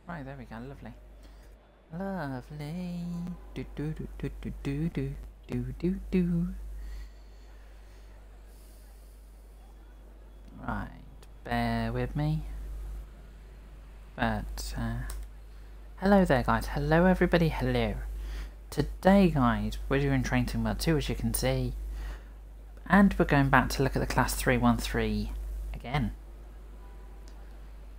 Right, there we go, lovely. Lovely. Do do do do do do do do do do. Right, bear with me. But hello there guys, hello everybody, hello. Today guys, we're doing Train Sim World 2 as you can see. And we're going back to look at the class 313 again.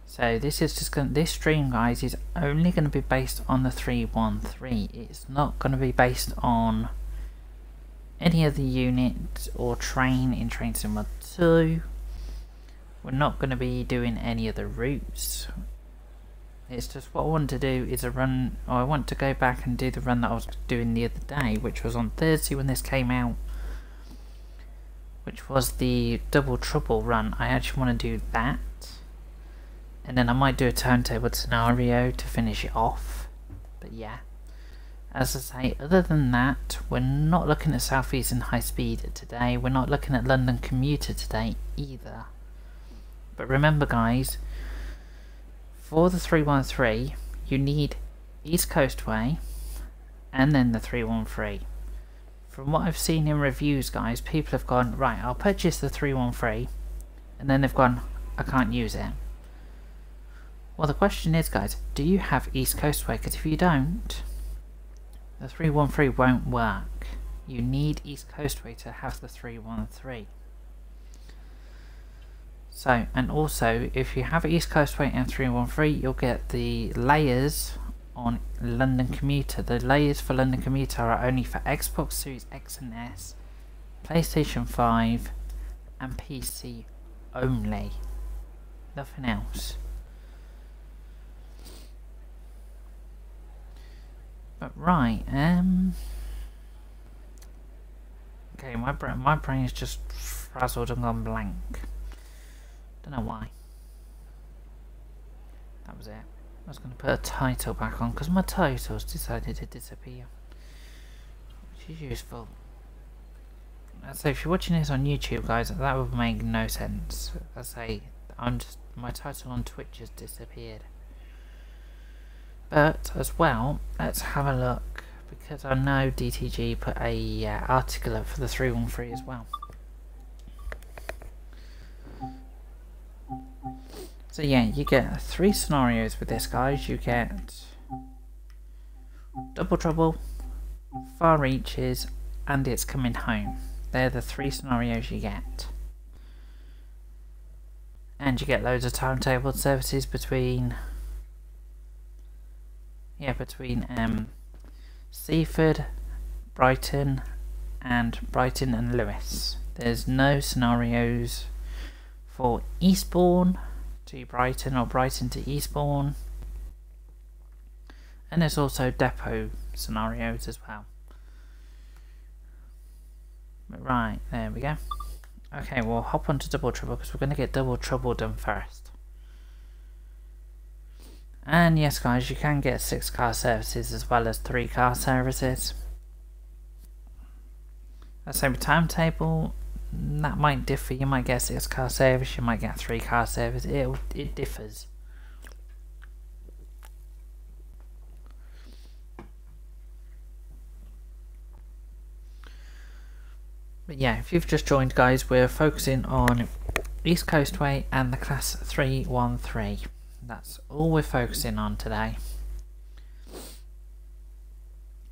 So this is just this stream guys is only going to be based on the 313. It's not going to be based on any of the unit or train in Train Sim World 2. We're not going to be doing any of the routes. It's just what I want to do is a run, or I want to go back and do the run that I was doing the other day, which was on Thursday when this came out, which was the Double Trouble run. I actually want to do that, and then I might do a turntable scenario to finish it off. But yeah, as I say, other than that, we're not looking at South Eastern High Speed today. We're not looking at London Commuter today either. But remember guys, for the 313, you need East Coastway and then the 313. From what I've seen in reviews guys, people have gone, right, I'll purchase the 313, and then they've gone, I can't use it. Well, the question is guys, do you have East Coastway? Because if you don't, the 313 won't work. You need East Coastway to have the 313. So, and also, if you have East Coastway and 313, you'll get the layers on London Commuter. The layers for London Commuter are only for Xbox Series X and S, PlayStation 5, and PC only. Nothing else. But right, okay, my brain is just frazzled and gone blank. Don't know why. That was it. I was going to put a title back on because my titles decided to disappear, which is useful. So if you're watching this on YouTube, guys, that would make no sense. I say, my title on Twitch has disappeared. But as well, let's have a look, because I know DTG put a article up for the 313 as well. So yeah, you get 3 scenarios with this guys. You get Double Trouble, Far Reaches, and It's Coming Home. They're the 3 scenarios you get. And you get loads of timetable services between Seaford, Brighton and Lewis. There's no scenarios for Eastbourne to Brighton or Brighton to Eastbourne, and there's also depot scenarios as well. But right, there we go. Okay, we'll hop on to Double Trouble because we're going to get Double Trouble done first. And yes guys, you can get 6 car services as well as 3 car services. That's over timetable. That might differ. You might get 6 car service, you might get 3 car service. It differs. But yeah, if you've just joined guys, we're focusing on East Coastway and the class 313. That's all we're focusing on today.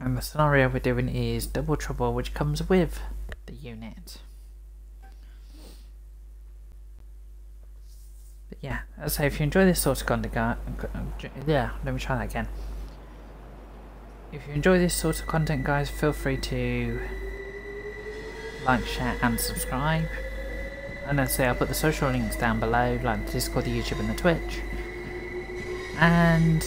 And the scenario we're doing is Double Trouble, which comes with the unit. But yeah, as I say, if you enjoy this sort of content, let me try that again. If you enjoy this sort of content guys, feel free to like, share and subscribe. And as I say, I'll put the social links down below, like the Discord, the YouTube and the Twitch. And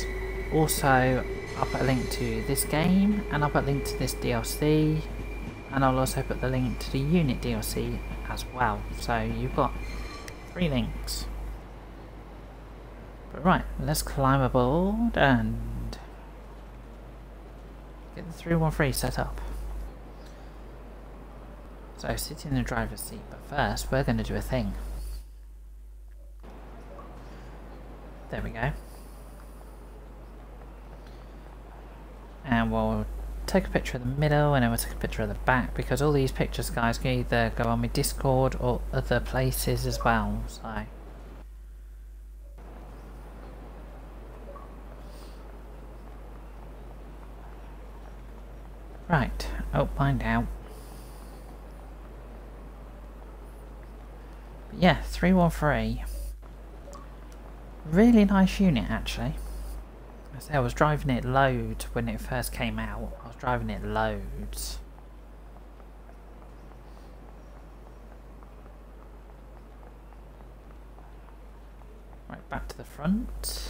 also I'll put a link to this game, and I'll put a link to this DLC, and I'll also put the link to the unit DLC as well. So you've got 3 links. But right, let's climb aboard and get the 313 set up. So sit in the driver's seat, but first we're going to do a thing. There we go. and we'll take a picture of the middle and then we'll take a picture of the back, because all these pictures, guys, can either go on my Discord or other places as well, so... Right, oh, find out. But yeah, 313. Really nice unit, actually. I was driving it loads when it first came out. I was driving it loads. Right, back to the front.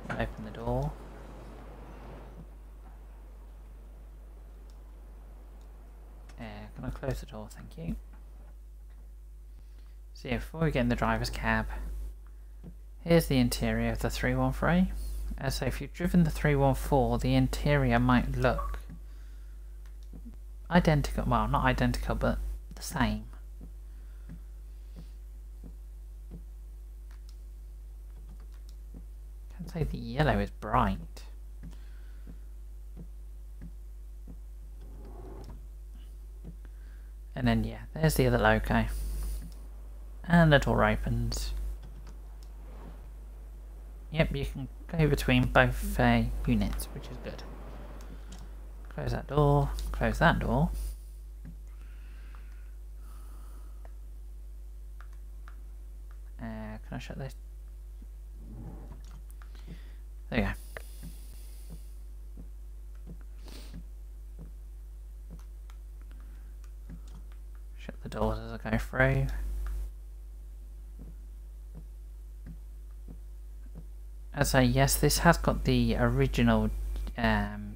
Open the door. Can I close the door? Thank you. So yeah, before we get in the driver's cab, here's the interior of the 313. As if you've driven the 314, the interior might look identical. Well, not identical, but the same. I'd say the yellow is bright. And then yeah, there's the other logo. And the door opens. Yep, you can go between both units, which is good. Close that door, close that door. Can I shut this? There you go. Shut the doors as I go through. As I say, yes, this has got the original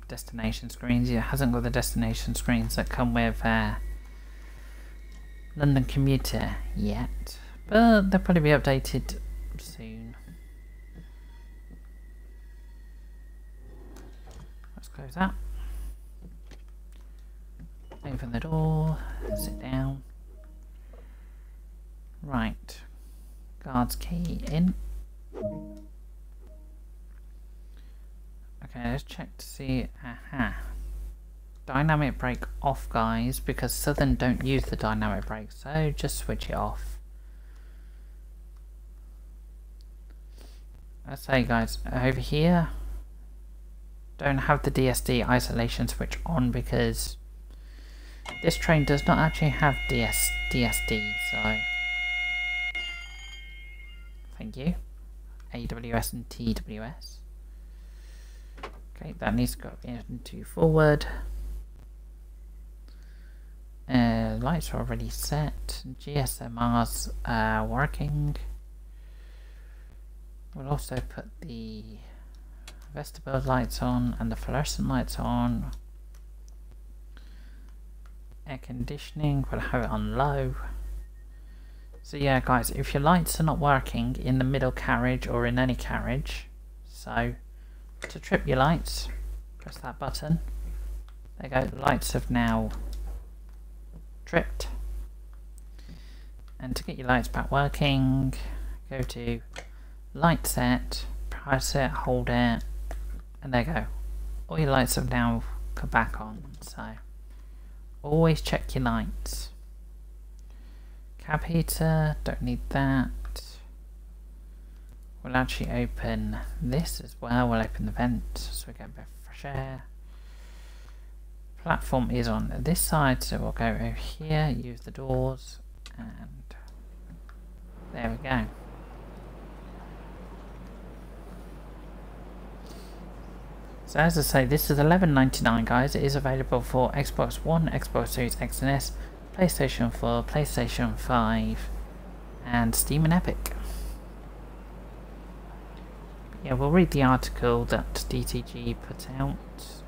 destination screens. It hasn't got the destination screens that come with London Commuter yet, but they'll probably be updated soon. Let's close that. Open the door, sit down. Right, guard's key in. Okay, let's check to see. Aha. Dynamic brake off, guys, because Southern don't use the dynamic brake, so just switch it off. Let's say, guys, over here, don't have the DSD isolation switch on because this train does not actually have DSD, so thank you. AWS and TWS. Okay, that needs to go into forward. Lights are already set. GSMR's working. We'll also put the vestibule lights on and the fluorescent lights on. Air conditioning, we'll have it on low. So yeah, guys, if your lights are not working in the middle carriage or in any carriage, so to trip your lights, press that button. There you go, lights have now tripped. And to get your lights back working, go to light set, press it, hold it, and there you go. All your lights have now come back on, so always check your lights. Cab heater, don't need that. We'll actually open this as well. We'll open the vent so we get a bit of fresh air. Platform is on this side, so we'll go over here, use the doors, and there we go. So as I say, this is $11.99, guys. It is available for Xbox One, Xbox Series X and S, PlayStation 4, PlayStation 5, and Steam and Epic. Yeah, we'll read the article that DTG put out.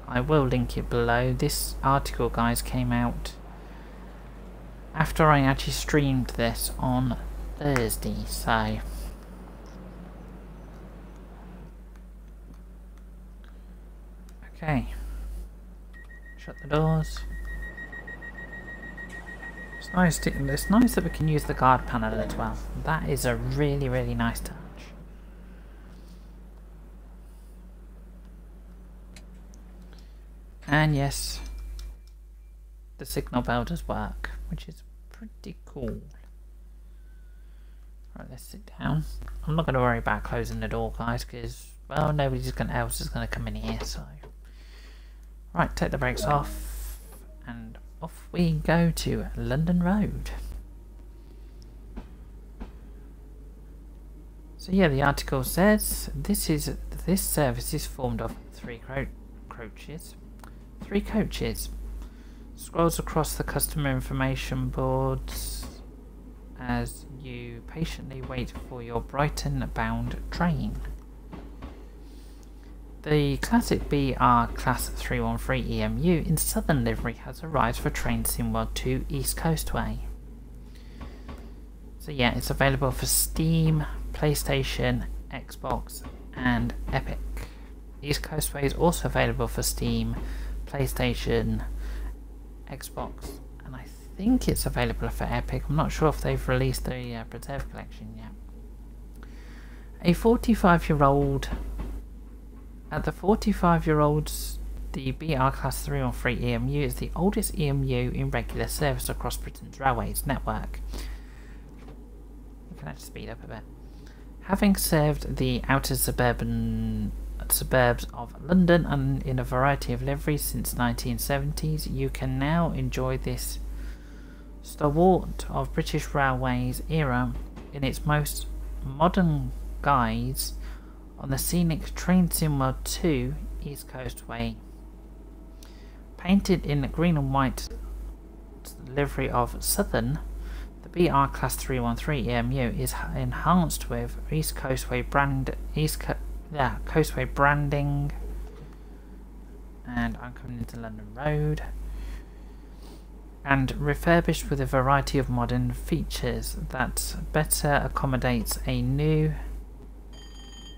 I will link it below. This article, guys, came out after I actually streamed this on Thursday, so okay. Shut the doors. It's nice that we can use the guard panel as well. That is a really, really nice touch. And yes, the signal bell does work, which is pretty cool. Right, let's sit down. I'm not going to worry about closing the door, guys, because, well, nobody else is going to come in here, so... Right, take the brakes off, and off we go to London Road. So yeah, the article says this service is formed of three coaches. Scrolls across the customer information boards as you patiently wait for your Brighton-bound train. The classic BR Class 313 EMU in Southern livery has arrived for Train SimWorld 2 East Coastway. So yeah, it's available for Steam, PlayStation, Xbox and Epic. East Coastway is also available for Steam, PlayStation, Xbox, and I think it's available for Epic. I'm not sure if they've released the Preserve Collection yet. At the 45-year-olds, the BR Class 313 EMU is the oldest EMU in regular service across Britain's railways network. You can actually speed up a bit. Having served the outer suburbs of London and in a variety of liveries since the 1970s, you can now enjoy this stalwart of British Railways era in its most modern guise on the scenic Train SimWorld 2 East Coastway. Painted in green and white livery of Southern, the BR Class 313 EMU is enhanced with Coastway branding, and I'm coming into London Road, and refurbished with a variety of modern features that better accommodates a new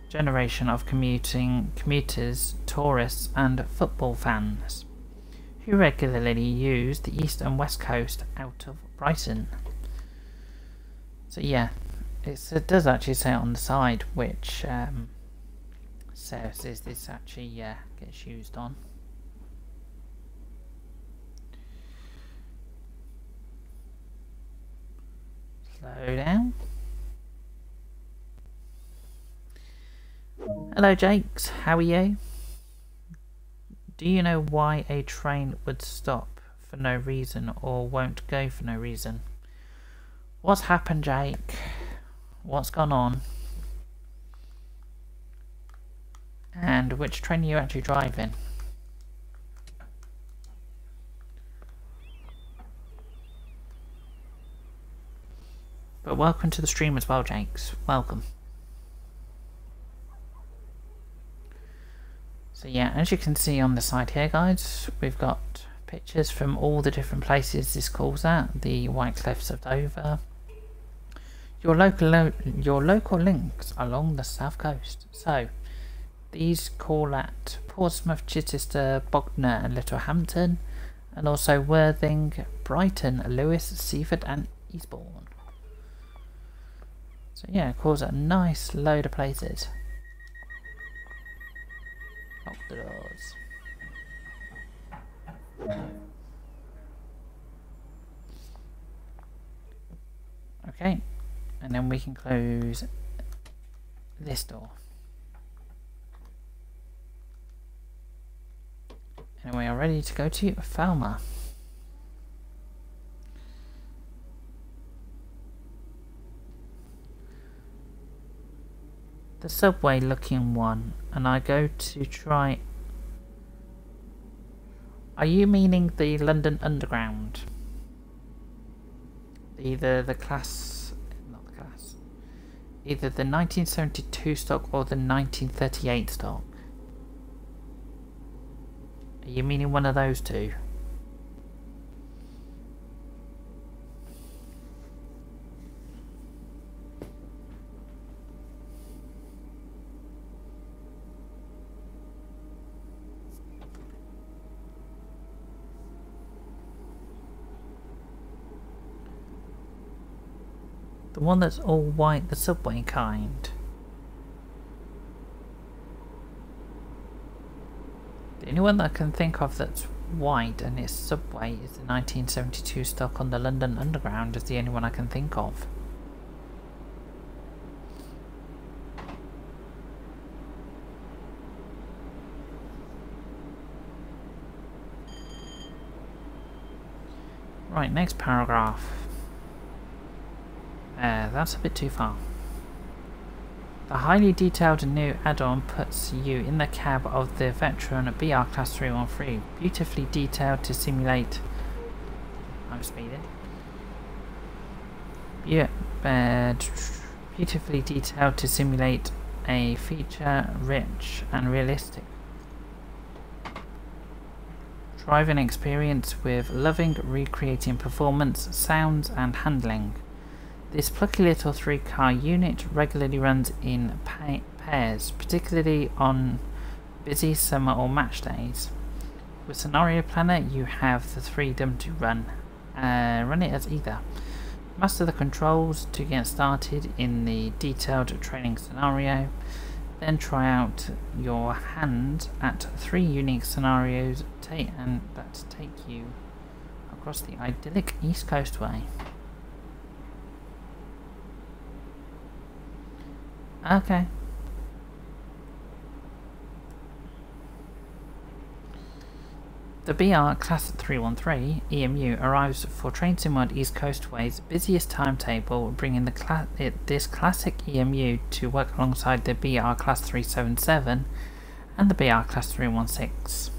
generation of commuters, tourists and football fans who regularly use the east and west coast out of Brighton. So yeah, it does actually say on the side which services this actually gets used on. Slow down. Hello Jakes, how are you? Do you know why a train would stop for no reason or won't go for no reason? What's happened, Jake? What's gone on? And which train are you actually driving? But welcome to the stream as well, Jakes. Welcome. So yeah, as you can see on the side here, guys, we've got pictures from all the different places this calls at. The White Cliffs of Dover. Your local links along the south coast. So these call at Portsmouth, Chichester, Bognor and Littlehampton, and also Worthing, Brighton, Lewes, Seaford and Eastbourne. So yeah, it calls at a nice load of places. Lock the doors. Okay, and then we can close this door. And we are ready to go to Falmer. The subway looking one, and I go to try... Are you meaning the London Underground? Either the class... not the class. Either the 1972 stock or the 1938 stock. Are you meaning one of those two? The one that's all white, the subway kind. The only one that I can think of that's white and its subway is the 1972 stock on the London Underground, is the only one I can think of. Right, next paragraph. That's a bit too far. The highly detailed new add-on puts you in the cab of the veteran BR Class 313, beautifully detailed to simulate... I'm speeding. Yeah, beautifully detailed to simulate a feature-rich and realistic driving experience with loving recreating performance, sounds and handling. This plucky little 3-car unit regularly runs in pairs, particularly on busy summer or match days. With Scenario Planner, you have the freedom to run it as either. Master the controls to get started in the detailed training scenario, then try out your hand at 3 unique scenarios that take you across the idyllic East Coastway. Okay. The BR Class 313 EMU arrives for Train Sim World East Coastway's busiest timetable, bringing this classic EMU to work alongside the BR Class 377 and the BR Class 316.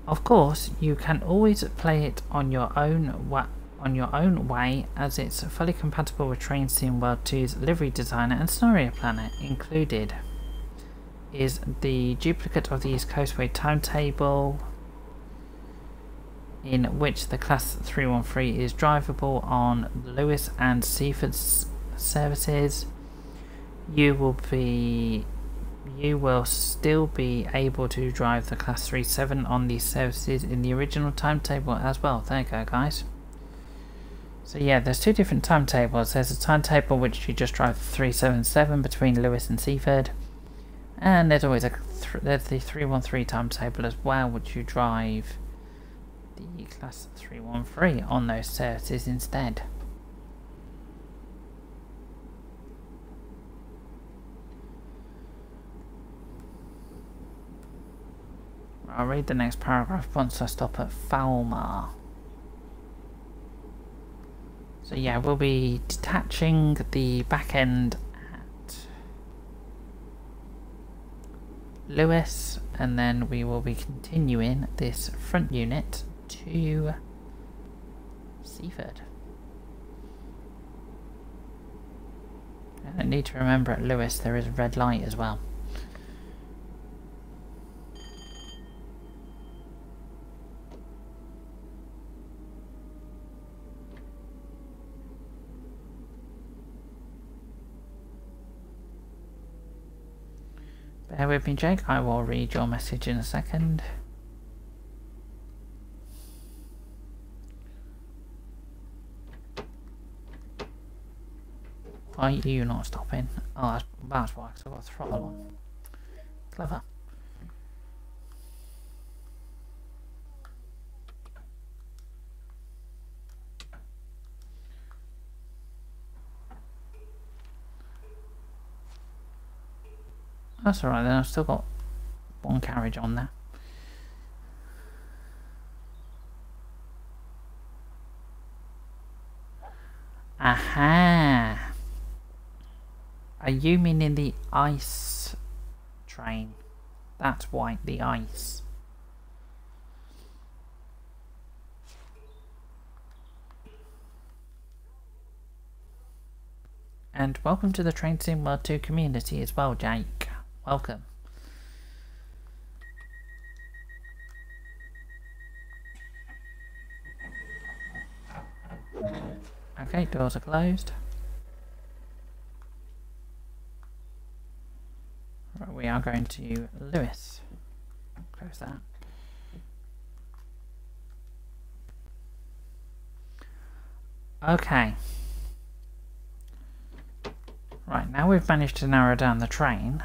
Of course, you can always play it on your own way, as it's fully compatible with Train Sim World 2's livery designer and scenario planner. Included is the duplicate of the East Coastway timetable, in which the Class 313 is drivable on Lewis and Seaford services. You will still be able to drive the Class 37 on these services in the original timetable as well. There you go, guys. So yeah, there's 2 different timetables. There's a timetable which you just drive the 377 between Lewis and Seaford, and there's always there's the 313 timetable as well, which you drive the Class 313 on those services instead. I'll read the next paragraph once I stop at Falmar. So yeah, we'll be detaching the back end at Lewis, and then we will be continuing this front unit to Seaford. And I need to remember at Lewis there is a red light as well. Bear with me, Jake, I will read your message in a second. Why are you not stopping? Oh, that's why, because I've got the throttle on. Clever. That's alright then, I've still got 1 carriage on there. Aha! Are you meaning the ice train? That's white, the ice. And welcome to the Train Sim World 2 community as well, Jake. Welcome. Okay, doors are closed. Right, we are going to Lewis. Close that. Okay. Right, now we've managed to narrow down the train.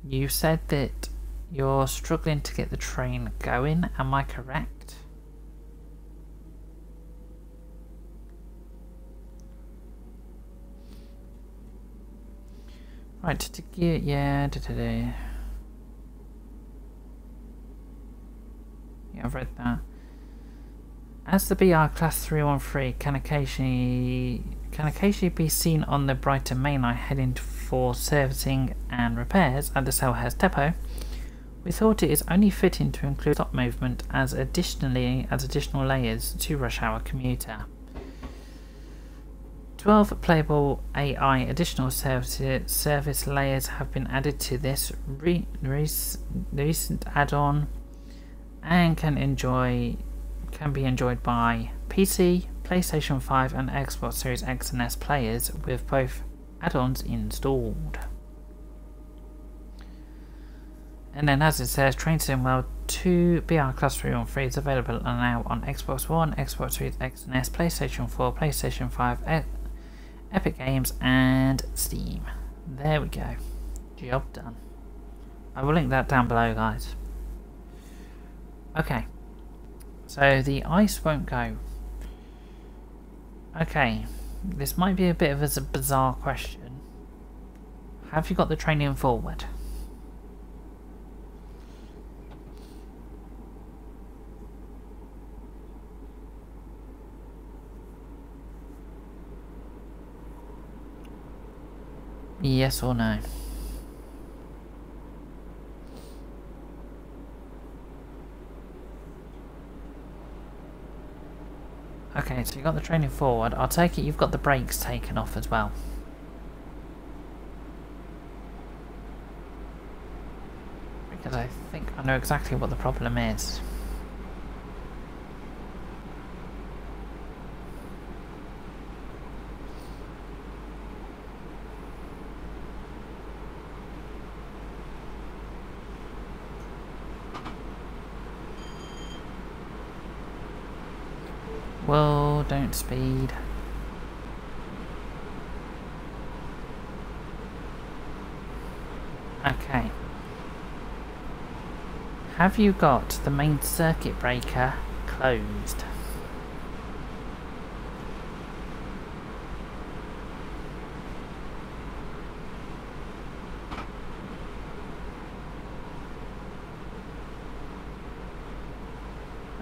You said that you're struggling to get the train going, am I correct? Right, to get, yeah, yeah, I've read that. As the BR Class 313 can occasionally be seen on the Brighton Main Line heading for servicing and repairs at the Selhurst depot, we thought it is only fitting to include stop movement as additional layers to rush hour commuter. 12 playable AI additional service layers have been added to this recent add-on and can be enjoyed by PC, PlayStation 5 and Xbox Series X and S players with both add-ons installed. And then as it says, Train Sim World 2 BR Class 313 is available now on Xbox One, Xbox Series X and S, PlayStation 4, PlayStation 5, Epic Games and Steam. There we go. Job done. I will link that down below, guys. Okay. So the ice won't go. Okay. This might be a bit of a bizarre question. Have you got the training forward? Yes or no? Okay, so you got the training forward. I'll take it you've got the brakes taken off as well. Because I think I know exactly what the problem is. Whoa, don't speed. Okay. Have you got the main circuit breaker closed?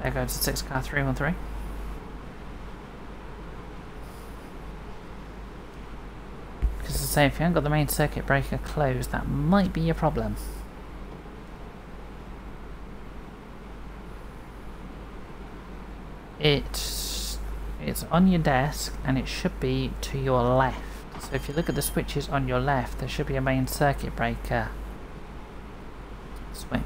There goes the 6 car 313. Because to say, if you haven't got the main circuit breaker closed, that might be your problem. It's on your desk and it should be to your left. So if you look at the switches on your left, there should be a main circuit breaker switch.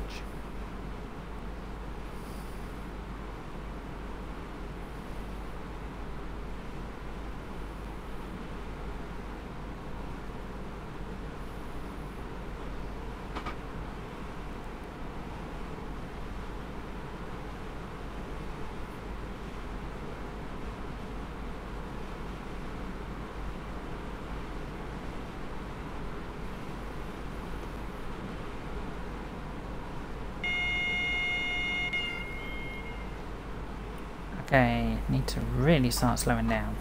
Okay, need to really start slowing down.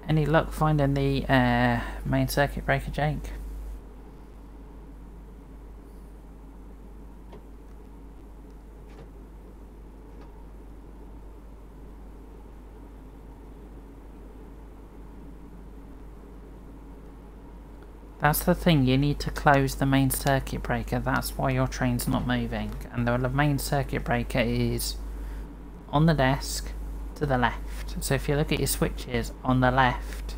Any luck finding the main circuit breaker, Jake? That's the thing, you need to close the main circuit breaker, that's why your train's not moving. And the main circuit breaker is on the desk to the left. So if you look at your switches on the left,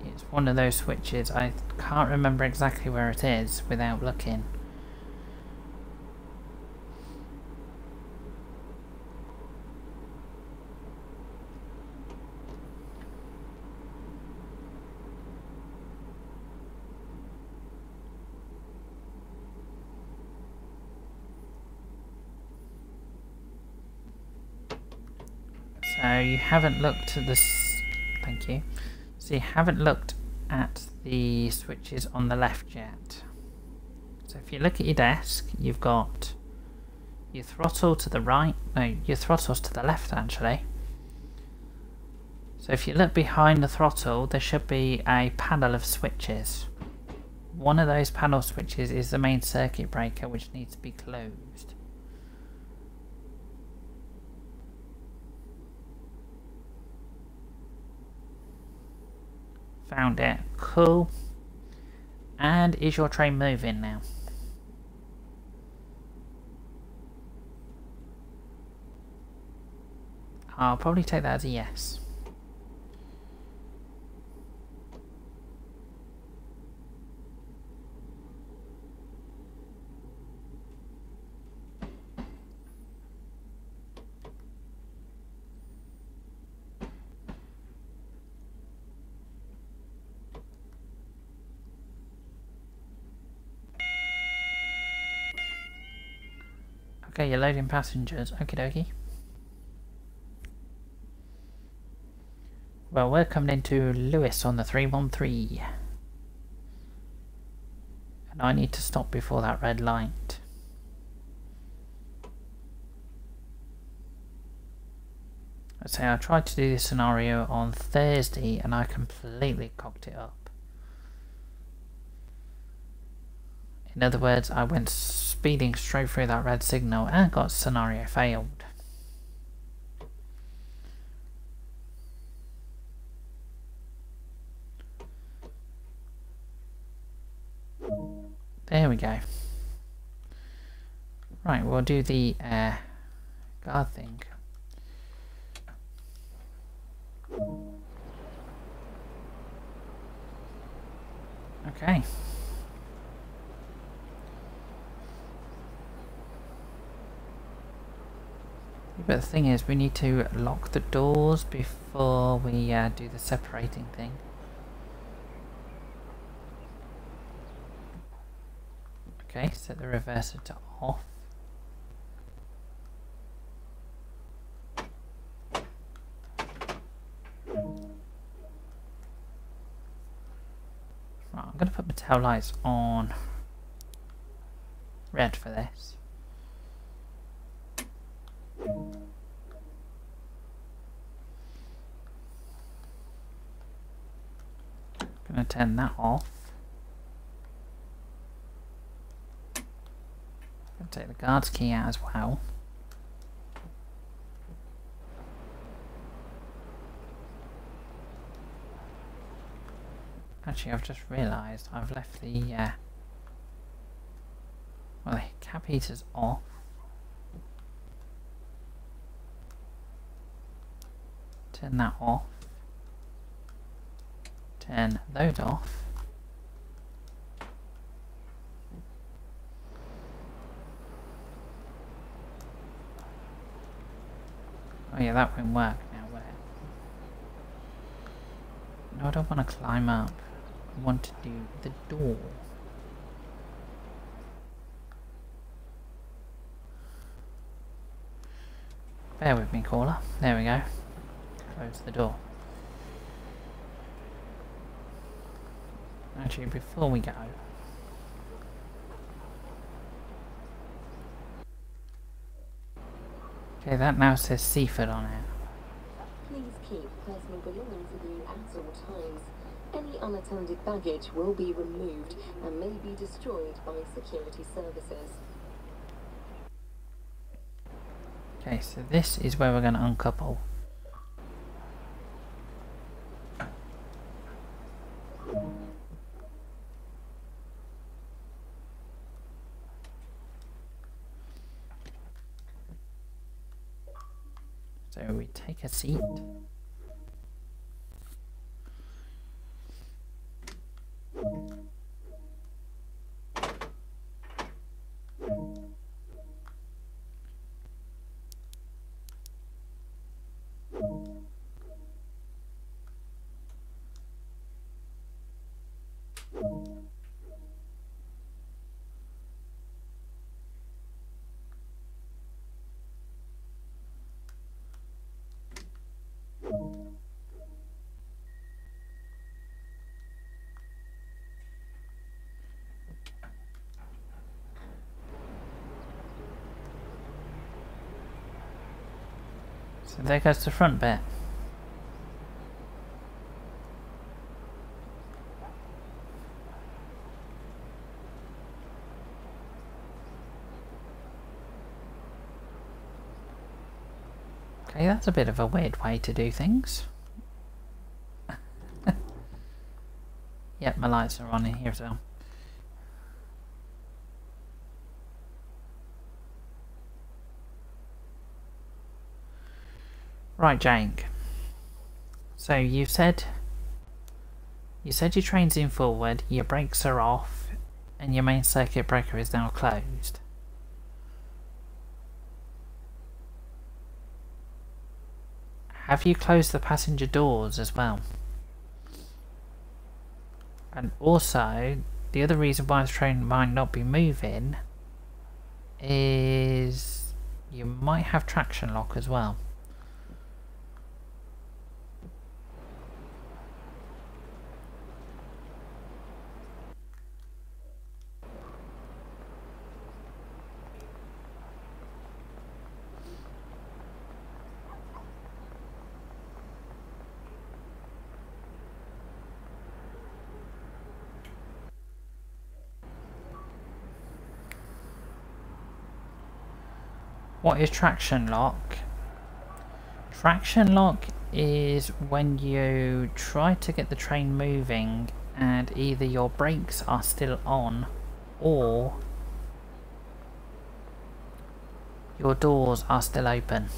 it's one of those switches. I can't remember exactly where it is without looking. So you haven't looked at this. Thank you. So you haven't looked at the switches on the left yet. So if you look at your desk, you've got your throttle to the right. No, your throttle's to the left actually. So if you look behind the throttle, there should be a panel of switches. One of those panel switches is the main circuit breaker, which needs to be closed. Found it. Cool. And is your train moving now? I'll probably take that as a yes. Okay, you're loading passengers. Okie dokie. Well, we're coming into Lewis on the 313. And I need to stop before that red light. I say I tried to do this scenario on Thursday and I completely cocked it up. In other words, I went speeding straight through that red signal and got scenario failed. There we go. Right, we'll do the guard thing. Okay. But the thing is, we need to lock the doors before we do the separating thing. Okay, set the reverser to off. Right, I'm going to put my tail lights on red for this. Going to turn that off. Going to take the guard's key out as well. Actually, I've just realised I've left the well, the cap heater's off. Turn that off. Turn those off. Oh yeah, that won't work now, will it? No, I don't want to climb up. I want to do the door. Bear with me, caller. There we go. Close the door. Actually, before we go, okay, that now says Seaford on it. Please keep personal belongings with you at all times. Any unattended baggage will be removed and may be destroyed by security services. Okay, so this is where we're going to uncouple. So we take a seat. So there goes the front bit. Okay, that's a bit of a weird way to do things. Yep, my lights are on in here as well. Right, Jake. So you said your train's in forward, your brakes are off, and your main circuit breaker is now closed. Have you closed the passenger doors as well? And also, the other reason why the train might not be moving is you might have traction lock as well. What is traction lock? Traction lock is when you try to get the train moving and either your brakes are still on or your doors are still open.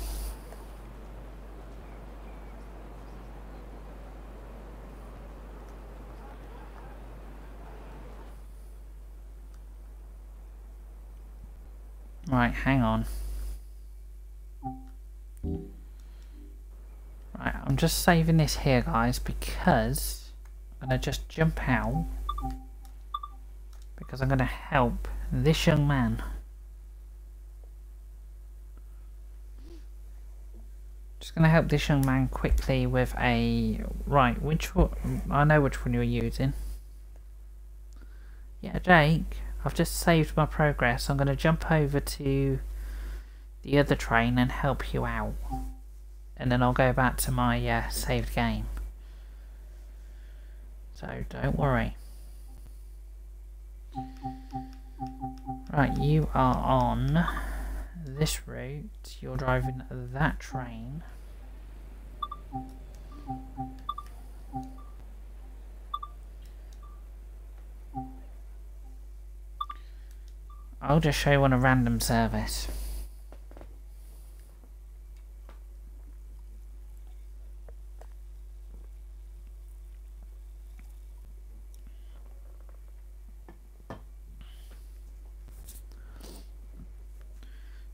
Right, hang on. Right, I'm just saving this here, guys, because I'm going to just jump out because I'm going to help this young man. Just going to help this young man quickly with a... Right, which one? I know which one you're using. Yeah, Jake, I've just saved my progress. I'm going to jump over to the other train and help you out. And then I'll go back to my saved game. So don't worry. Right, you are on this route. You're driving that train. I'll just show you on a random service.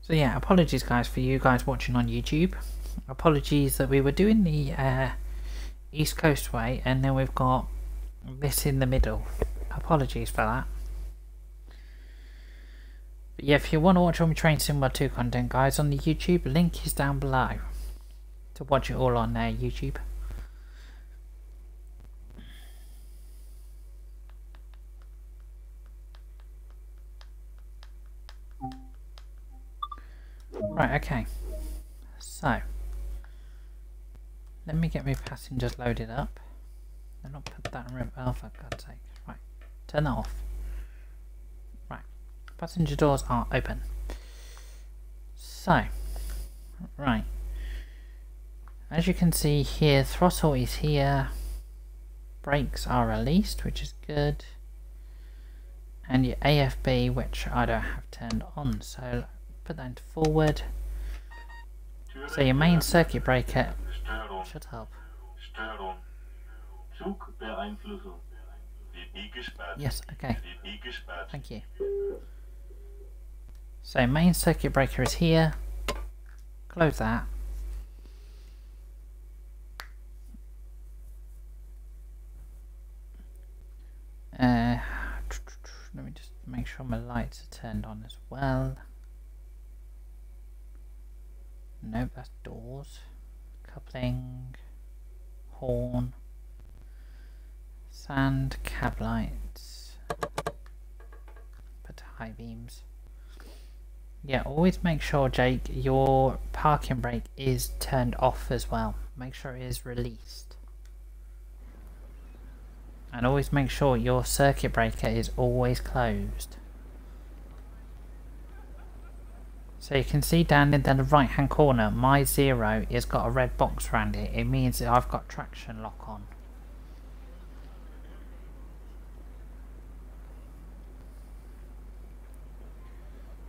So yeah, apologies guys for you guys watching on YouTube. Apologies that we were doing the East Coastway and then we've got this in the middle. Apologies for that. But yeah, if you want to watch all my Train Sim Mod 2 content guys on the YouTube, link is down below to watch it all on YouTube. Right, okay. So, let me get my passengers loaded up. I'll not put that in oh, for God's sake. Right, turn that off. Right, passenger doors are open. So, right. As you can see here, throttle is here. Brakes are released, which is good. And your AFB, which I don't have turned on, so put that into forward. So your main circuit breaker... Shut up. Yes, okay. Thank you. So main circuit breaker is here. Close that. Let me just make sure my lights are turned on as well. Nope, that's doors. Coupling. Horn. Sand. Cab lights. Put high beams. Yeah, always make sure, Jake, your parking brake is turned off as well. Make sure it is released. And always make sure your circuit breaker is always closed. So you can see down in the right hand corner, my 0 has got a red box around it. It means that I've got traction lock on.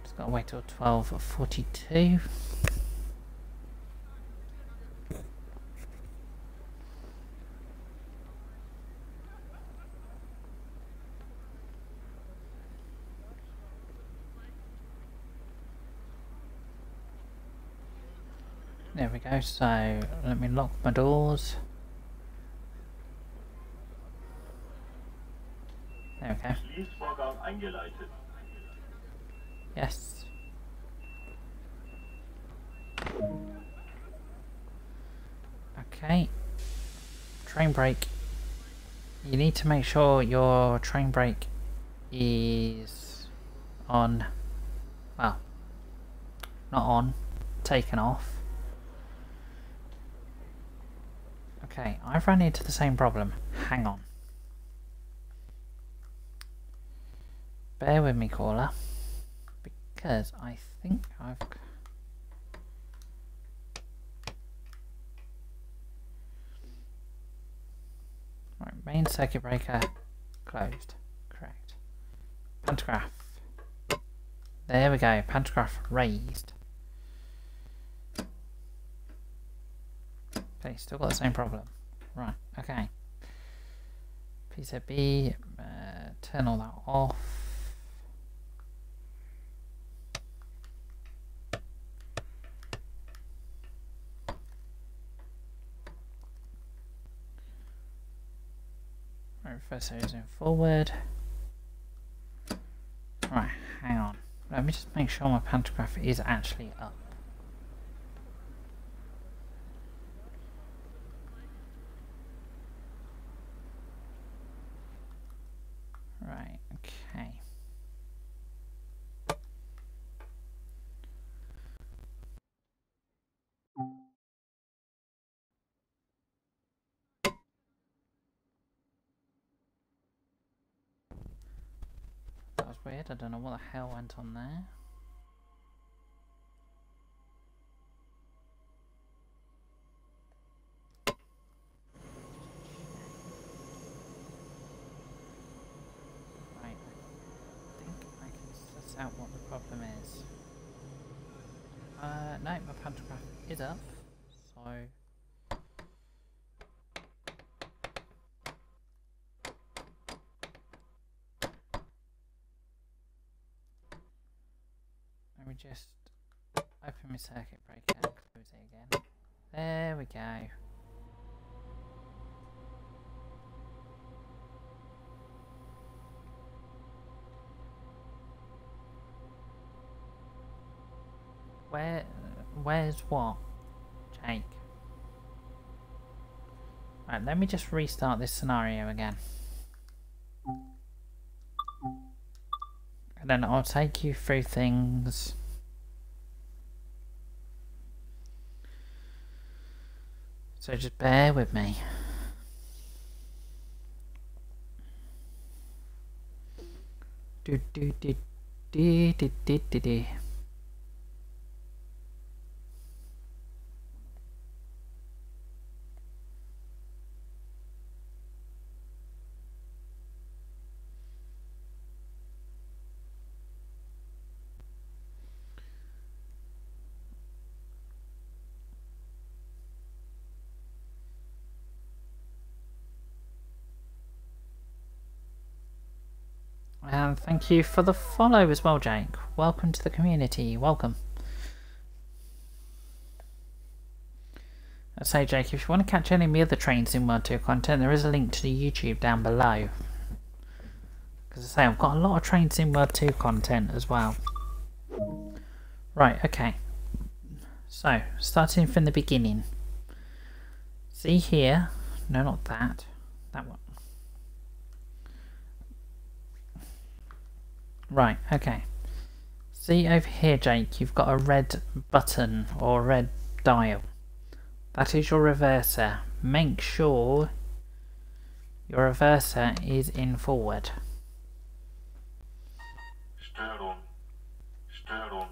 Just got to wait till 12:42. There we go, so let me lock my doors. There we go. Yes. Okay. Train brake. You need to make sure your train brake is on. Well, not on, taken off. Okay, I've run into the same problem. Hang on. Bear with me, caller. Because I think I've... Right, main circuit breaker closed. Correct. Pantograph. There we go, pantograph raised. Okay, still got the same problem. Right, okay. PCB, turn all that off. Right, reverse series in forward. Right, hang on. Let me just make sure my pantograph is actually up. Right, okay. That was weird, I don't know what the hell went on there. Right, I think I can suss out what the problem is. No, my pantograph is up, so... Let me just open my circuit breaker and close it again. There we go. Where's what, Jake? Right, let me just restart this scenario again. And then I'll take you through things. So just bear with me. Do do do do do do do do. And thank you for the follow as well, Jake. Welcome to the community. Welcome. I say, Jake, if you want to catch any of the other Train Sim World 2 content, there is a link to the YouTube down below. Because I say, I've got a lot of Train Sim World 2 content as well. Right, okay. So, starting from the beginning. See here. No, not that. That one. Right, okay. See over here, Jake, you've got a red button or a red dial. That is your reverser. Make sure your reverser is in forward. Steuerung. Steuerung.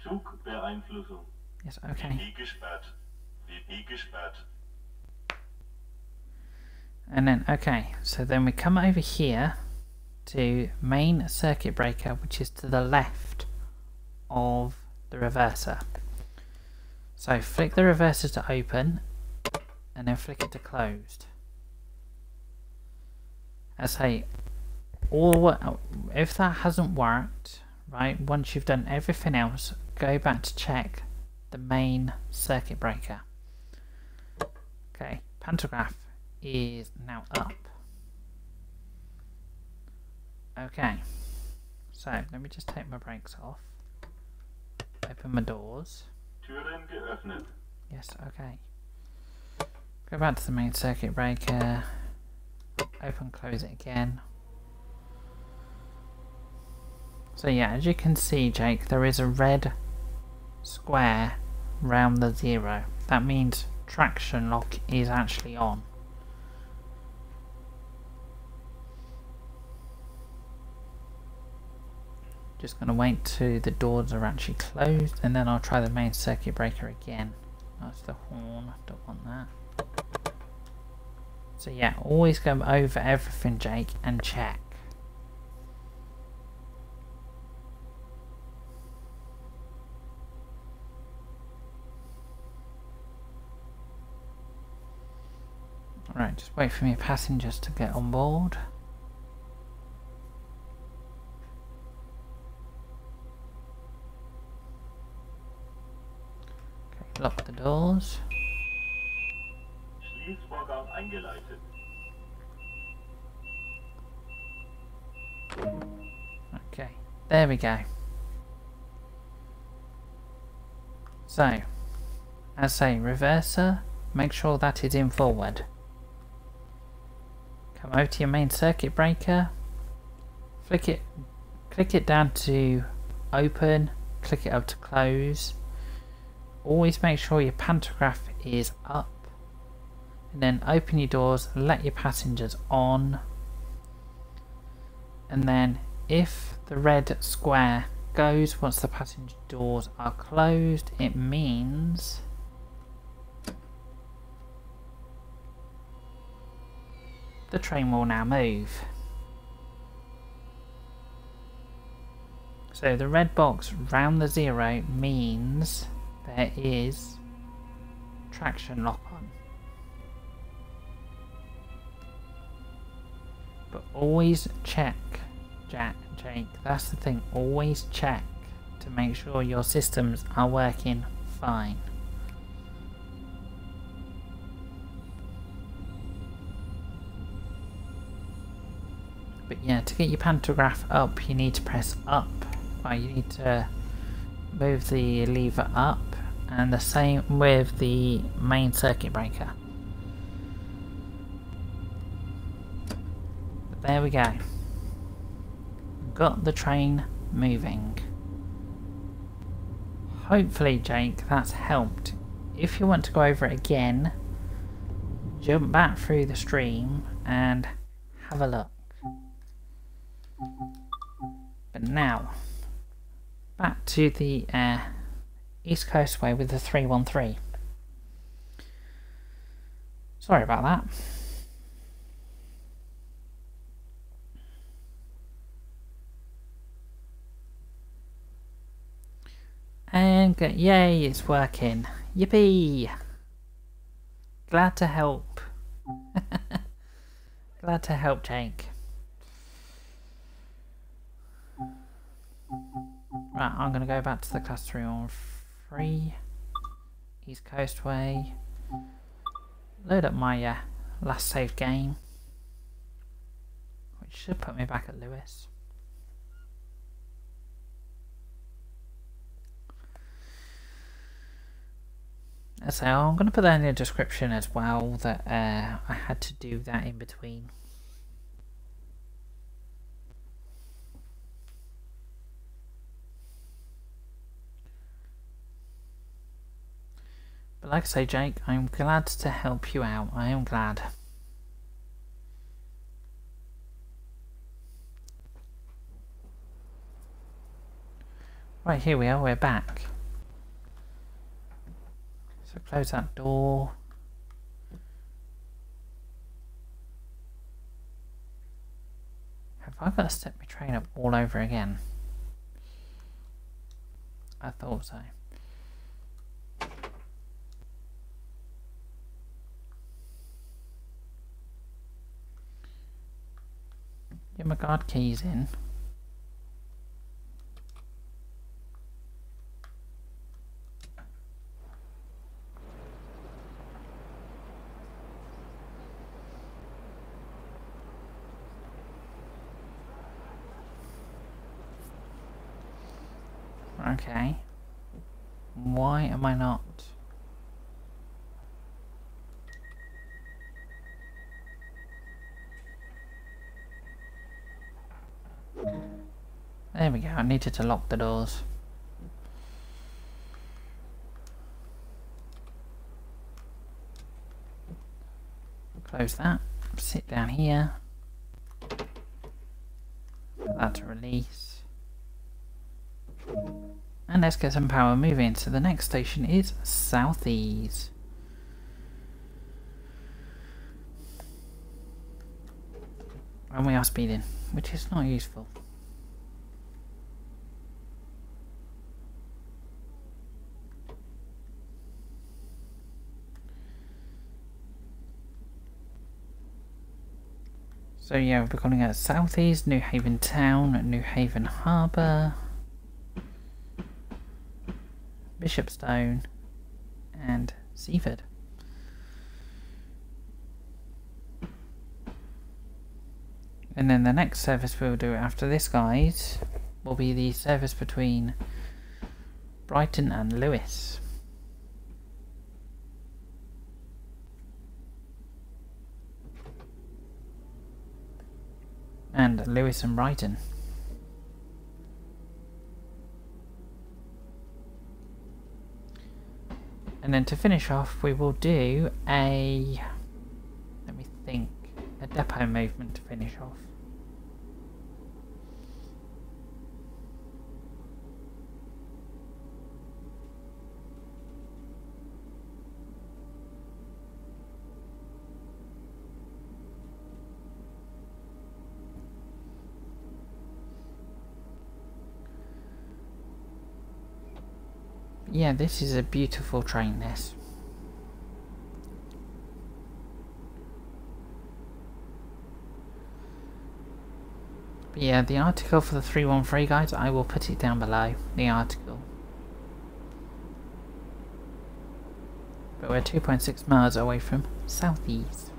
Zugbeeinflussung. Yes, okay. WP gesperrt. WP gesperrt. And then, okay, so then we come over here to main circuit breaker, which is to the left of the reverser. So flick the reverser to open and then flick it to closed. As I say, if that hasn't worked, right, once you've done everything else, go back to check the main circuit breaker. Okay, pantograph is now up. Okay, so let me just take my brakes off, open my doors. Türen geöffnet. Yes, okay. Go back to the main circuit breaker, open, close it again. So yeah, as you can see, Jake, there is a red square round the 0. That means traction lock is actually on. Just going to wait till the doors are actually closed and then I'll try the main circuit breaker again. That's the horn, don't want that. So yeah, always go over everything, Jake, and check. Alright, just wait for your passengers to get on board. Lock the doors. Schließvorgang eingeleitet. Okay, there we go. So, as I say, reverser, make sure that is in forward. Come over to your main circuit breaker, click it down to open, click it up to close. Always make sure your pantograph is up, and then open your doors, let your passengers on, and then if the red square goes once the passenger doors are closed, it means the train will now move. So the red box round the 0 means there is traction lock on. But always check, Jake, that's the thing, always check to make sure your systems are working fine. But yeah, to get your pantograph up, you need to press up. Well, you need to move the lever up, and the same with the main circuit breaker. But there we go. Got the train moving. Hopefully, Jake, that's helped. If you want to go over it again, jump back through the stream and have a look. But now, back to the East Coastway with the 313. Sorry about that. And yay, it's working. Yippee! Glad to help. Glad to help, Jake. Right, I'm going to go back to the class 313, East Coastway, load up my last saved game, which should put me back at Lewis. So I'm going to put that in the description as well, that I had to do that in between. But like I say, Jake, I'm glad to help you out. I am glad. Right, here we are, we're back. So close that door. Have I got to set my train up all over again? I thought so. Get my guard keys in. Okay. Why am I not? There we go, I needed to lock the doors. Close that, sit down here. Put that to release. And let's get some power moving. So the next station is Southeast. And we are speeding, which is not useful. So yeah, we'll be calling it Southeast, New Haven Town, New Haven Harbour, Bishopstone, and Seaford. And then the next service we'll do after this, guys, will be the service between Brighton and Lewis. And Lewis and Brighton. And then to finish off, we will do a, let me think, a depot movement to finish off. Yeah, this is a beautiful train, this. But yeah, the article for the 313, guys, I will put it down below, the article. But we're 2.6 miles away from Southeast.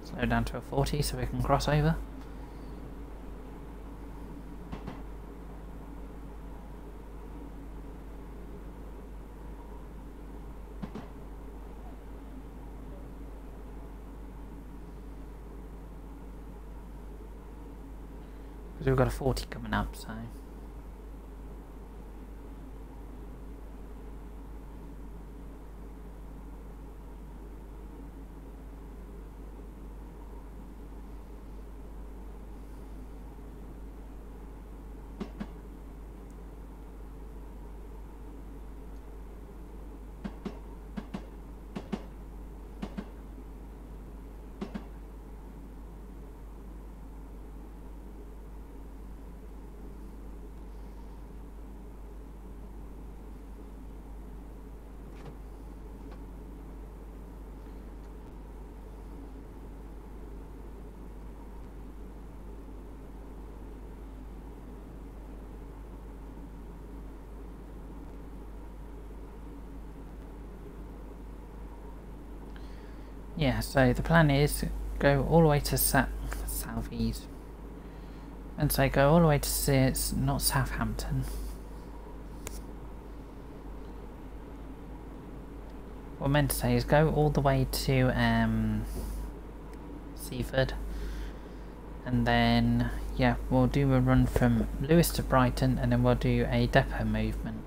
Slow down to a 40 so we can cross over. Because we've got a 40 coming up, so... Yeah, so the plan is go all the way to Southeast, and say go all the way to not Southampton. What I meant to say is go all the way to Seaford, And then, yeah, we'll do a run from Lewes to Brighton, and then we'll do a depot movement.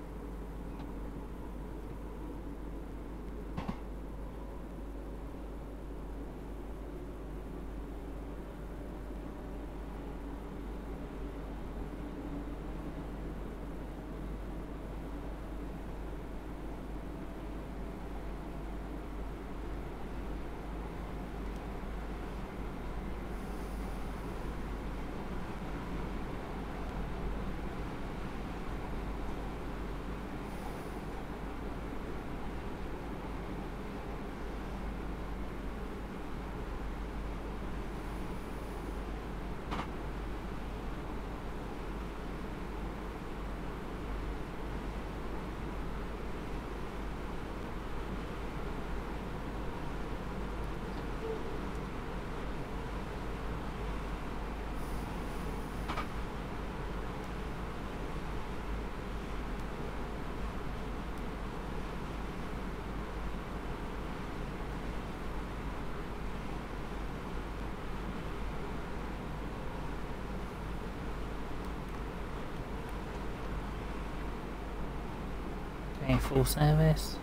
Okay, full service.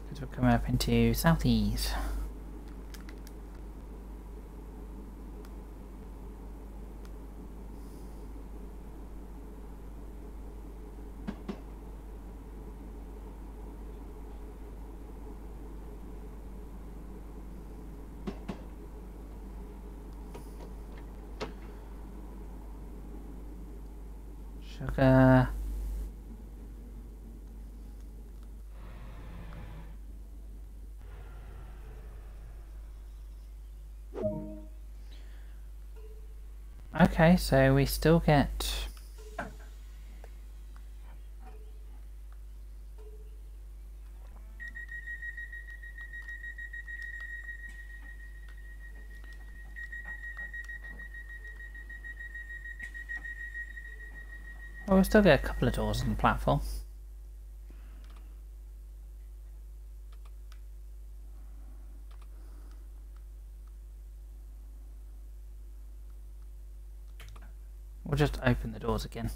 Because we're coming up into southeast. Sugar. Okay, so we still get well, we'll still get a couple of doors on the platform. We'll just open the doors again.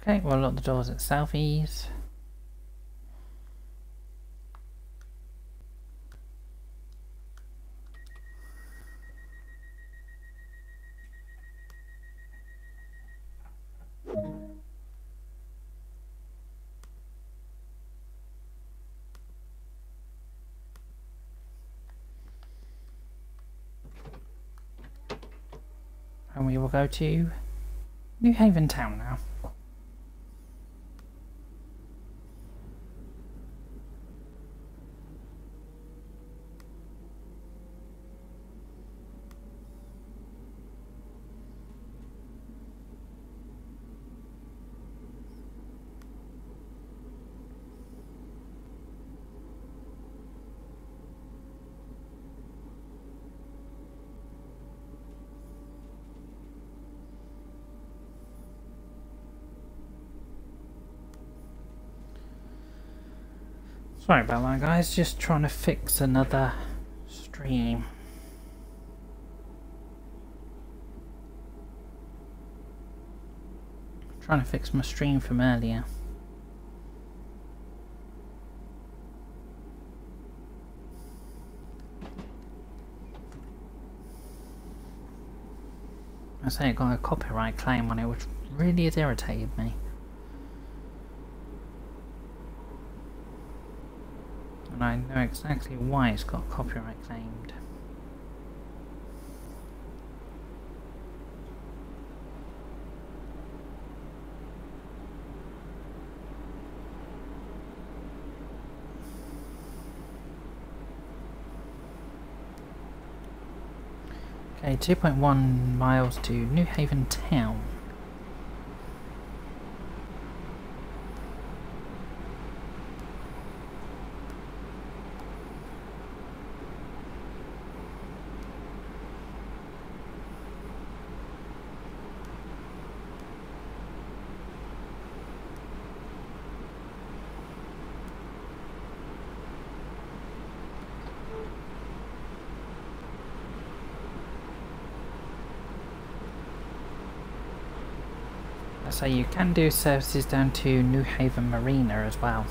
Okay, we'll lock the doors at southeast. And we will go to New Haven Town now. Sorry about that, guys, just trying to fix another stream. Trying to fix my stream from earlier. I say it got a copyright claim on it, which really has irritated me. And I know exactly why it's got copyright claimed. Okay, 2.1 miles to New Haven town. So you can do services down to New Haven Marina as well.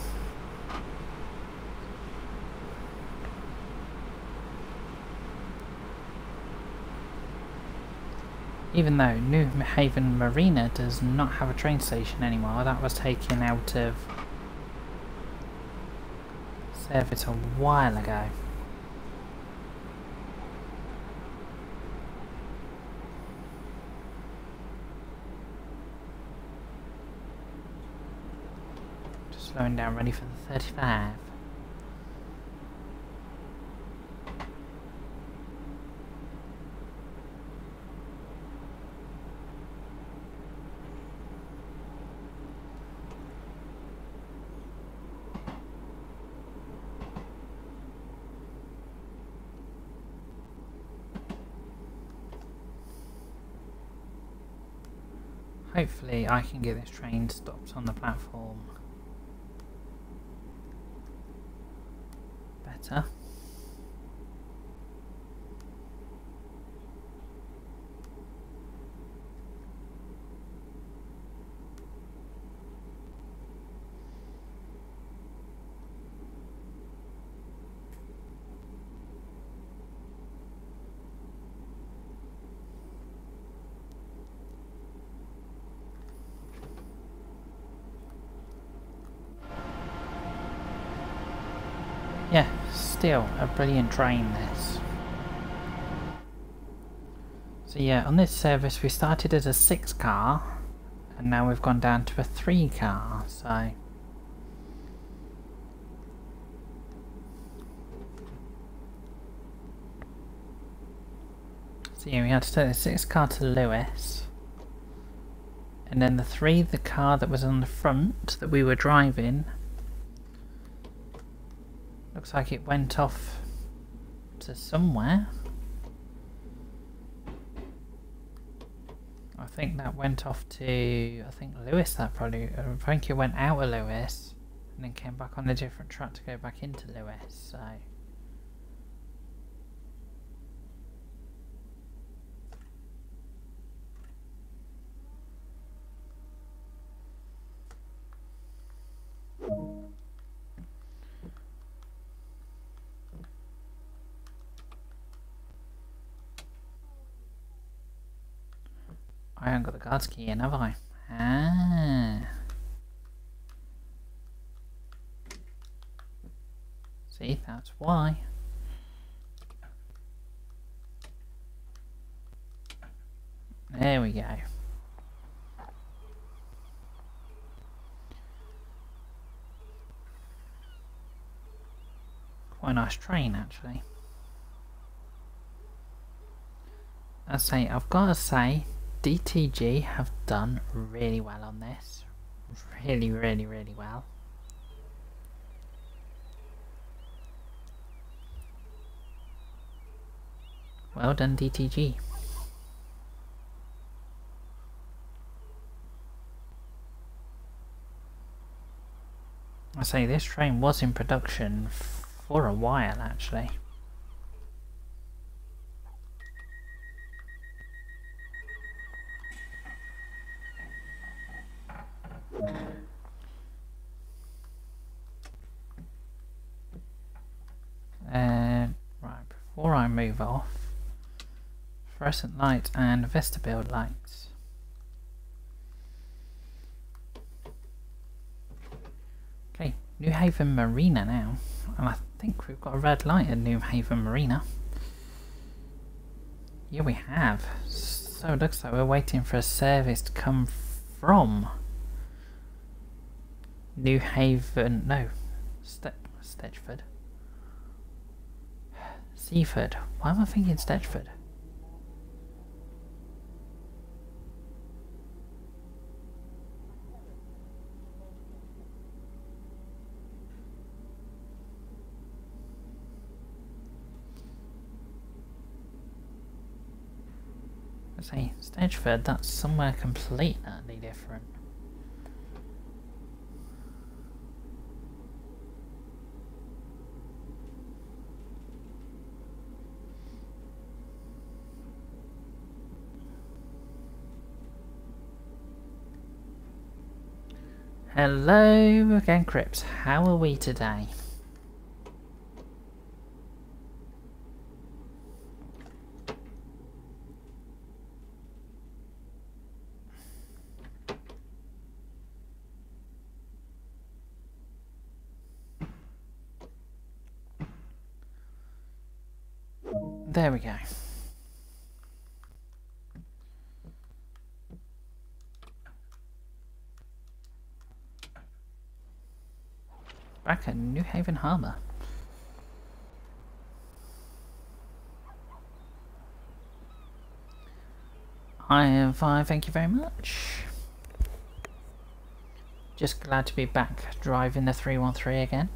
Even though New Haven Marina does not have a train station anymore, that was taken out of service a while ago. Slowing down, ready for the 35. Hopefully I can get this train stopped on the platform better. Yeah, still a brilliant train this. So yeah, on this service we started as a 6 car and now we've gone down to a 3 car, so yeah, we had to take the 6 car to Lewis, and then the 3, the car that was on the front that we were driving, looks like it went off to somewhere. I think that went off to, I think Lewis, I think it went out of Lewis and then came back on a different track to go back into Lewis, so. I haven't got the guards key in, have I? Ah. See, that's why. There we go. Quite a nice train, actually. I've got to say, DTG have done really well on this. Really, really, really well. Well done, DTG. This train was in production for a while, actually. Right, before I move off, fluorescent lights and vestibule lights. Okay, New Haven Marina now. And I think we've got a red light at New Haven Marina. Yeah, we have. So it looks like we're waiting for a service to come from New Haven. No, Stetchford. Seaford. Why am I thinking Stetchford? Let's say Stetchford, that's somewhere completely different. Hello again, Crips. How are we today? There we go. Back at New Haven Harbour. I am fine, thank you very much. Just glad to be back driving the 313 again.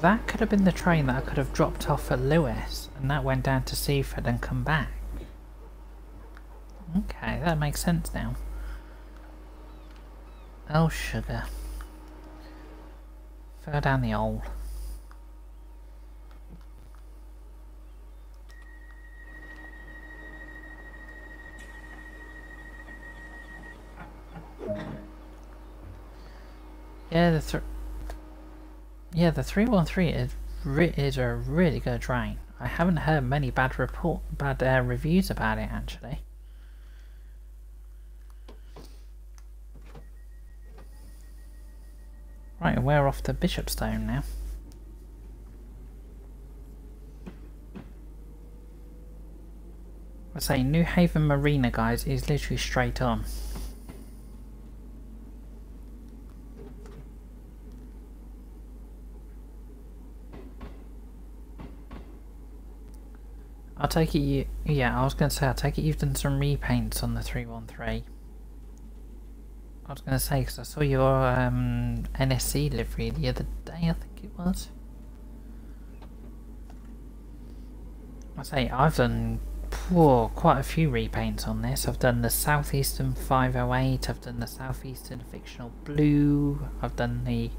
That could have been the train that I could have dropped off at Lewis, and that went down to Seaford and come back. Okay, that makes sense now. Oh, sugar. Fell down the hole. Yeah, the 313 is a really good train. I haven't heard many bad reviews about it actually. Right, we're off to Bishopstone now. I say New Haven Marina, guys, is literally straight on. I'll take it yeah, I was going to say, I'll take it you've done some repaints on the 313. I was going to say, because I saw your NSC livery the other day, I think it was. I say, I've done quite a few repaints on this. I've done the Southeastern 508, I've done the Southeastern Fictional Blue, I've done the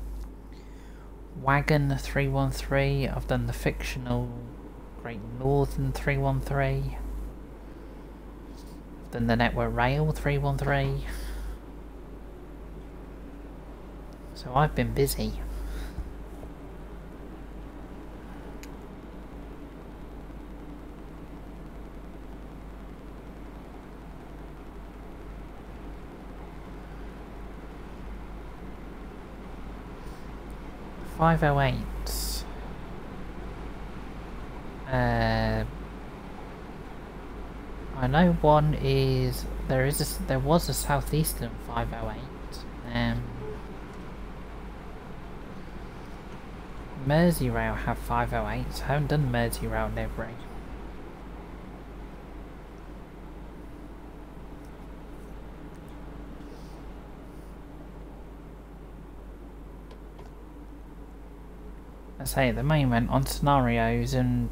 Wagon 313, I've done the Fictional Great Northern 313, I've done the Network Rail 313. So I've been busy. .508. I know one is there was a Southeastern 508. Merseyrail have 508s. I haven't done Merseyrail livery. I say at the moment on scenarios and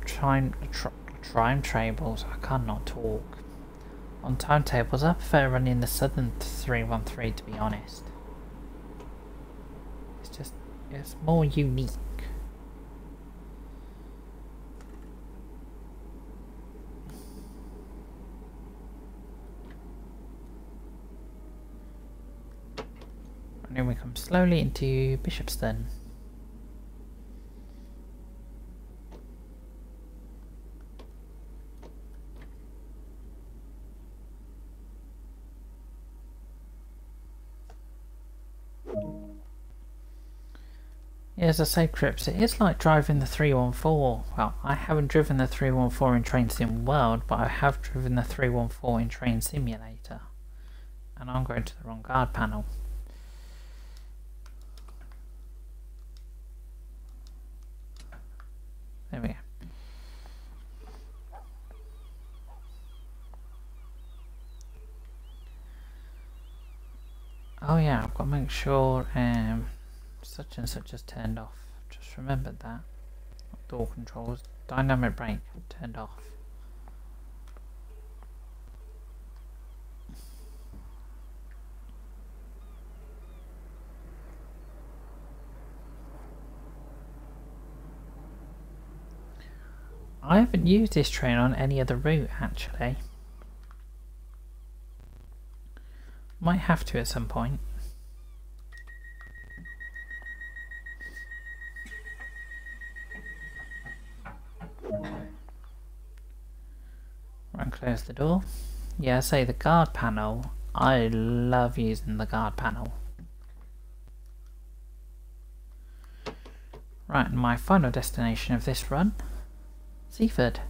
timetables, I cannot talk. On timetables, I prefer running the Southern 313 to be honest. It's more unique. And then we come slowly into Bishopston. Yeah, as I say, Crips, it is like driving the 314. Well, I haven't driven the 314 in Train Sim World, but I have driven the 314 in Train Simulator. And I'm going to the wrong guard panel. There we go. Oh yeah, I've got to make sure such and such is turned off. Just remembered that. Door controls, dynamic brake turned off. I haven't used this train on any other route actually. Might have to at some point. Right, close the door. Yeah, say the guard panel. I love using the guard panel. Right, and my final destination of this run, Seaford.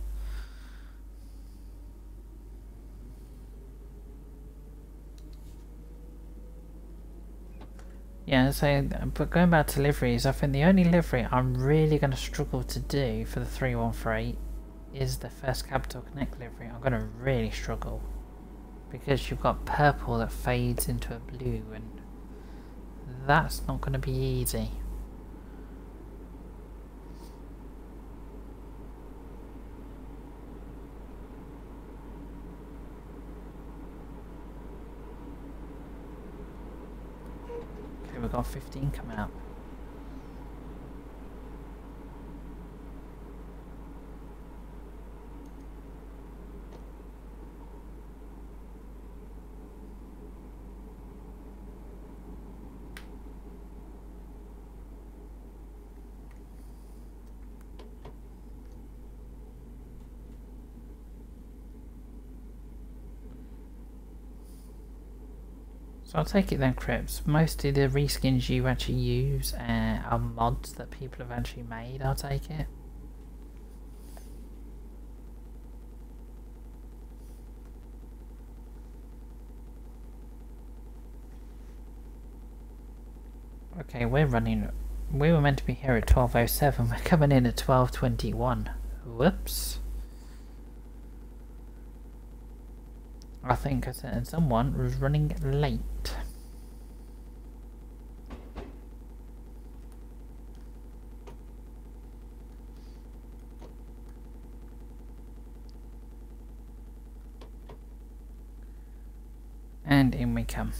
Yeah, so, but going back to liveries, I think the only livery I'm really going to struggle to do for the 313 is the First Capital Connect livery. I'm going to really struggle. Because you've got purple that fades into a blue, and that's not going to be easy. Okay, we've got 15 come out. So I'll take it then, Crips. Most of the reskins you actually use are mods that people have actually made, I'll take it. Okay, we were meant to be here at 12:07, we're coming in at 12:21. Whoops. I think someone was running late. And in we come.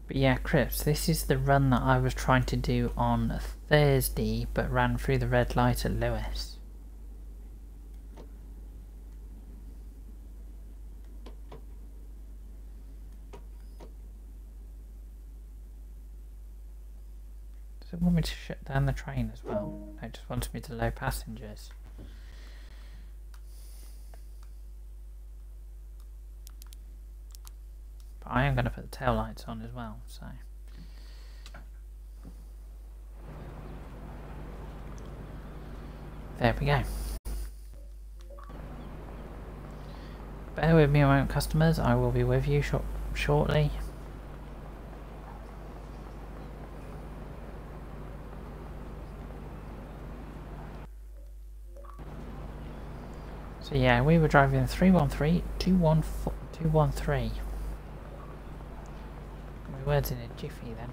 But yeah, Crips, this is the run that I was trying to do on Thursday, but ran through the red light at Lewis. Does it want me to shut down the train as well? No, it just wants me to load passengers. But I am going to put the tail lights on as well, so. There we go. Bear with me a moment, customers. I will be with you shortly. So yeah, we were driving 313, 213. My words in a jiffy then.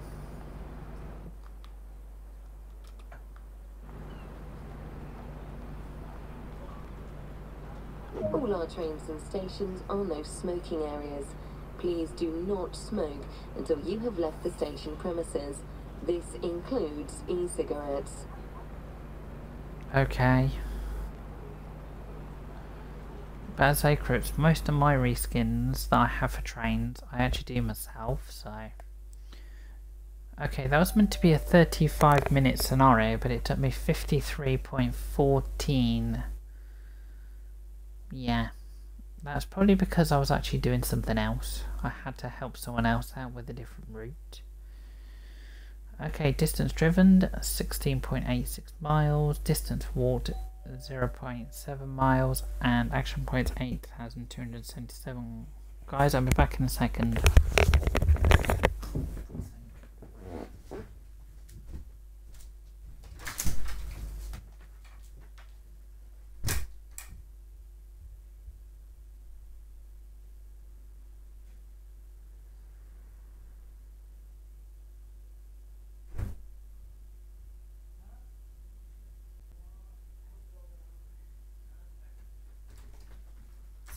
All our trains and stations are no smoking areas. Please do not smoke until you have left the station premises. This includes e-cigarettes. Okay. But as I Crips, most of my reskins that I have for trains, I actually do myself, so... Okay, that was meant to be a 35-minute scenario, but it took me 53.14. Yeah. That's probably because I was actually doing something else. I had to help someone else out with a different route. Okay, distance driven, 16.86 miles. Distance walked, 0.7 miles. And action points, 8,277. Guys, I'll be back in a second.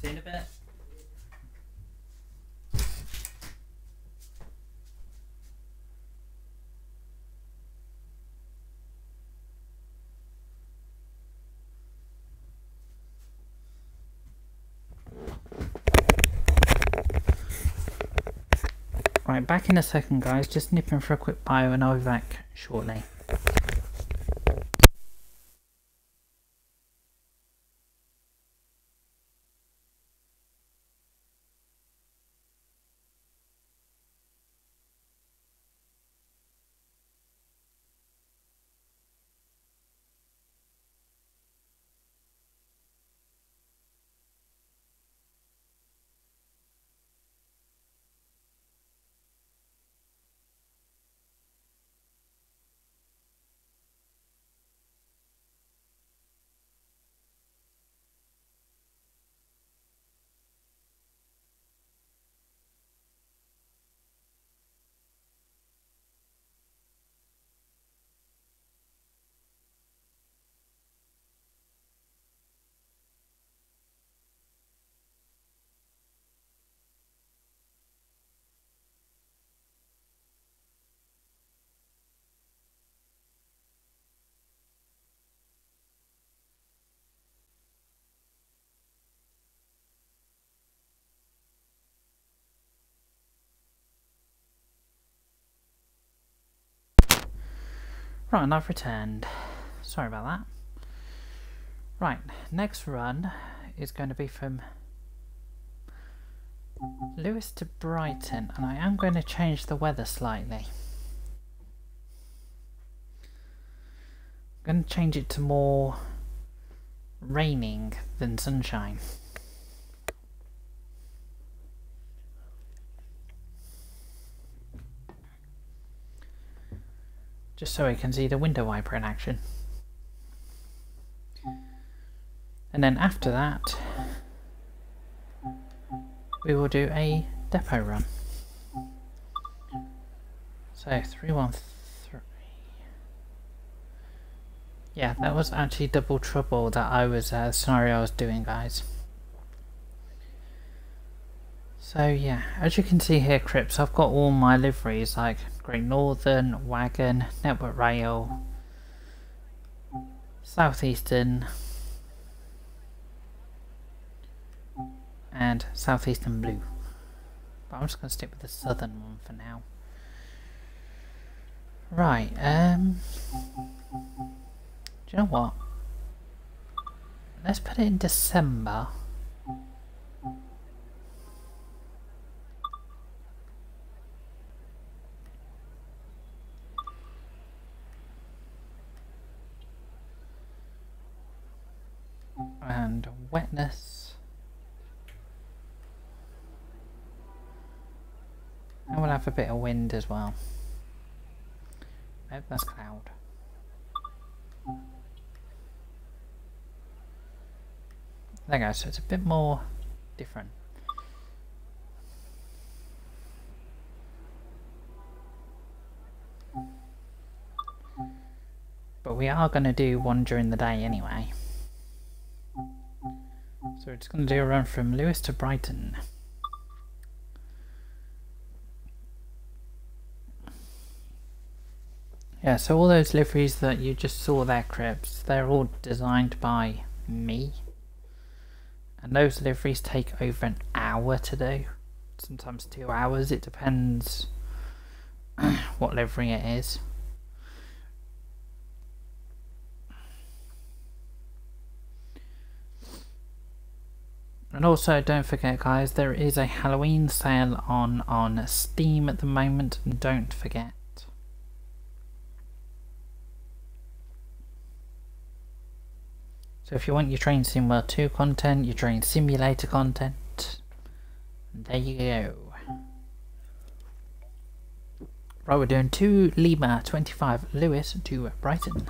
See you in a bit. Right, back in a second guys, just nipping for a quick bio and I'll be back shortly. Right, and I've returned. Sorry about that. Right, next run is going to be from Lewis to Brighton, and I am going to change the weather slightly. I'm going to change it to more raining than sunshine. Just so we can see the window wiper in action. And then after that, we will do a depot run. So 313. Yeah, that was actually double trouble that I was scenario I was doing, guys. So yeah, as you can see here, Crips, I've got all my liveries like Great Northern, Wagon, Network Rail, Southeastern, and Southeastern Blue. But I'm just going to stick with the Southern one for now. Right, do you know what? Let's put it in December. And wetness. And we'll have a bit of wind as well. Nope, that's cloud. There you go, so it's a bit more different. But we are going to do one during the day anyway. So we're just going to do a run from Lewis to Brighton. Yeah, so all those liveries that you just saw there, Cribs, they're all designed by me. And those liveries take over an hour to do. Sometimes 2 hours, it depends what livery it is. And also, don't forget guys, there is a Halloween sale on Steam at the moment, don't forget. So if you want your Train Sim World 2 content, your Train Simulator content, there you go. Right, we're doing 2 Lima 25 Lewis to Brighton.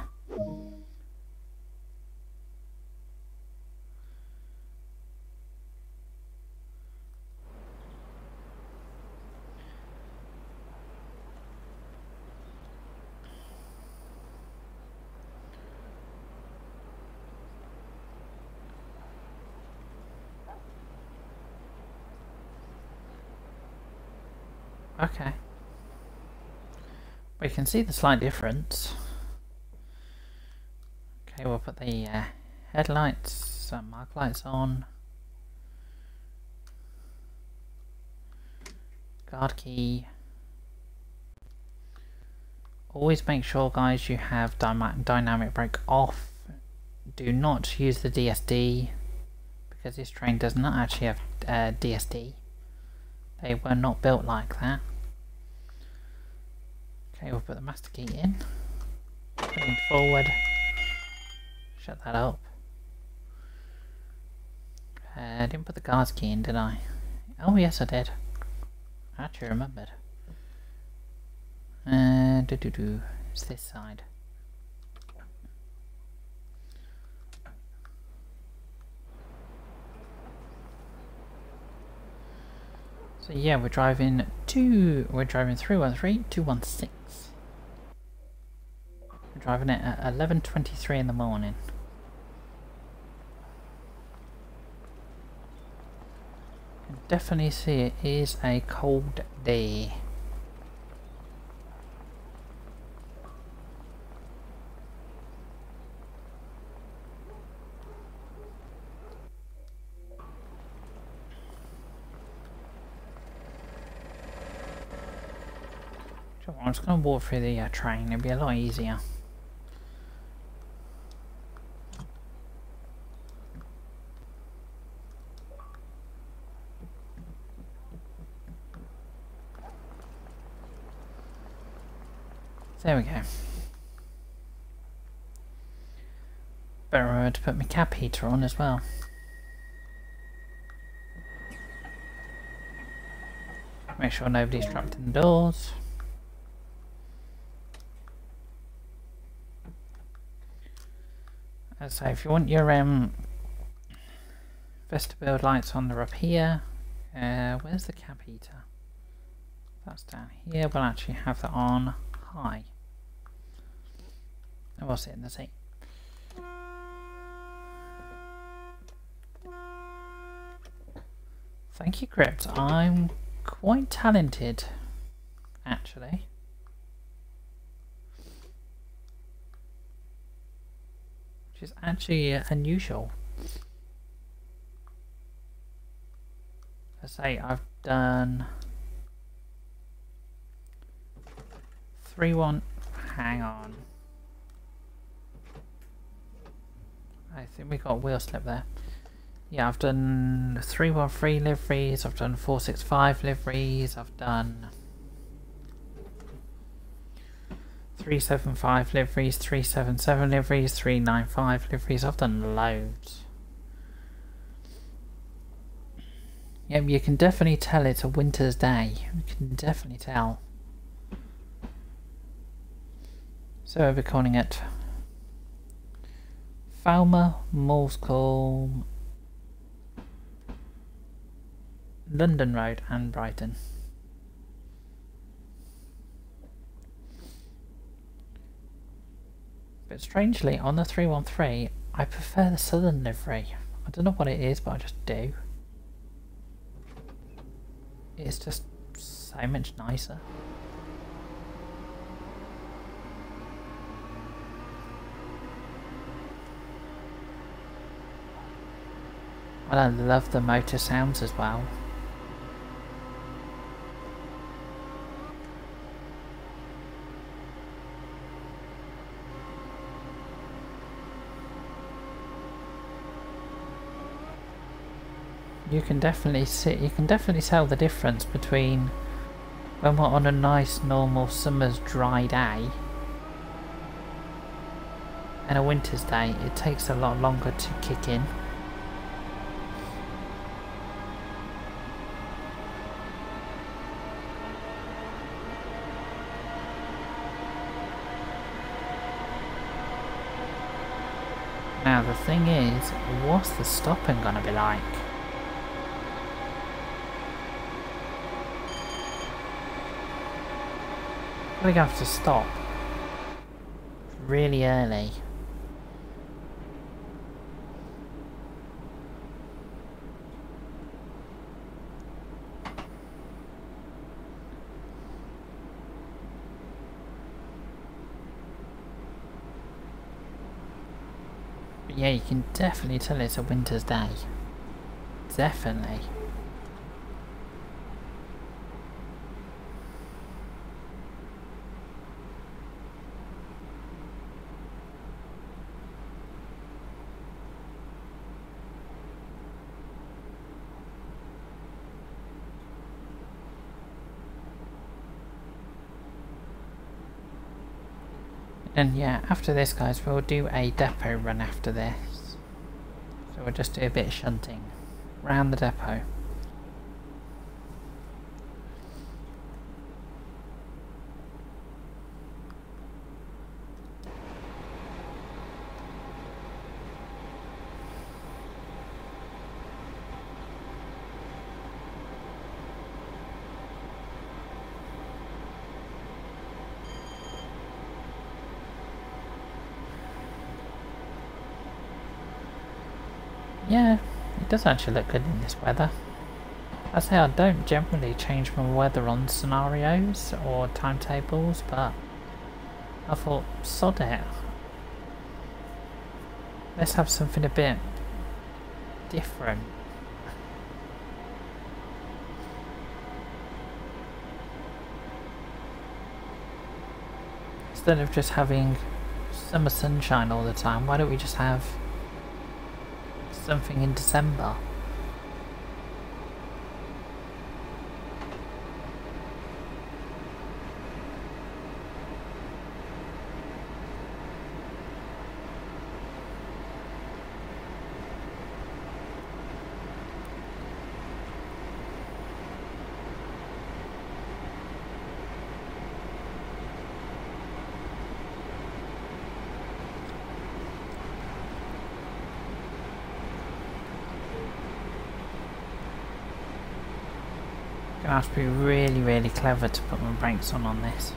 Okay. We can see the slight difference. Okay, we'll put the headlights, mark lights on. Guard key. Always make sure guys you have dynamic brake off. Do not use the DSD because this train does not actually have DSD. They were not built like that. Okay, we'll put the master key in. Moving forward. Shut that up. I didn't put the guards key in, did I? Oh yes I did. I actually remembered. It's this side. So yeah, we're driving 313, 216. We're driving it at 11:23 in the morning. You can definitely see it is a cold day. I'm just going to walk through the train, it'll be a lot easier. There we go. Better remember to put my cap heater on as well. Make sure nobody's trapped in the doors. So if you want your vestibule lights on, they're up here. Where's the cab heater? That's down here. We'll actually have that on high. And we'll sit in the seat. Thank you, Crypt. I'm quite talented, actually. Which is actually unusual. I say I've done 3-1. Hang on. I think we got a wheel slip there. Yeah, I've done 313 liveries, I've done 465 liveries, I've done 375 liveries, 377 liveries, 395 liveries, I've done loads. Yeah, you can definitely tell it's a winter's day, you can definitely tell. So we're calling it Falmer, Morscombe, London Road and Brighton. But strangely, on the 313, I prefer the southern livery. I don't know what it is, but I just do. It's just so much nicer. Well, I love the motor sounds as well. You can definitely tell the difference between when we're on a nice normal summer's dry day and a winter's day. It takes a lot longer to kick in. Now the thing is, what's the stopping gonna be like? We're gonna have to stop really early. But yeah, you can definitely tell it's a winter's day. Definitely. And yeah, after this guys, we'll do a depot run after this. So we'll just do a bit of shunting around the depot. Yeah, it does actually look good in this weather. I say I don't generally change my weather on scenarios or timetables, but I thought, sod it. Let's have something a bit different. Instead of just having summer sunshine all the time, why don't we just have something in December? Gonna have to be really clever to put my brakes on this.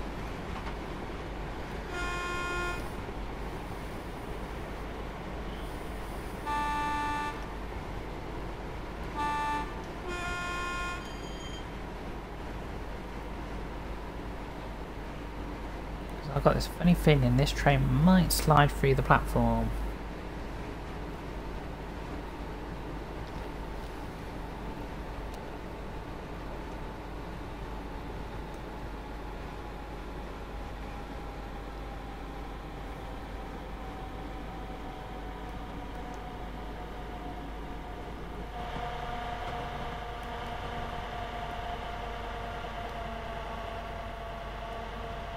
I've got this funny feeling this train might slide through the platform.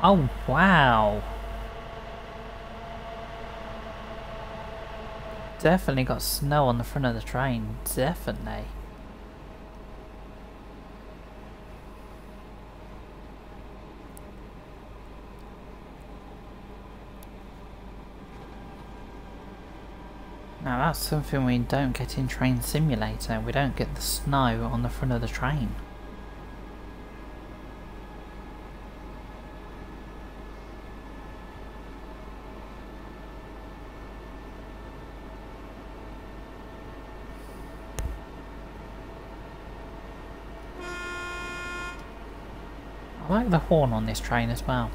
Oh wow! Definitely got snow on the front of the train, definitely. Now that's something we don't get in Train Simulator, we don't get the snow on the front of the train. I like the horn on this train as well.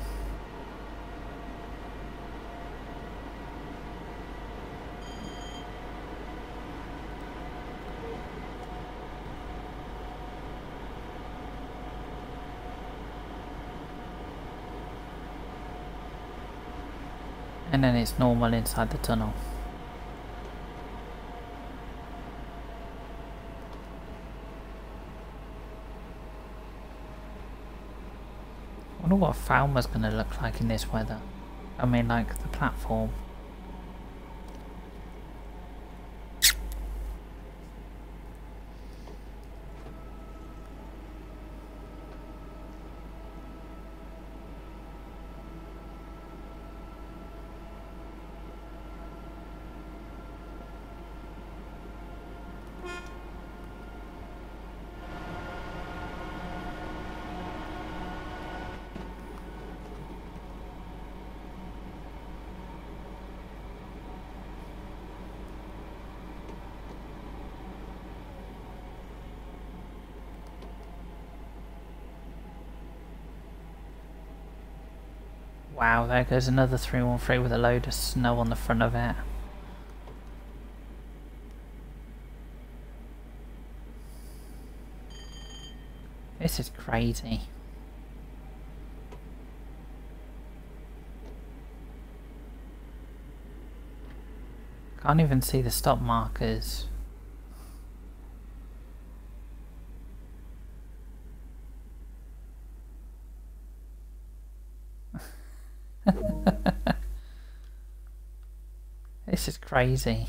And then it's normal inside the tunnel. I wonder what Falmer's gonna look like in this weather. I mean, like the platform. Wow, there goes another 313 with a load of snow on the front of it. This is crazy. Can't even see the stop markers. This is crazy.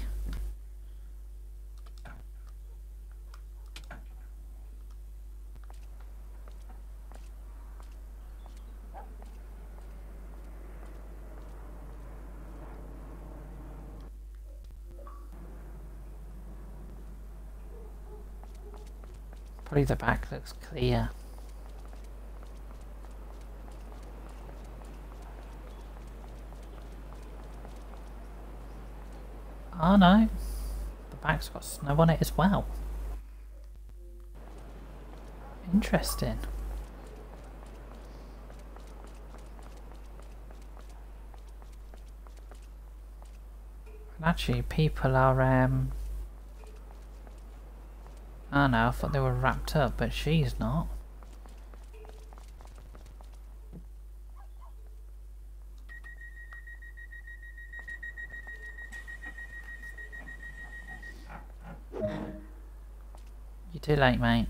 Probably the back looks clear. Oh no, the back's got snow on it as well. Interesting. And actually people are oh no, I thought they were wrapped up, but she's not. You're too late, mate.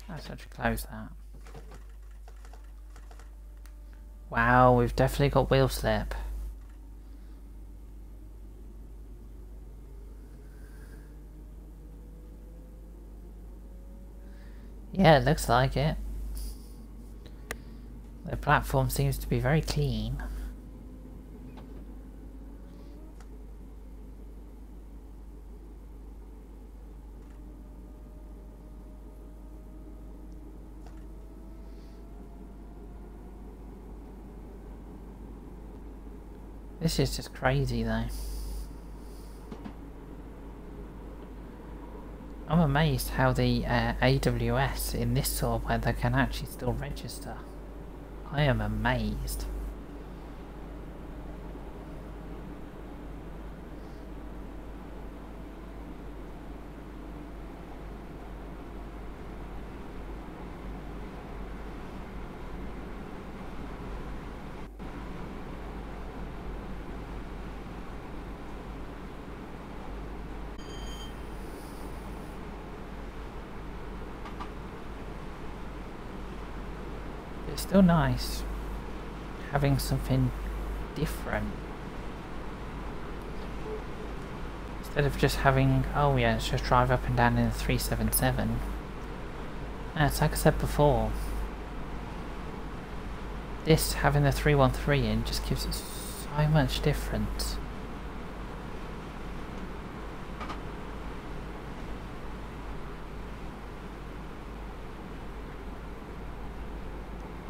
Let's actually close that. Wow, we've definitely got wheel slip. Yeah, it looks like it. The platform seems to be very clean. This is just crazy though. I'm amazed how the AWS in this sort of weather can actually still register. I am amazed. It's still nice having something different instead of just having, oh yeah, let's just drive up and down in a 377. It's like I said before, this having the 313 in just gives it so much difference.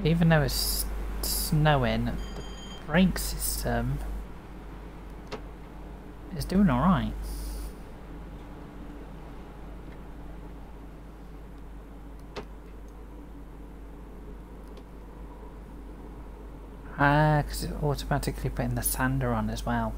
Even though it's snowing, the brake system is doing alright. Ah, because it's automatically putting the sander on as well.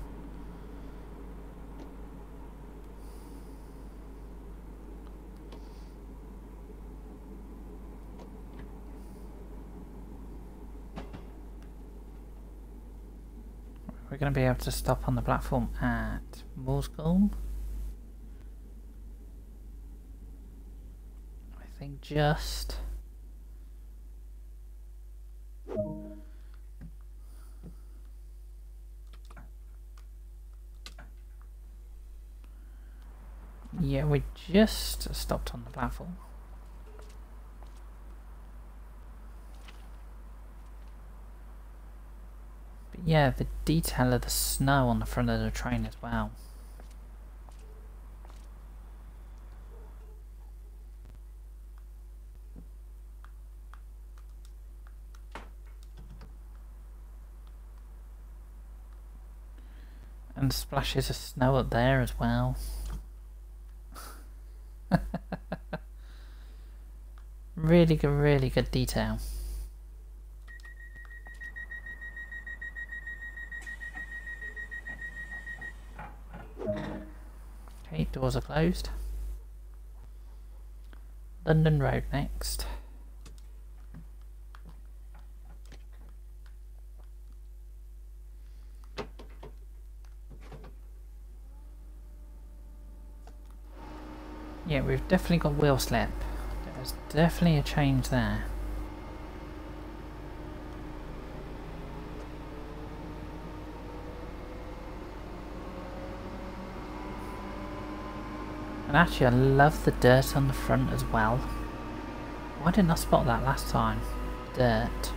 we're going to be able to stop on the platform at Moorskool. I think just... Yeah, we just stopped on the platform. But yeah, the detail of the snow on the front of the train as well. And splashes of snow up there as well. Really good detail. Okay, doors are closed. London Road next. Yeah, we've definitely got wheel slip. There's definitely a change there. And actually I love the dirt on the front as well. Why didn't I spot that last time? Dirt.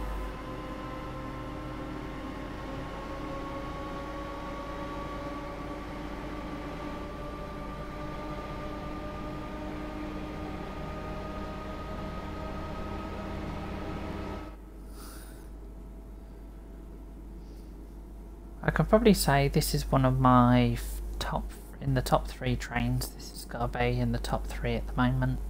I can probably say this is one of my in the top 3 trains. This has got to be in the top 3 at the moment.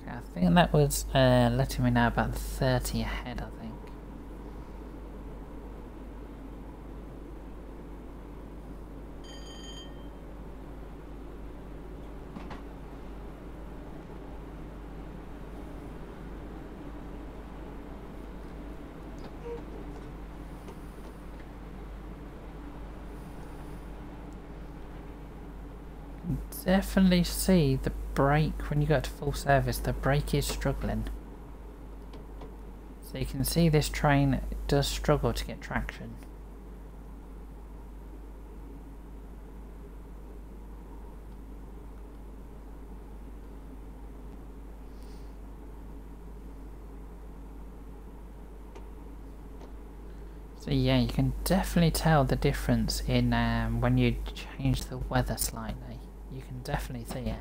Okay, I think that was letting me know about 30 ahead, I think. Definitely see the brake when you go to full service, the brake is struggling. So you can see this train does struggle to get traction. So yeah, you can definitely tell the difference in when you change the weather slightly. You can definitely see it.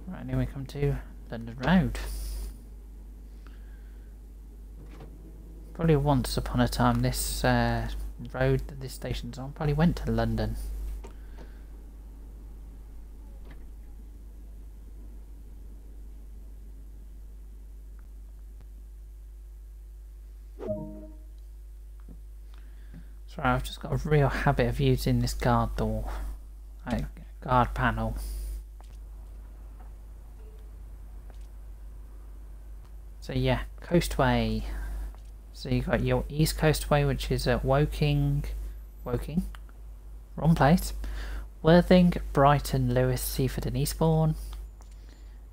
Right, now we come to London Road. Probably once upon a time this road that this station's on probably went to London. Sorry, I've just got a real habit of using this guard door, like guard panel. So yeah, Coastway. So you got your East Coastway, which is at Woking, wrong place. Worthing, Brighton, Lewes, Seaford, and Eastbourne.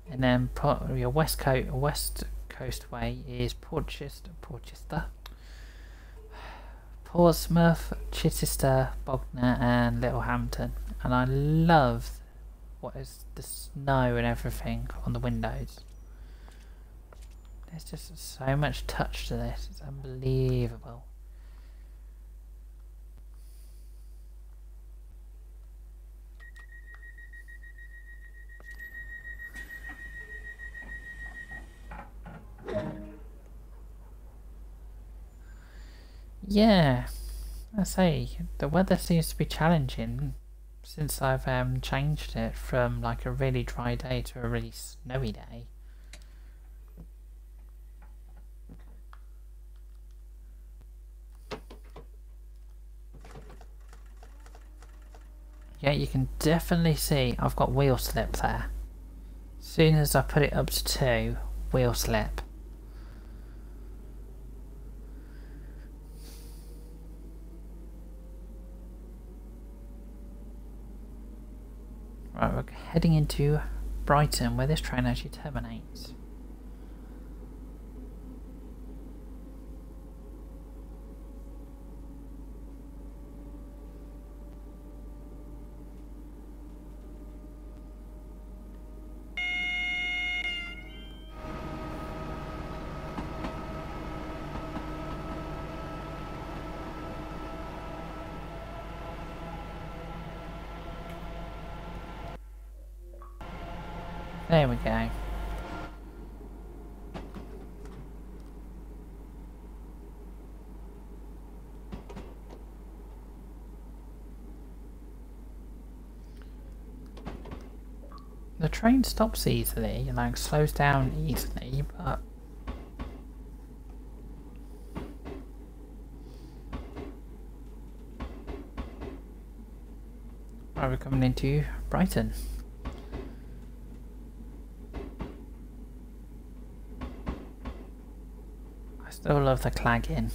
And then your West Coastway is Portchester. Portsmouth, Chichester, Bognor and Littlehampton. And I love what is the snow and everything on the windows. There's just so much touch to this, it's unbelievable. Yeah, I say, the weather seems to be challenging since I've changed it from like a really dry day to a really snowy day. Yeah, you can definitely see I've got wheel slip there. As soon as I put it up to 2, wheel slip. Right, we're heading into Brighton, where this train actually terminates. There we go. The train stops easily, like slows down easily, but right, we're coming into Brighton. I still love the clagging.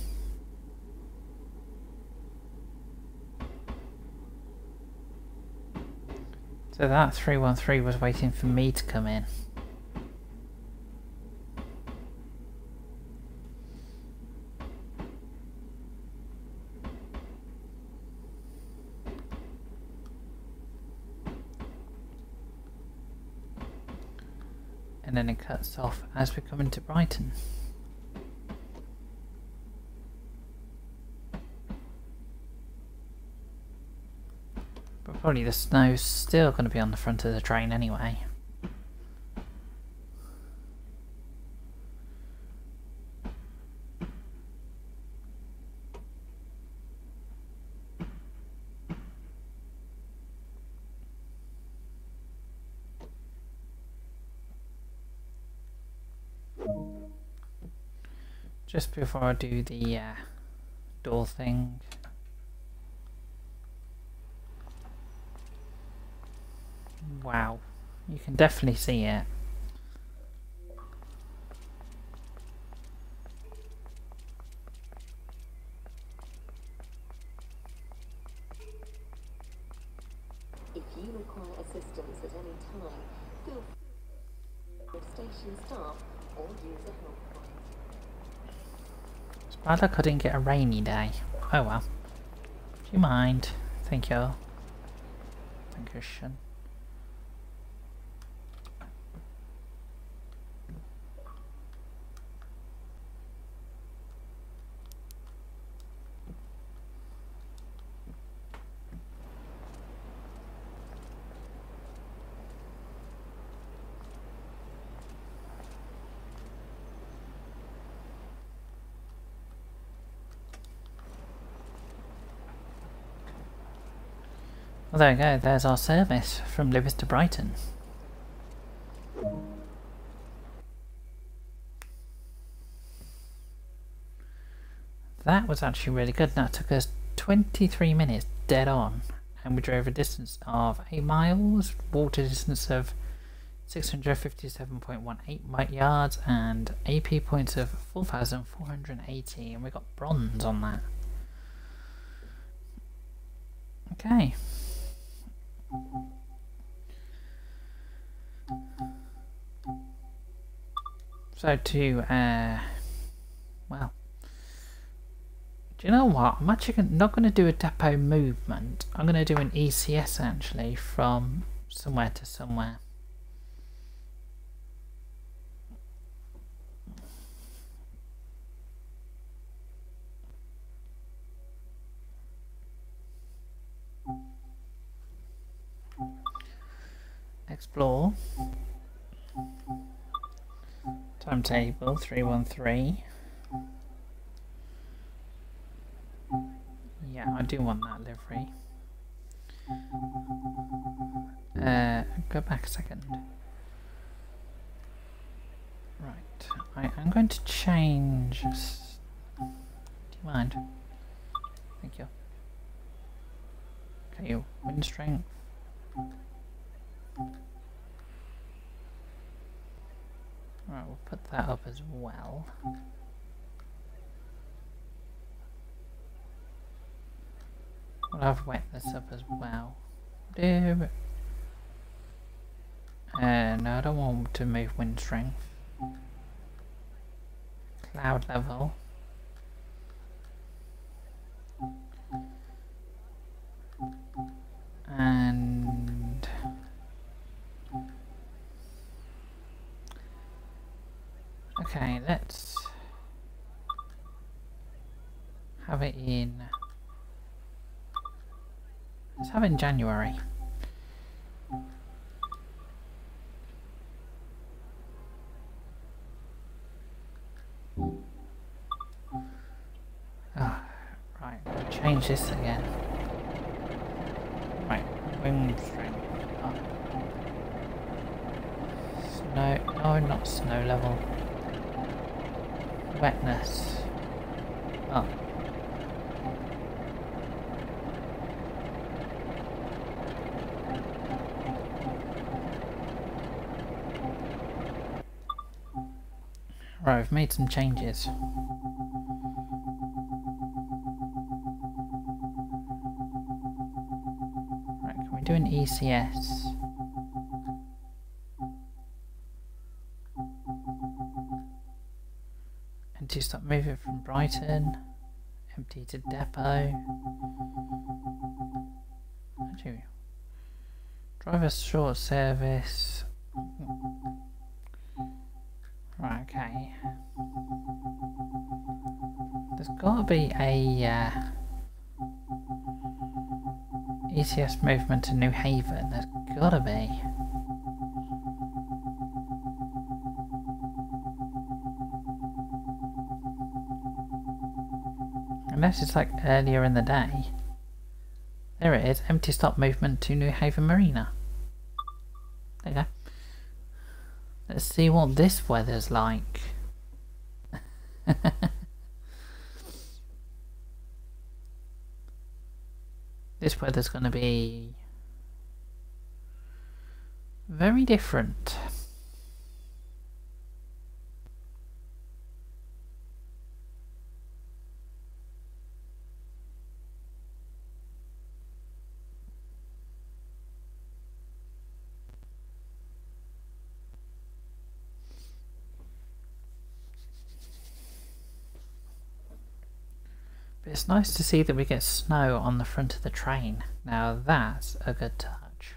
So that 313 was waiting for me to come in. And then it cuts off as we come into Brighton. But probably the snow's still going to be on the front of the train anyway. Just before I do the door thing. Wow, you can definitely see it. If you require assistance at any time, feel free to station staff or use a helpline. It's bad I couldn't get a rainy day. Oh well. Do you mind? Thank you. Thank you, Shin. Well, there we go, there's our service from Lewes to Brighton. That was actually really good. That took us 23 minutes dead on, and we drove a distance of 8 miles, walked a distance of 657.18 yards, and AP points of 4,480, and we got bronze on that. Okay. So to, well, do you know what? I'm actually not going to do a depot movement. I'm going to do an ECS actually from somewhere to somewhere. Explore. Timetable 313. Yeah, I do want that livery. Go back a second. Right, I am going to change. Do you mind? Thank you. Okay, your wind strength. Right, we'll put that up as well. We'll have wetness up as well. No, I don't want to move wind strength. Cloud level. And okay, let's have it in. Let's have it in January. Oh, right, I'll change this again. Right, wind strength. Oh. Snow, no, not snow level. Wetness. Oh. Right, I've made some changes. Right, can we do an ECS? And to stop moving from Brighton, empty to depot. Actually, driver short service. Right, okay. There's gotta be a ECS movement to New Haven. There's gotta be. Unless it's like earlier in the day. There it is, empty stop movement to New Haven Marina. There you go. Let's see what this weather's like. This weather's gonna be very different. But it's nice to see that we get snow on the front of the train. Now that's a good touch.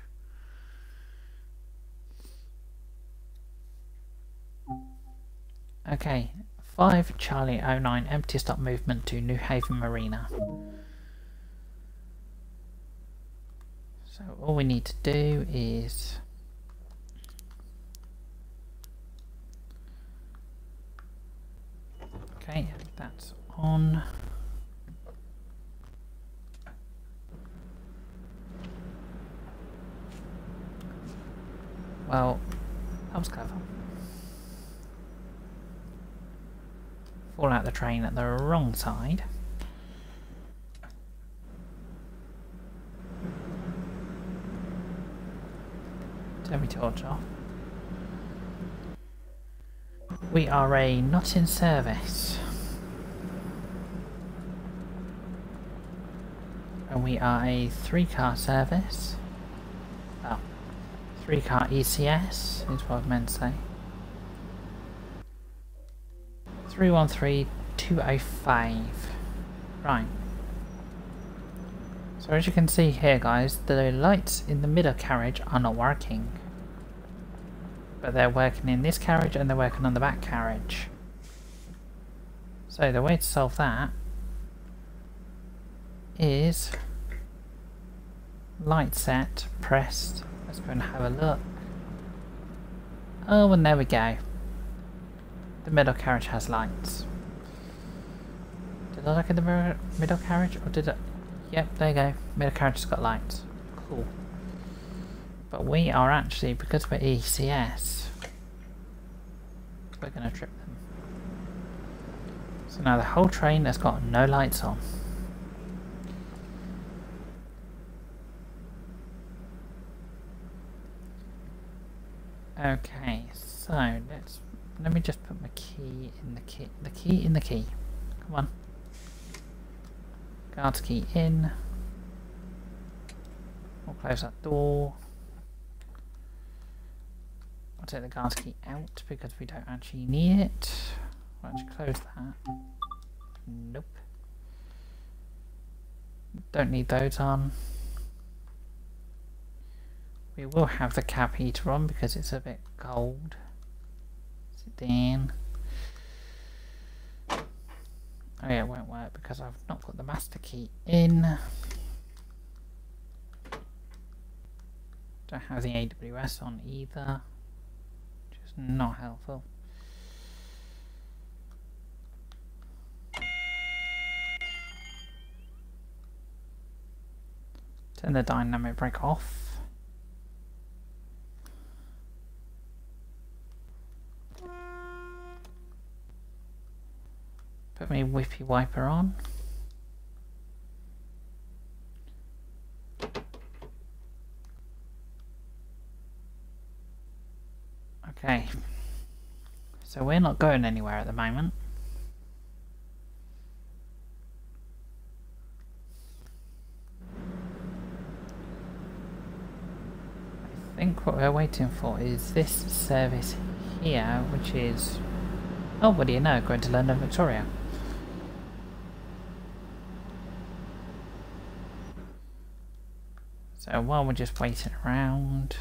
Okay, 5 Charlie 09 empty stop movement to New Haven Marina. So all we need to do is okay, that's on. Well, that was clever. Fall out the train at the wrong side. Turn my torch off. We are a not in service. And we are a 3-car service. Oh, 3-car ECS is what I meant to say. 313205. Right. So as you can see here guys, the lights in the middle carriage are not working. But they're working in this carriage and they're working on the back carriage. So the way to solve that is light set, pressed. Let's go and have a look. Oh, and there we go. The middle carriage has lights. Did I look at the middle carriage or did I? Yep, there you go. Middle carriage has got lights. Cool. But we are actually, because we're ECS, we're going to trip them. So now the whole train has got no lights on. Okay, so let me just put my key in the key. The key in the key. Come on. Guard's key in. We'll close that door. I'll take the guard's key out because we don't actually need it. We'll actually close that. Nope. Don't need those on. We will have the cab heater on because it's a bit cold. Sit down. Oh yeah, it won't work because I've not put the master key in. Don't have the AWS on either, which is not helpful. Turn the dynamic brake off. Put my whippy wiper on. Okay, so we're not going anywhere at the moment. I think what we're waiting for is this service here, which is, oh, what do you know, going to London Victoria. So while we're just waiting around,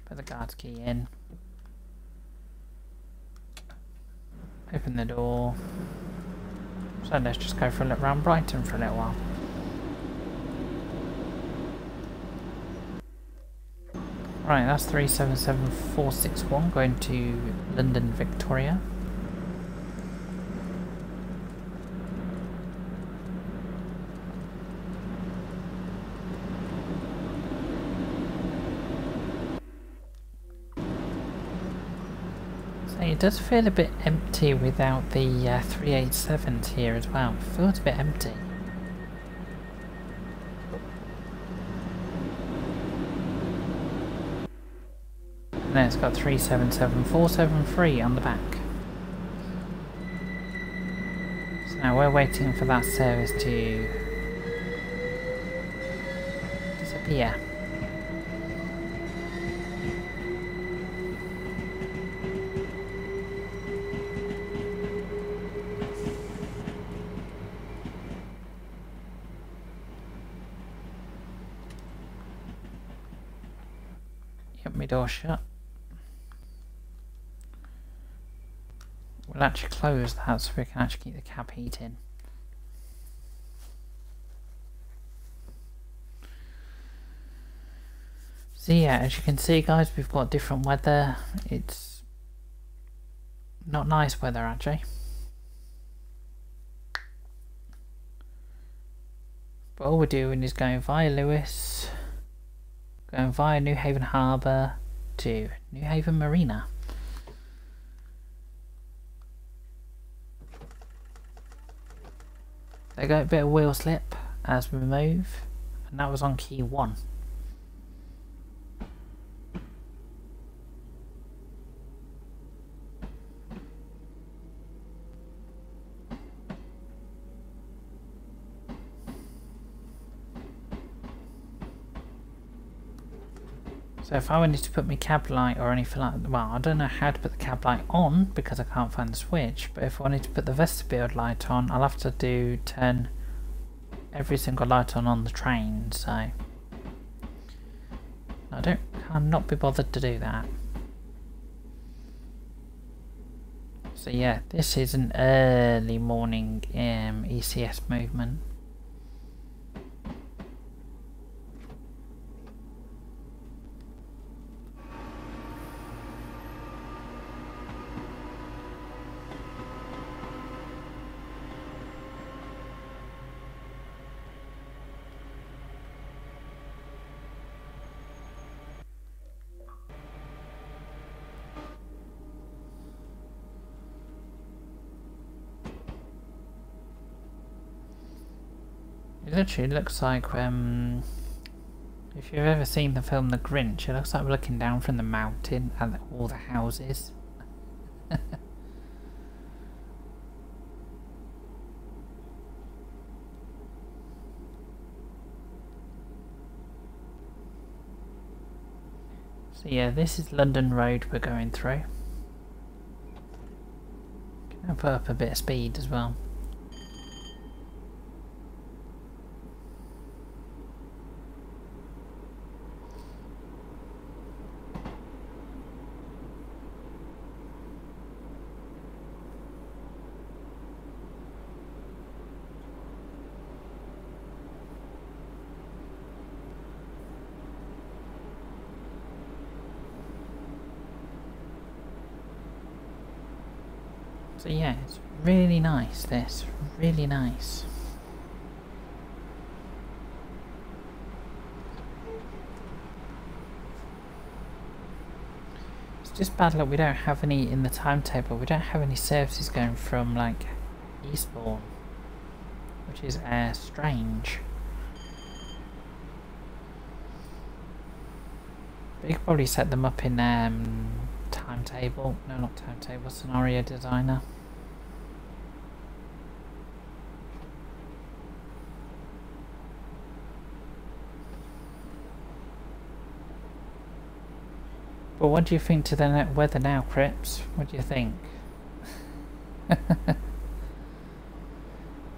put the guard's key in, open the door. So let's just go for a look around Brighton for a little while. Right, that's 377461 going to London Victoria. It does feel a bit empty without the 387s here as well. It feels a bit empty. And then it's got 377473 on the back. So now we're waiting for that service to disappear. My door shut. We'll actually close that so we can actually keep the cab heat in. So yeah, as you can see guys, we've got different weather. It's not nice weather actually. But all we're doing is going via Lewis, going via New Haven Harbour to New Haven Marina. They got a bit of wheel slip as we move, and that was on key 1. So if I wanted to put my cab light or anything like that, well, I don't know how to put the cab light on because I can't find the switch, but if I wanted to put the vestibule light on, I'll have to turn every single light on the train, so I cannot be bothered to do that. So yeah, this is an early morning ECS movement. It literally looks like If you've ever seen the film The Grinch, it looks like we're looking down from the mountain at all the houses. So yeah, this is London Road we're going through. Can put up a bit of speed as well. So yeah, it's really nice, this. Really nice. It's just bad luck we don't have any in the timetable. We don't have any services going from, like, Eastbourne. Which is, strange. But you could probably set them up in, timetable. No, not timetable. Scenario designer. But what do you think to the weather now, Crips? What do you think?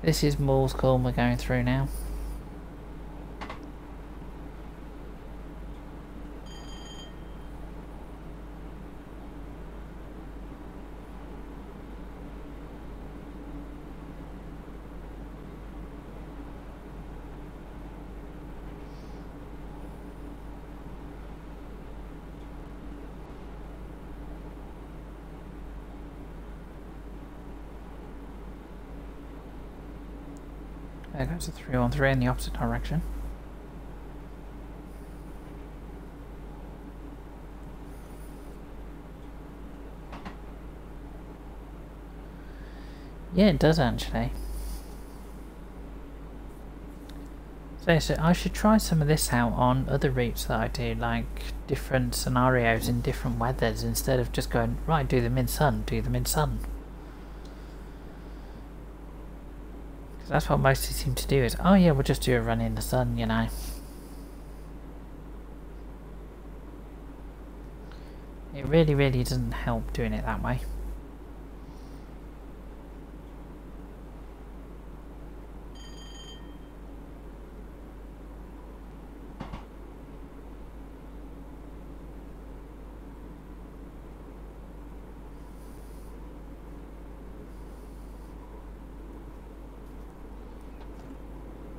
This is Moore's Corn we're going through now. There goes a 313 in the opposite direction. Yeah, it does actually. So I should try some of this out on other routes that I do, like different scenarios in different weathers, instead of just going, right, do them in sun, do them in sun. That's what most seem to do is, oh yeah, we'll just do a run in the sun, you know. It really, really doesn't help doing it that way.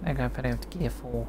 There we go, put it over to gear 4.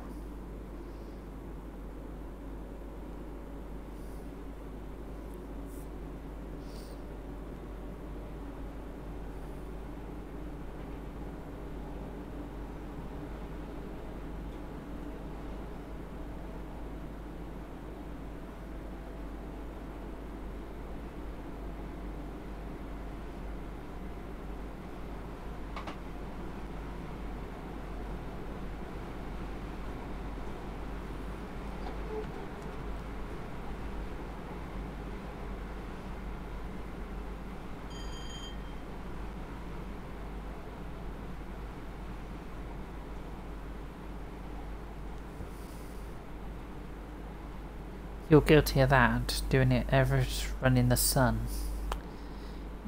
You're guilty of that, doing it every run in the sun.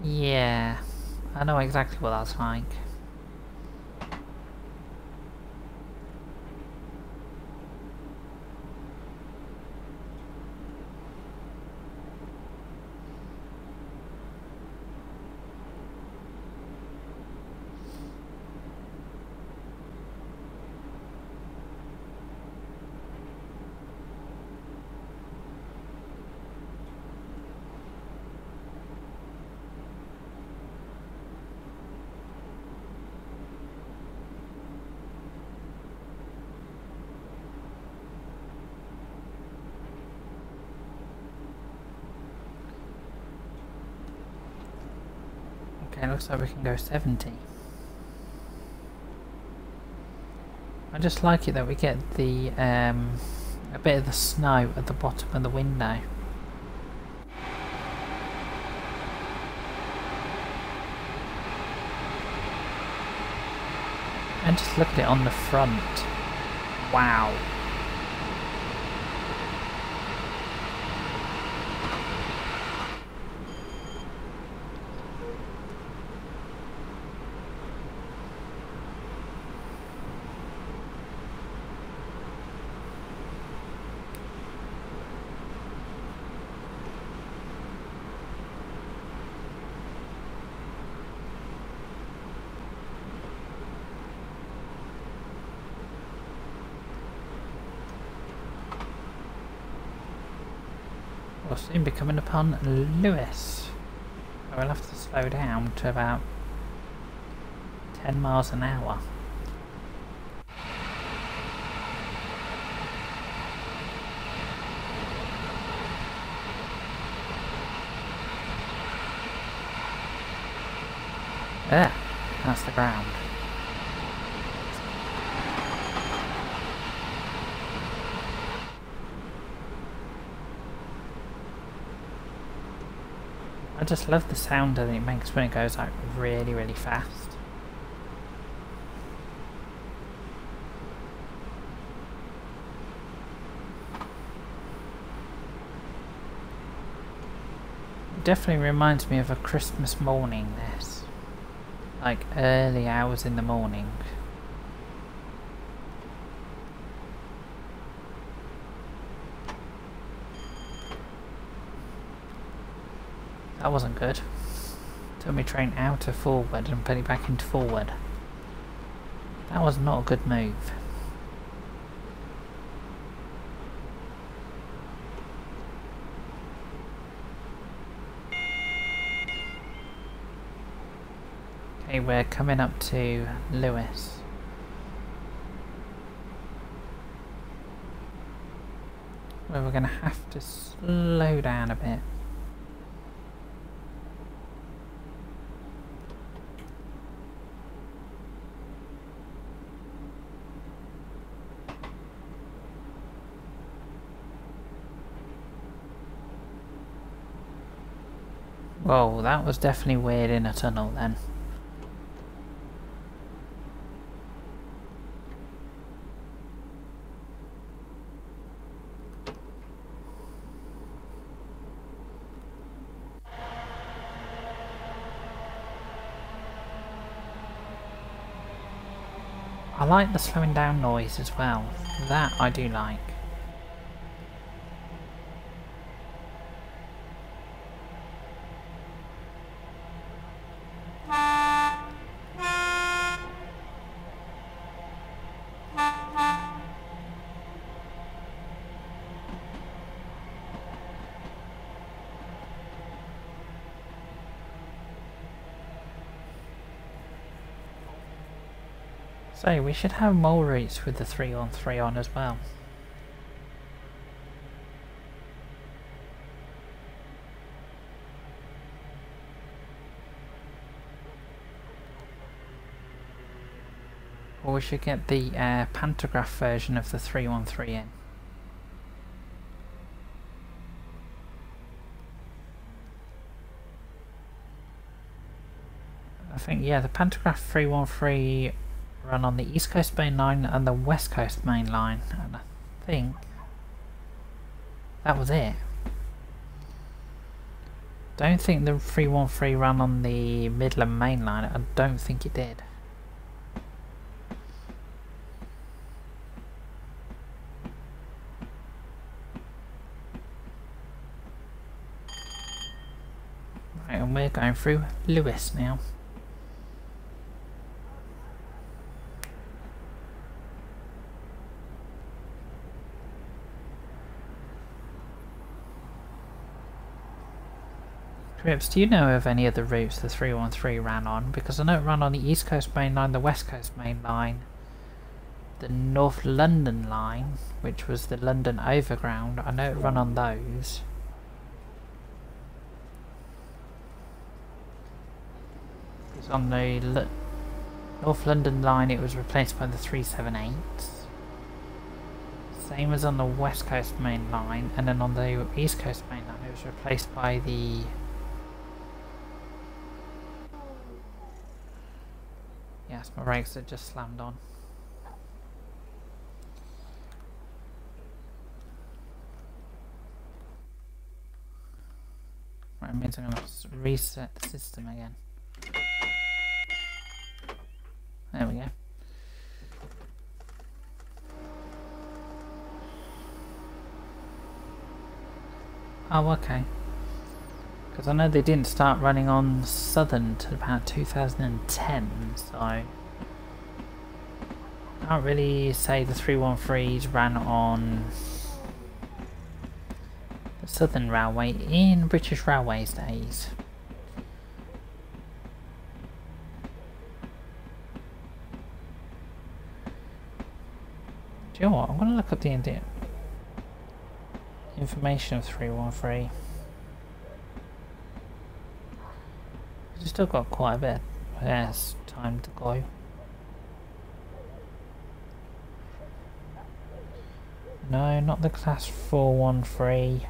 Yeah, I know exactly what that's like. Okay, looks like we can go 70. I just like it that we get the A bit of the snow at the bottom of the window. And just look at it on the front. Wow. We'll soon be coming upon Lewis. I will have to slow down to about 10 miles an hour. There, that's the ground. I just love the sound that it makes when it goes like really, really fast. It definitely reminds me of a Christmas morning, this. Like early hours in the morning. That wasn't good. Took me train out of forward and put it back into forward. That was not a good move. Okay, we're coming up to Lewis. Where we're going to have to slow down a bit. Whoa, that was definitely weird in a tunnel then. I like the slowing down noise as well. That I do like. So we should have more routes with the 3-on-3 on as well. Or we should get the pantograph version of the 3-on-3 in. I think, yeah, the pantograph 3-on-3 run on the East Coast main line and the West Coast main line, and I think that was it. Don't think the 3-on-3 ran on the Midland main line. I don't think it did. Right, and we're going through Lewis now. Trips, do you know of any other routes the 3-on-3 ran on? Because I know it ran on the East Coast main line, the West Coast main line, the North London line, which was the London Overground. I know it ran on those. Because on the North London line it was replaced by the 378. Same as on the West Coast main line, and then on the East Coast main line it was replaced by the... Yes, my brakes are just slammed on. Right, it means I'm going to reset the system again. There we go. Oh, okay. Because I know they didn't start running on Southern till about 2010, so... I can't really say the 313s ran on the Southern Railway in British Railways days. Do you know what? I'm going to look up the information of 313. We've still got quite a bit. Yes, time to go. No, not the class 413.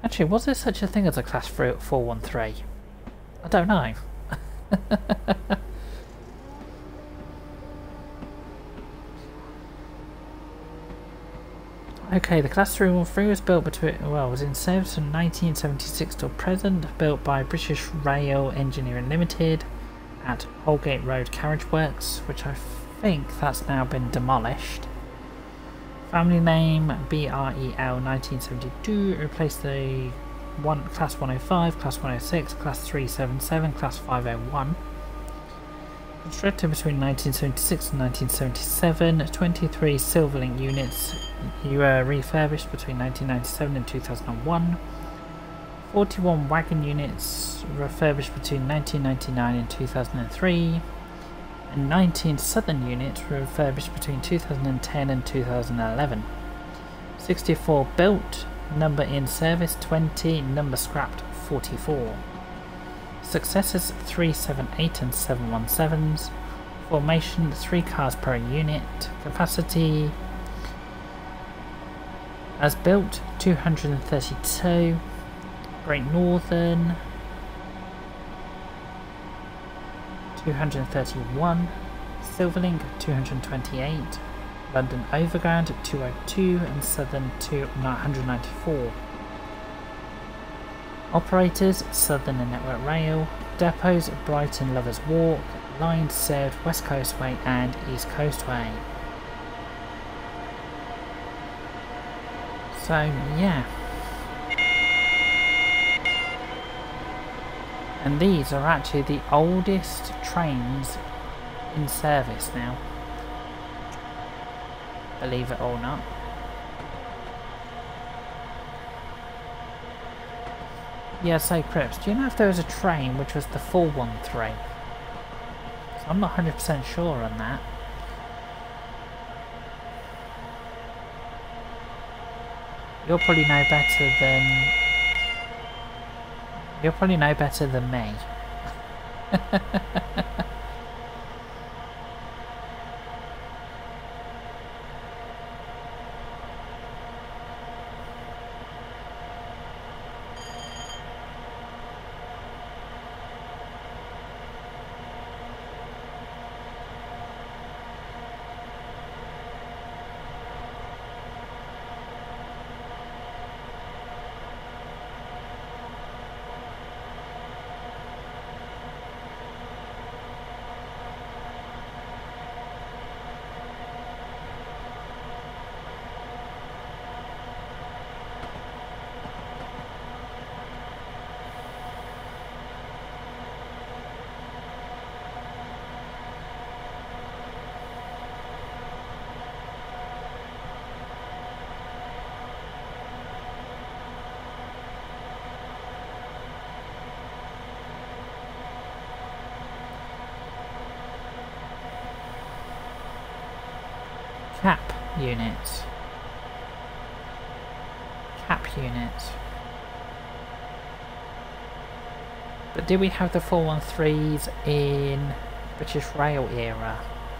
Actually, was there such a thing as a class 413? I don't know. Okay, the Class 313 was built between, well, was in service from 1976 till present, built by British Rail Engineering Limited at Holgate Road Carriage Works, which I think that's now been demolished. Family name BREL 1972, replaced the Class 105, Class 106, Class 377, Class 501. Constructed between 1976 and 1977, 23 Silverlink units were refurbished between 1997 and 2001. 41 wagon units refurbished between 1999 and 2003. And 19 Southern units were refurbished between 2010 and 2011. 64 built, number in service 20, number scrapped 44. Successors 378 and 717s. Formation 3 cars per unit. Capacity as built 232. Great Northern 231. Silverlink 228. London Overground 202 and Southern 194. Operators, Southern and Network Rail. Depots, Brighton Lovers Walk. Lines served West Coastway and East Coastway. So, yeah. And these are actually the oldest trains in service now. Believe it or not. Yeah, so Crips, do you know if there was a train which was the 413? So I'm not 100% sure on that. You'll probably know better than... You'll probably know better than me. Cap units. Cap units. But did we have the 413s in British Rail era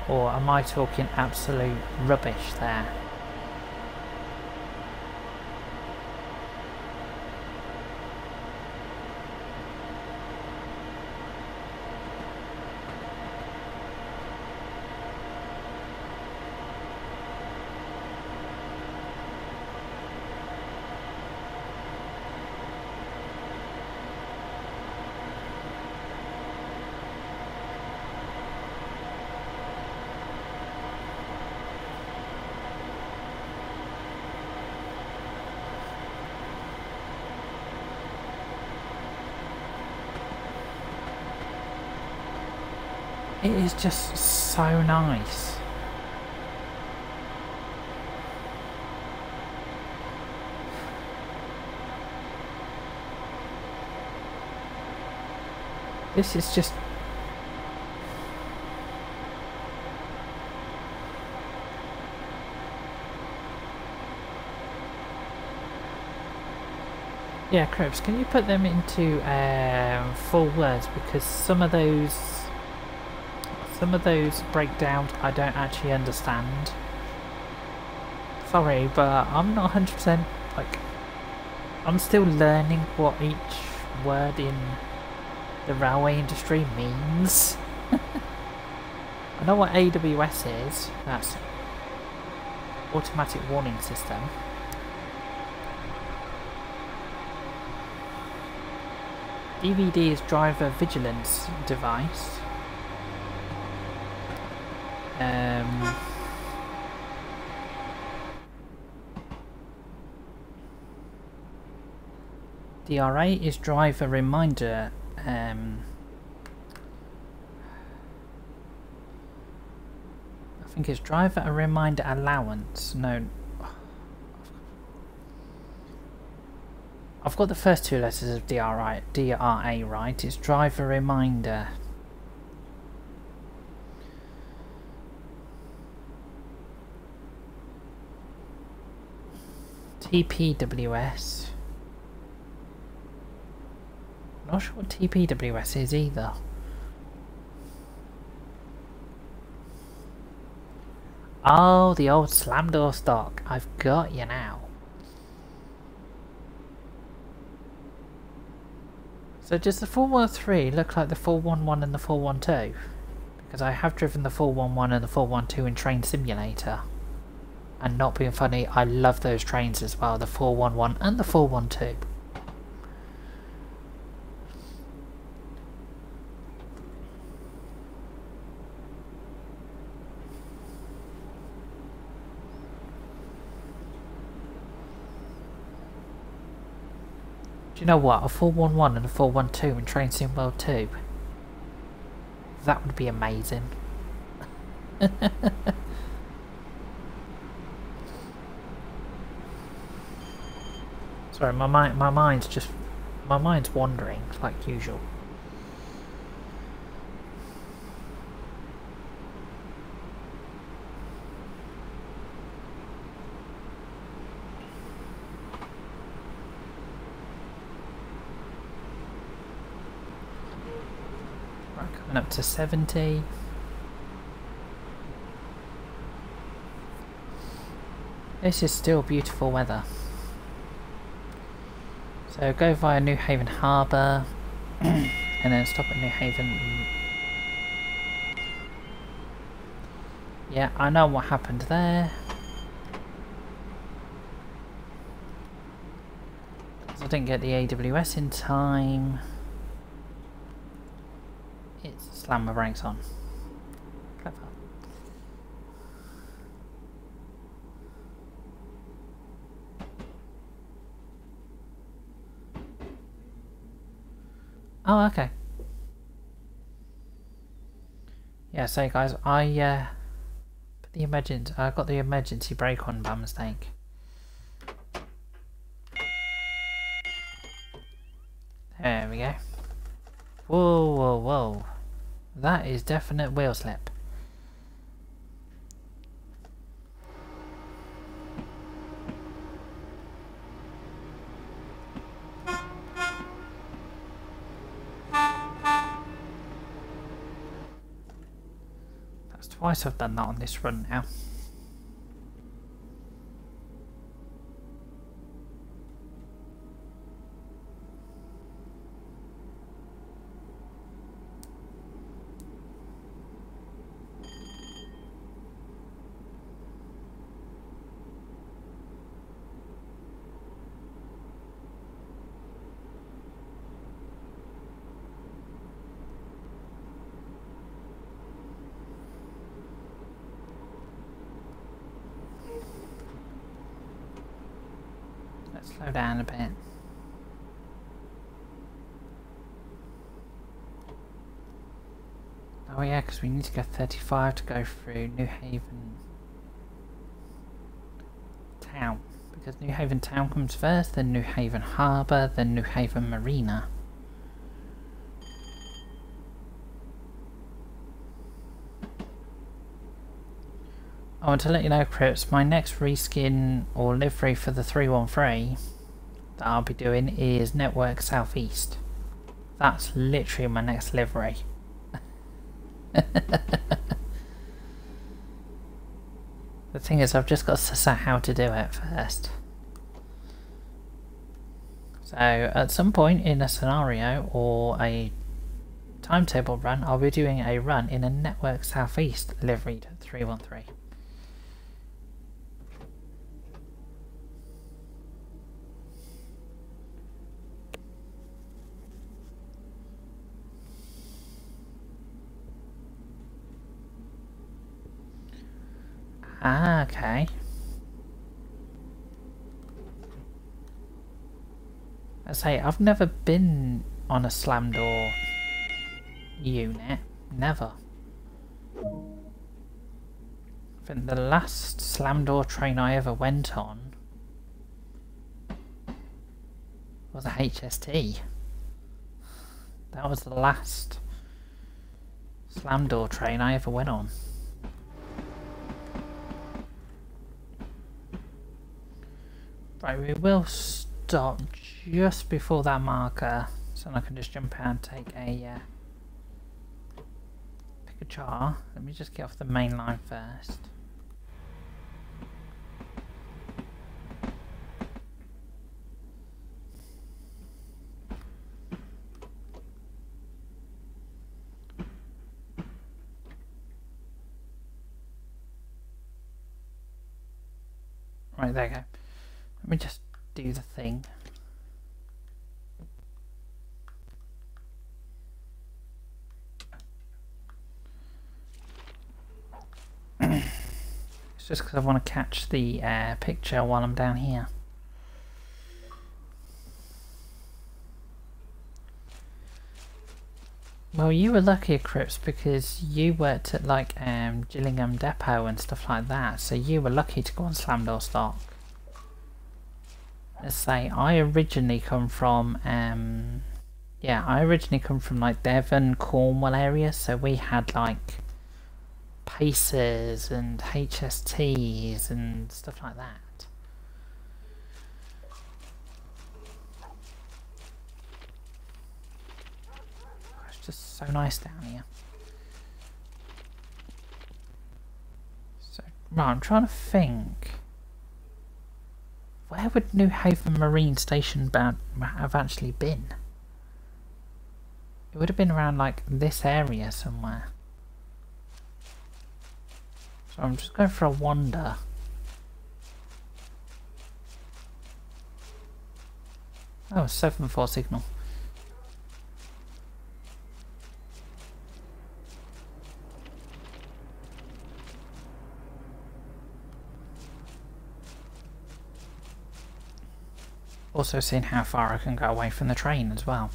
Or am I talking absolute rubbish there? It is just so nice. This is just... Yeah, Cribs, can you put them into full words, because some of those breakdowns I don't actually understand. Sorry, but I'm not 100%, like, I'm still learning what each word in the railway industry means. I know what AWS is, that's automatic warning system. DVD is driver vigilance device. DRA is driver reminder. I think it's driver a reminder allowance. No, I've got the first two letters of DRA right. It's driver reminder. TPWS. Not sure what TPWS is either. Oh, the old slam door stock. I've got you now. So does the 413 look like the 411 and the 412? Because I have driven the 411 and the 412 in Train Simulator. And not being funny, I love those trains as well, the 411 and the 412. Do you know what? A 411 and a 412 in Train Sim World 2. That would be amazing. Sorry, my mind's wandering like usual. Right, coming up to 70. This is still beautiful weather. So go via New Haven Harbour and then stop at New Haven. Yeah, I know what happened there. I didn't get the AWS in time. It's slammed my brakes on. Clever. Oh, okay. Yeah, so guys, I got the emergency brake on by mistake. There we go. Whoa, whoa, whoa. That is definite wheel slip. Twice I've done that on this run now. Let's slow down a bit. Oh yeah, because we need to go 35 to go through New Haven Town. Because New Haven Town comes first, then New Haven Harbour, then New Haven Marina. I want to let you know, Crips, my next reskin or livery for the 313 that I'll be doing is Network Southeast. That's literally my next livery. The thing is, I've just got to suss out how to do it first. So, at some point in a scenario or a timetable run, I'll be doing a run in a Network Southeast liveried 313. Ah, okay. I say, I've never been on a slam door unit. Never. I think the last slam door train I ever went on was a HST. That was the last slam door train I ever went on. Right, we will stop just before that marker, so I can just jump out and take a pick a char. Let me just get off the main line first. Right, there you go. Let me just do the thing. It's just because I want to catch the picture while I'm down here. Well, you were lucky, Crips, because you worked at like Gillingham Depot and stuff like that, so you were lucky to go on slam door stock. Let's say I originally come from like Devon, Cornwall area, so we had like Pacers and HSTs and stuff like that. It's just so nice down here. So, right, I'm trying to think. Where would New Haven Marine Station have actually been? It would have been around like this area somewhere. So I'm just going for a wander. Oh, 7-4 signal. Also seeing how far I can go away from the train as well.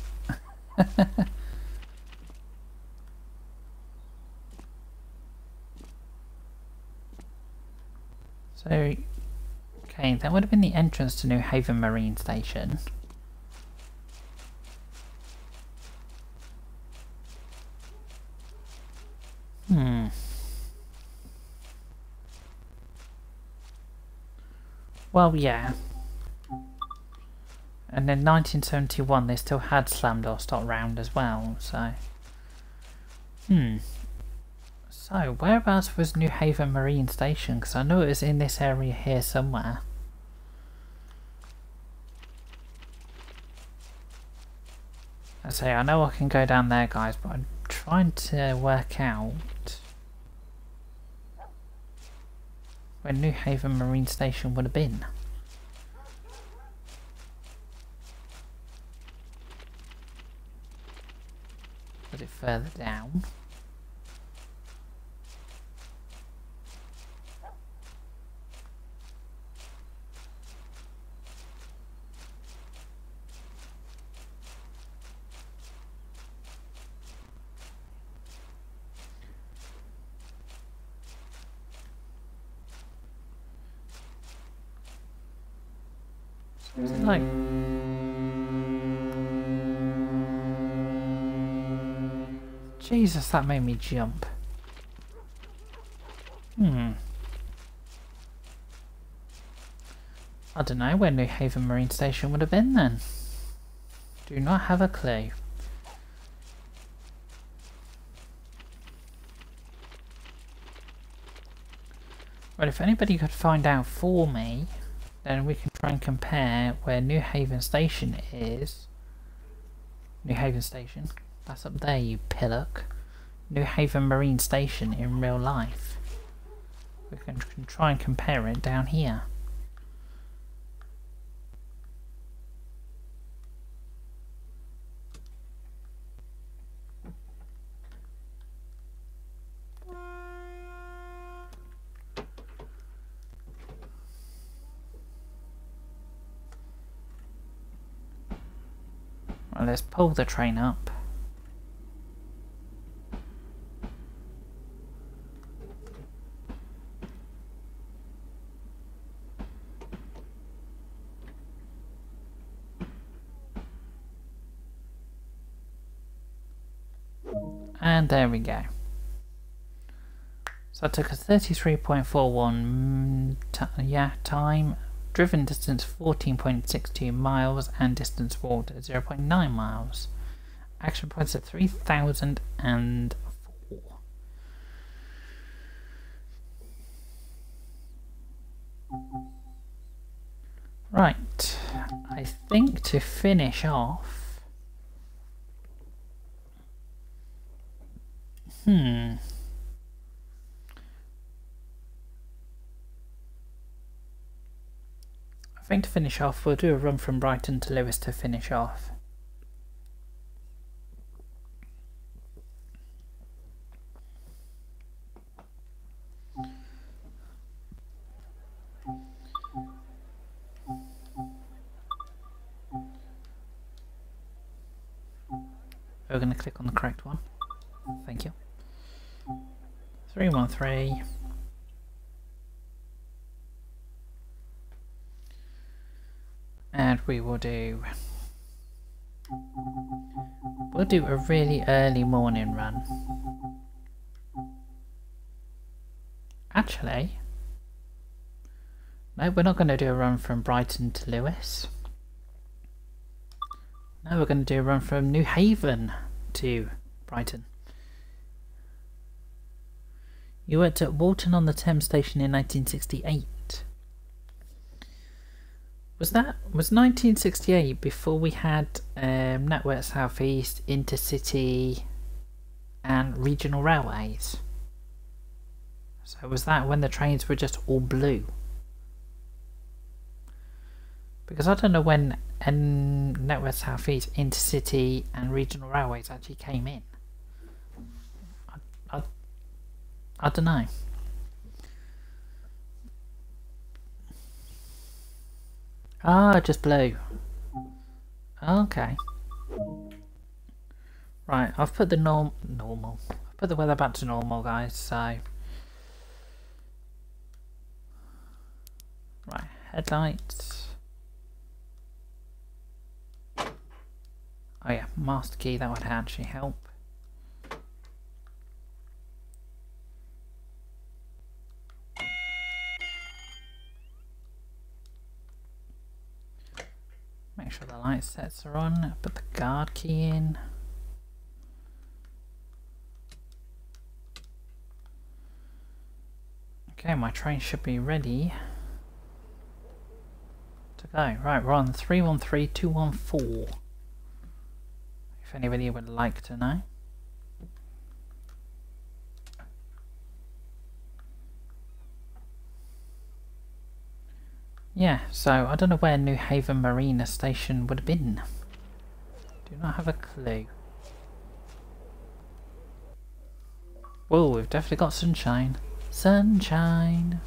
So, okay, that would have been the entrance to New Haven Marine Station. Well, yeah. And in 1971 they still had slam door stock round as well, so... So, whereabouts was New Haven Marine Station? Because I know it was in this area here somewhere. I say, I know I can go down there, guys, but I'm trying to work out where New Haven Marine Station would have been. Was it further down? Something like... Jesus, that made me jump. I don't know where New Haven Marine Station would have been then. Do not have a clue. Well, if anybody could find out for me, then we can try and compare where New Haven Station is. New Haven Station. That's up there, you pillock. New Haven Marine Station in real life. We can try and compare it down here. Well, let's pull the train up. And there we go. So it took us 33.41 time, driven distance 14.62 miles, and distance walked 0.9 miles. Action points at 3004. Right, I think to finish off, I think to finish off, we'll do a run from Brighton to Lewes to finish off. We're going to click on the correct one. Thank you. 313. And we'll do a really early morning run. Actually, no, we're not going to do a run from Brighton to Lewes. No, we're going to do a run from New Haven to Brighton. You worked at Walton-on-the-Thames station in 1968. Was 1968 before we had Network South East, Intercity and regional railways? So was that when the trains were just all blue? Because I don't know when Network South East, Intercity and regional railways actually came in. I don't know. Ah, just blue. Okay. Right, I've put the normal. I've put the weather back to normal, guys, so... Right, headlights. Oh yeah, master key, that would actually help. Make sure the light sets are on, put the guard key in. Okay, my train should be ready to go. Right, we're on 313214. If anybody would like to know. Yeah, so I don't know where New Haven Marina Station would have been. Do not have a clue. Whoa, we've definitely got sunshine. Sunshine!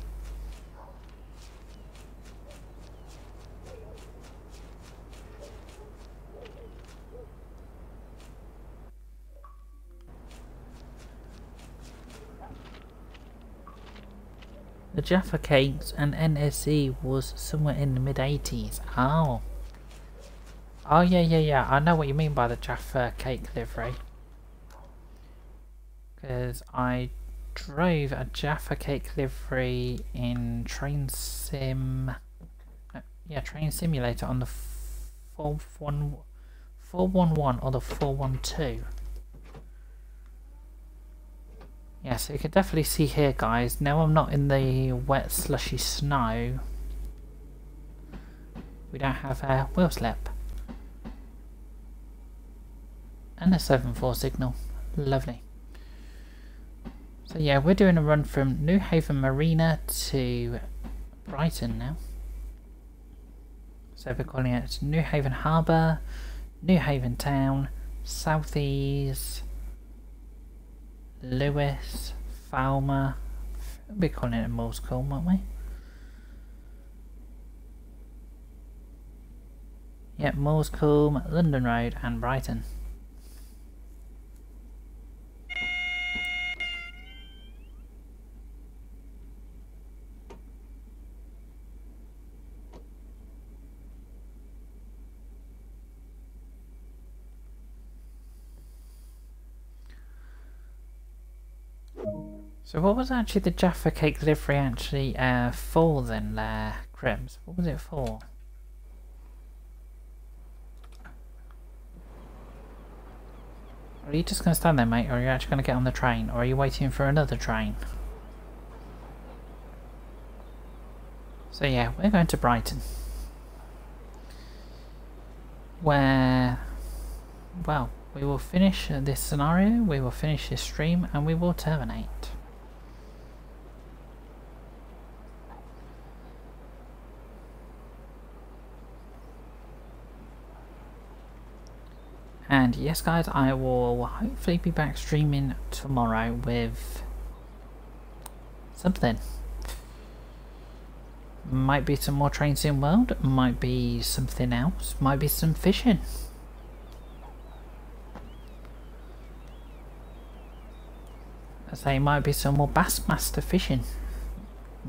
The Jaffa Cakes and NSE was somewhere in the mid-80s. Oh. Oh yeah, I know what you mean by the Jaffa Cake livery. Because I drove a Jaffa Cake livery in Train Simulator on the 411 or the 412. Yeah, so you can definitely see here, guys. Now I'm not in the wet, slushy snow. We don't have a wheel slip. And a 7-4 signal. Lovely. So yeah, we're doing a run from New Haven Marina to Brighton now. So we're calling it New Haven Harbour, New Haven Town, Southeast, Lewis, Falmer. We'll be calling it Morsecombe, won't we? Yep, Morsecombe, London Road and Brighton. So what was actually the Jaffa Cake livery actually for then, Crims? What was it for? Are you just going to stand there, mate, or are you actually going to get on the train? Or are you waiting for another train? So yeah, we're going to Brighton. Where, well, we will finish this scenario, we will finish this stream, and we will terminate. And yes guys, I will hopefully be back streaming tomorrow with something. Might be some more Train Sim World, might be something else, might be some fishing. I say might be some more Bassmaster fishing.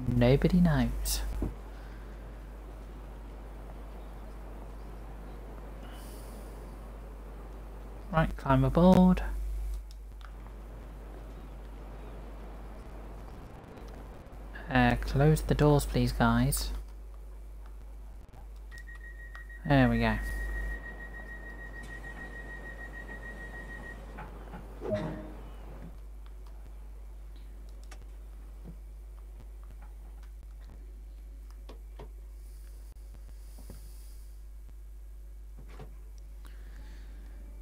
Nobody knows. Right, climb aboard. Close the doors please guys. There we go.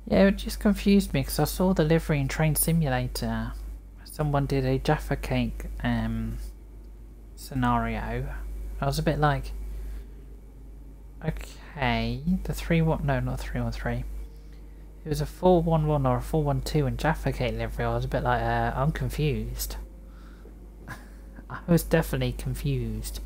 Yeah, it just confused me because I saw the livery in Train Simulator. Someone did a Jaffa Cake scenario. I was a bit like, okay, the 3-1, no, not 313. It was a 411 or a 412 in Jaffa Cake livery. I was a bit like, I'm confused. I was definitely confused.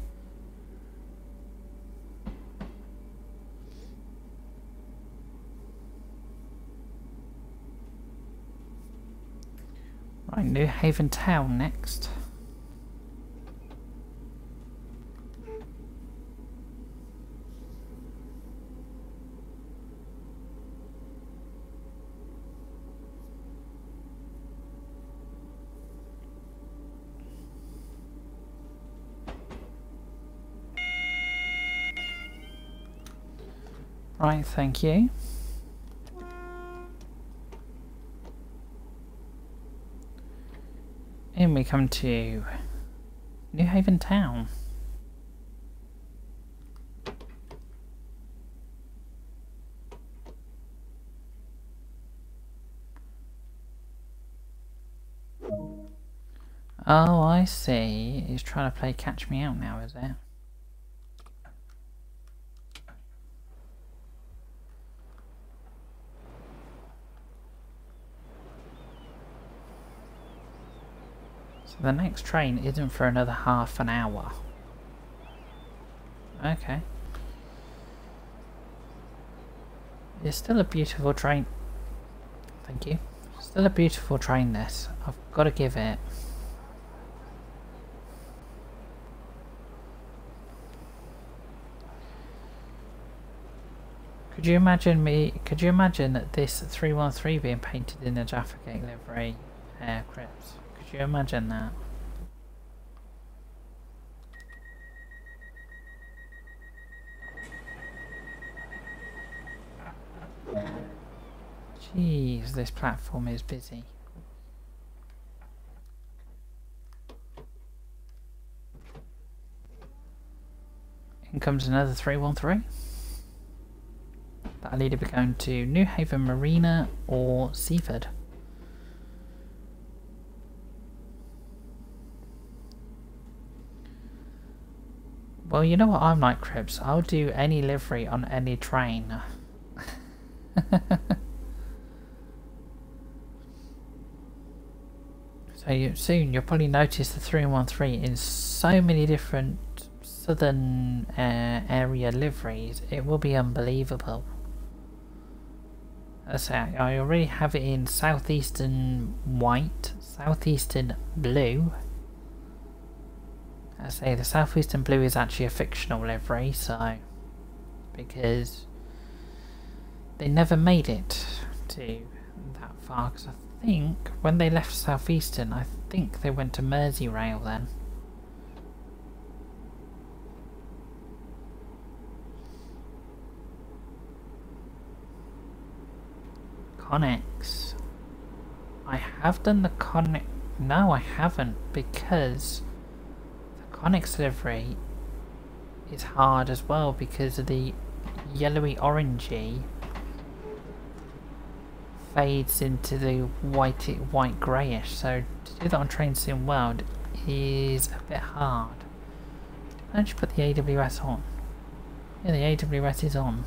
Right, New Haven Town next. Right, thank you. And we come to New Haven Town. Oh, I see. He's trying to play Catch Me Out now, is it? So the next train isn't for another half an hour. Okay. It's still a beautiful train. Thank you. Still a beautiful train, this. I've got to give it. Could you imagine this 313 being painted in a Jaffa Cake livery, Crips? Could you imagine that? Jeez, this platform is busy. In comes another 313. That'll either be going to New Haven Marina or Seaford. Well, you know what I'm like, Cribs. I'll do any livery on any train. So soon you'll probably notice the 313 in so many different southern area liveries. It will be unbelievable. As I say, I already have it in southeastern white, southeastern blue. As I say, the southeastern blue is actually a fictional livery, so because they never made it to that far. Because I think when they left southeastern, I think they went to Merseyrail then. Connex. I have done the Connex. No, I haven't, because the Connex livery is hard as well because of the yellowy orangey fades into the white greyish. So to do that on Train Sim World is a bit hard. Why don't you put the AWS on? Yeah, the AWS is on.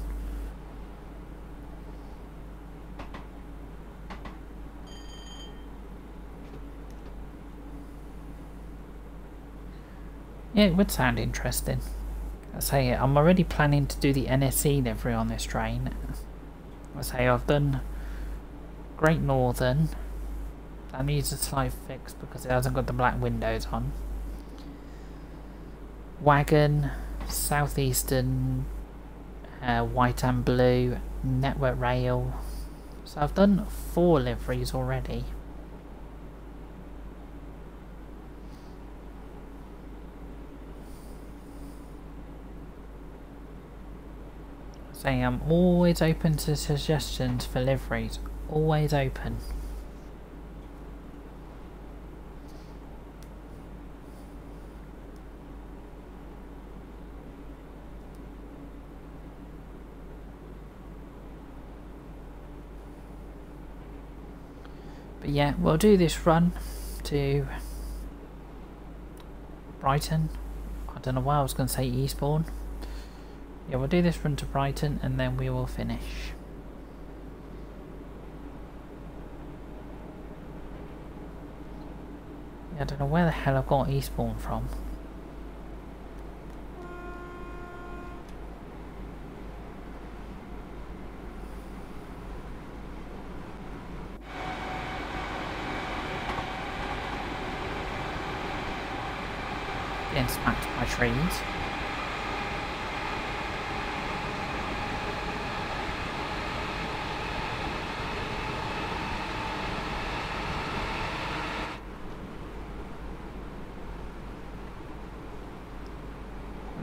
Yeah, it would sound interesting. I say I'm already planning to do the NSE livery on this train. I say I've done Great Northern. That needs a slight fix because it hasn't got the black windows on. Wagon, Southeastern, white and blue, Network Rail. So I've done 4 liveries already. I'm always open to suggestions for liveries. Always open. But yeah, we'll do this run to Brighton. I don't know why I was going to say Eastbourne. Yeah, we'll do this run to Brighton and then we will finish. Yeah, I don't know where the hell I've got Eastbourne from. Getting smacked by trees.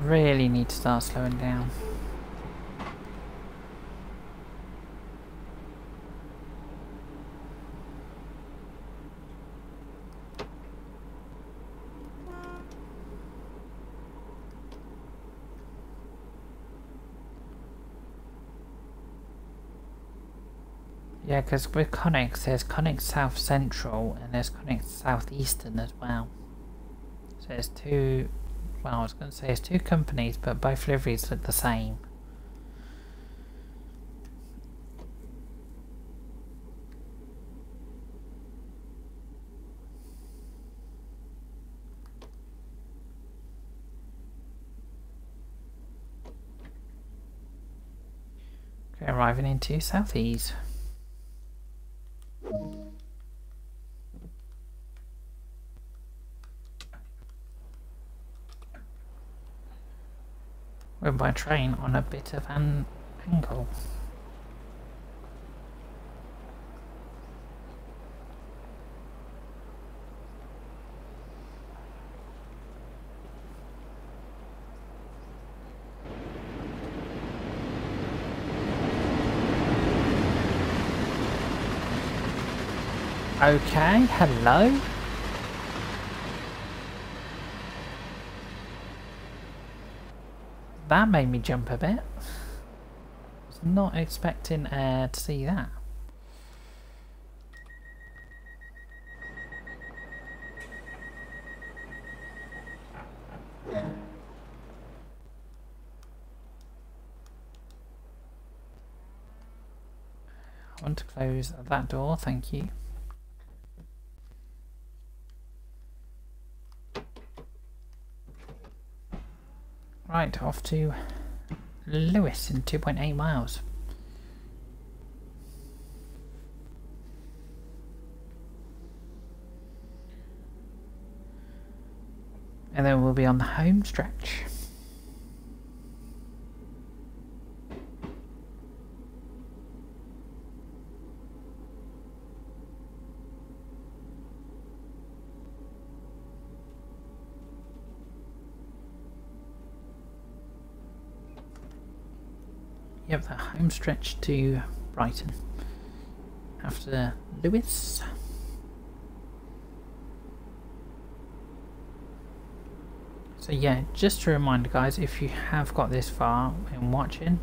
Really need to start slowing down. Yeah, because with Connex, there's Connex South Central and there's Connex South Eastern as well. So there's two, well, I was going to say it's two companies, but both liveries look the same. Okay, arriving into Southeast. We're by train on a bit of an angle. Okay, hello. That made me jump a bit. Was not expecting to see that. I want to close that door, thank you. Right, off to Lewis in 2.8 miles. And then we'll be on the home stretch. Yep, the home stretch to Brighton. After Lewis. So yeah, just a reminder guys, if you have got this far in watching,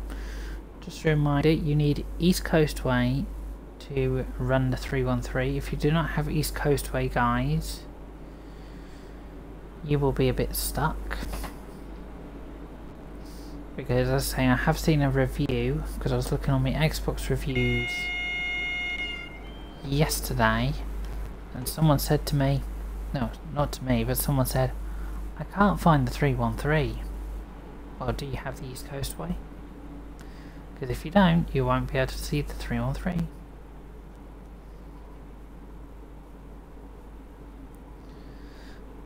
just a reminder, you need East Coastway to run the 313. If you do not have East Coastway guys, you will be a bit stuck. Because as I say, I have seen a review, because I was looking on my Xbox reviews yesterday, and someone said to me, no, not to me, but someone said, I can't find the 313. Well, do you have the East Coastway? Because if you don't, you won't be able to see the 313.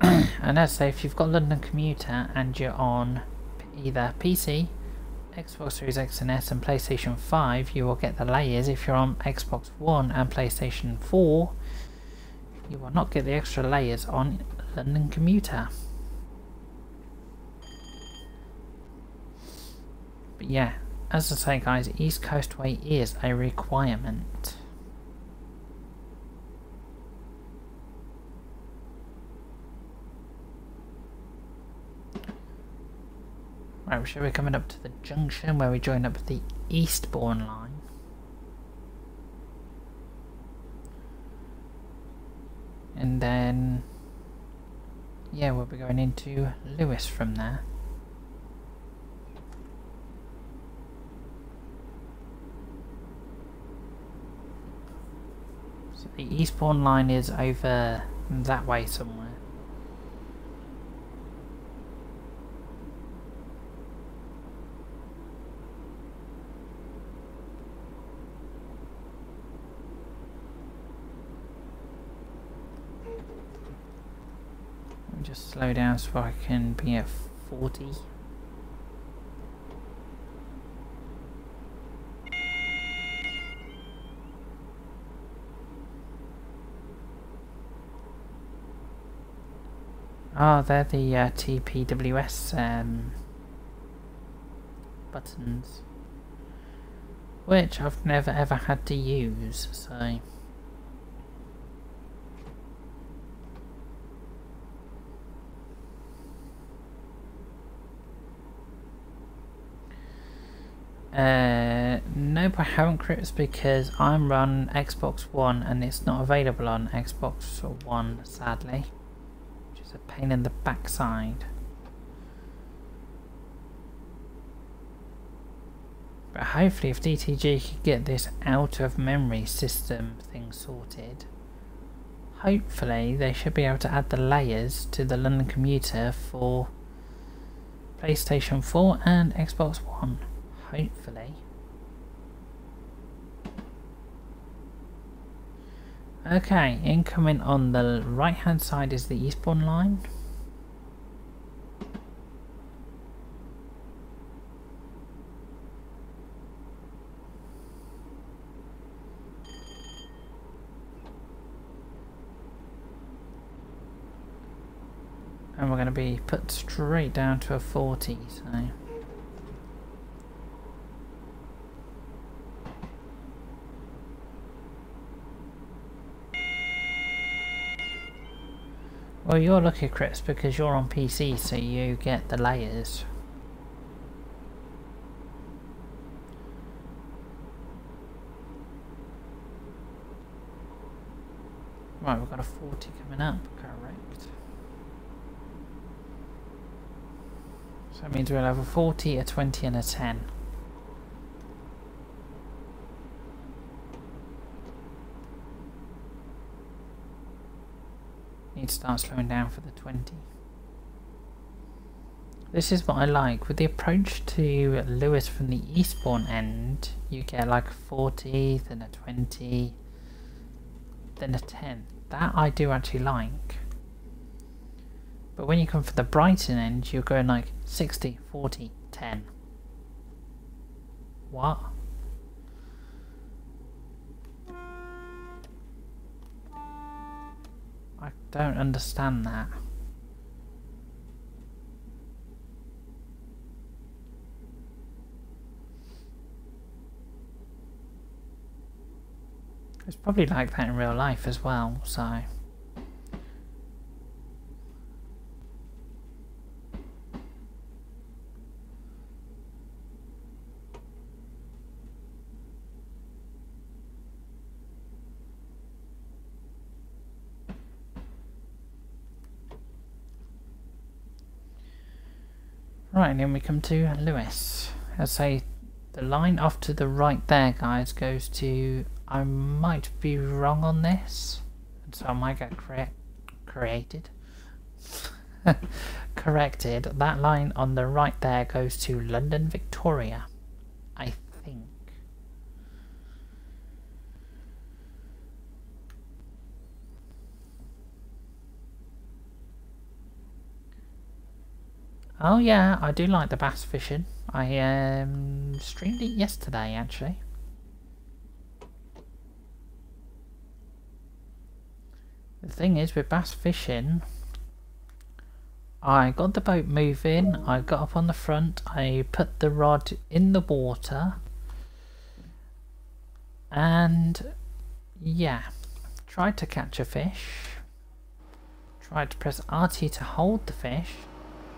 And as I say, if you've got London Commuter and you're on either PC, Xbox Series X and S and PlayStation 5, you will get the layers. If you're on Xbox One and PlayStation 4, you will not get the extra layers on London Commuter. But yeah, as I say guys, East Coastway is a requirement. Right, so we're coming up to the junction where we join up the Eastbourne line. And then, yeah, we'll be going into Lewis from there. So the Eastbourne line is over that way somewhere. Just slow down so I can be at 40. Oh, they're the TPWS buttons, which I've never ever had to use, so... Nope, I haven't, Crips, because I'm on Xbox One and it's not available on Xbox One, sadly. Which is a pain in the backside. But hopefully if DTG could get this out of memory system thing sorted, hopefully they should be able to add the layers to the London commuter for PlayStation 4 and Xbox One. Hopefully. Okay, incoming on the right hand side is the eastbourne line. And we're going to be put straight down to a 40, so... Well, you're lucky, Chris, because you're on PC, so you get the layers. Right, we've got a 40 coming up, correct. So that means we'll have a 40, a 20 and a 10. Need to start slowing down for the 20. This is what I like. With the approach to Lewis from the eastbourne end, you get like a 40, then a 20, then a 10. That I do actually like. But when you come from the Brighton end, you're going like 60, 40, 10. What? I don't understand that. It's probably like that in real life as well, so... Right, and then we come to Lewis. I'd say the line off to the right there, guys, goes to... I might be wrong on this, so I might get corrected. That line on the right there goes to London Victoria, I think. Oh yeah, I do like the bass fishing. I streamed it yesterday, actually. The thing is, with bass fishing, I got the boat moving, I got up on the front, I put the rod in the water, and yeah, tried to catch a fish, tried to press RT to hold the fish,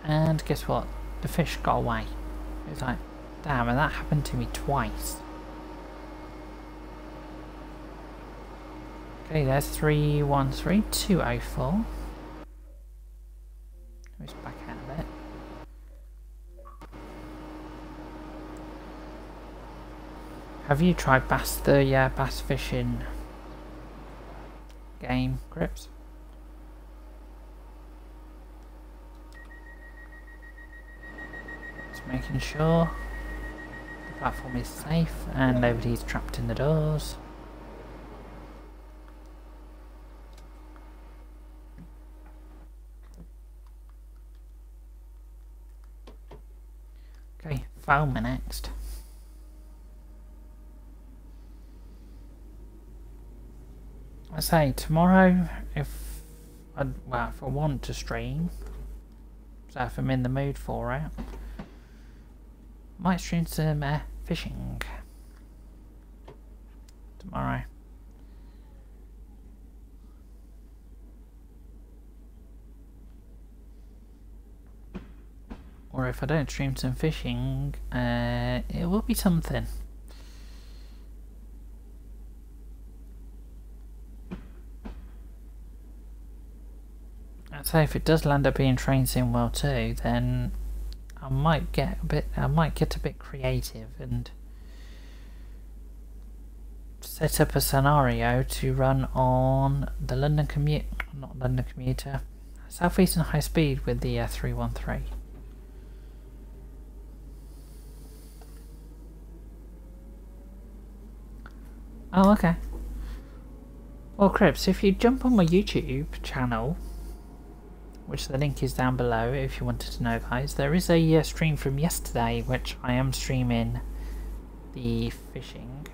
and guess what? The fish got away. It was like, damn, and that happened to me twice. Okay, there's 313204. Let's back out a bit. Have you tried the bass fishing game, Grips? Just making sure the platform is safe and nobody's trapped in the doors. Okay, Falmer next. I say tomorrow, if I want to stream, so if I'm in the mood for it, might stream some fishing tomorrow. or if I don't stream some fishing, it will be something. I'd say if it does land up being Train Sim World 2, then I might get a bit creative and set up a scenario to run on the not London Commuter, South Eastern High Speed with the 313. Oh, okay. Well, Crips, if you jump on my YouTube channel, which the link is down below if you wanted to know, guys, there is a stream from yesterday which I am streaming the fishing.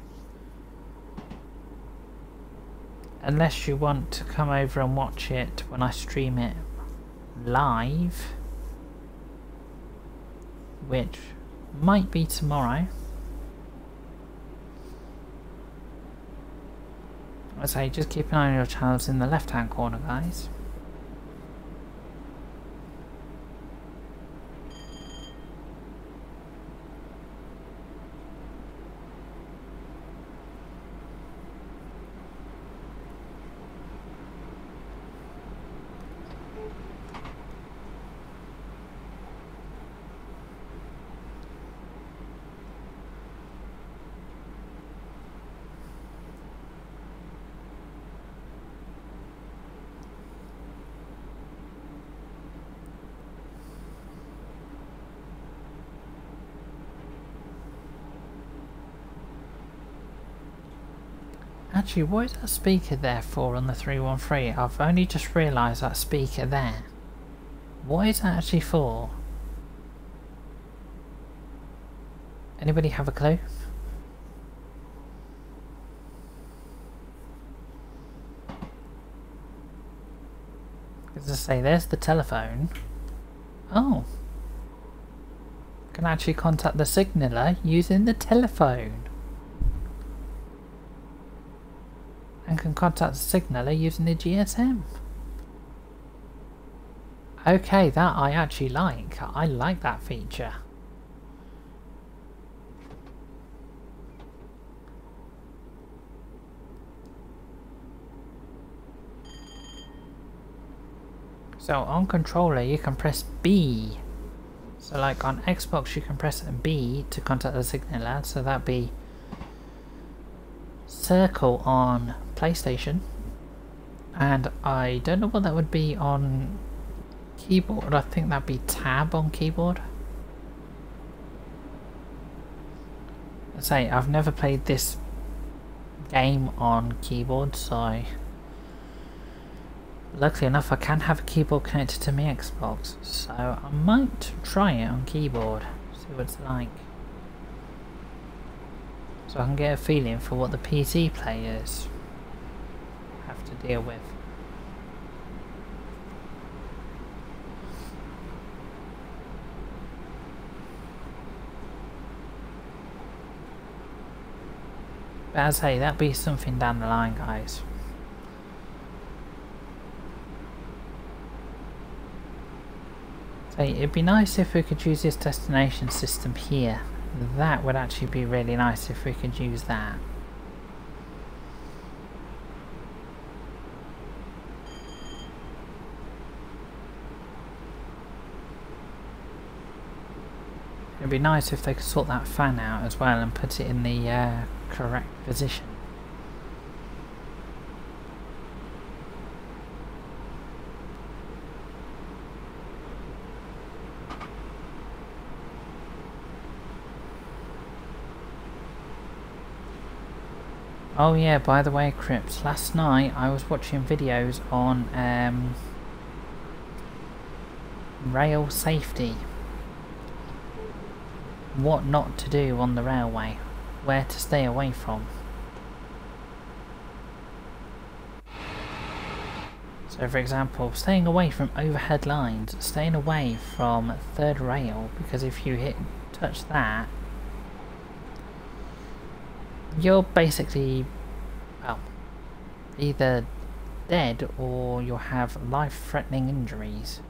Unless you want to come over and watch it when I stream it live, which might be tomorrow. I say just keep an eye on your channels in the left hand corner, guys. Actually, what is that speaker there for on the 313? I've only just realised that speaker there. What is that actually for? Anybody have a clue? As I say, there's the telephone. Oh. Can actually contact the signaller using the telephone. And can contact the signaller using the GSM. Okay, that I actually like. I like that feature. So on controller you can press B. So like on Xbox you can press B to contact the signaller, so that'd be circle on PlayStation, and I don't know what that would be on keyboard. I think that'd be tab on keyboard. I say I've never played this game on keyboard, so luckily enough I can have a keyboard connected to my Xbox, so I might try it on keyboard, see what it's like. So I can get a feeling for what the PC players have to deal with. But as I say, that'll be something down the line, guys. So it'd be nice if we could use this destination system here. That would actually be really nice if we could use that. It'd be nice if they could sort that fan out as well and put it in the correct position. Oh yeah, by the way, Crips, last night I was watching videos on rail safety. What not to do on the railway, where to stay away from. So for example, staying away from overhead lines, staying away from third rail, because if you touch that, you're basically, well, either dead or you'll have life-threatening injuries.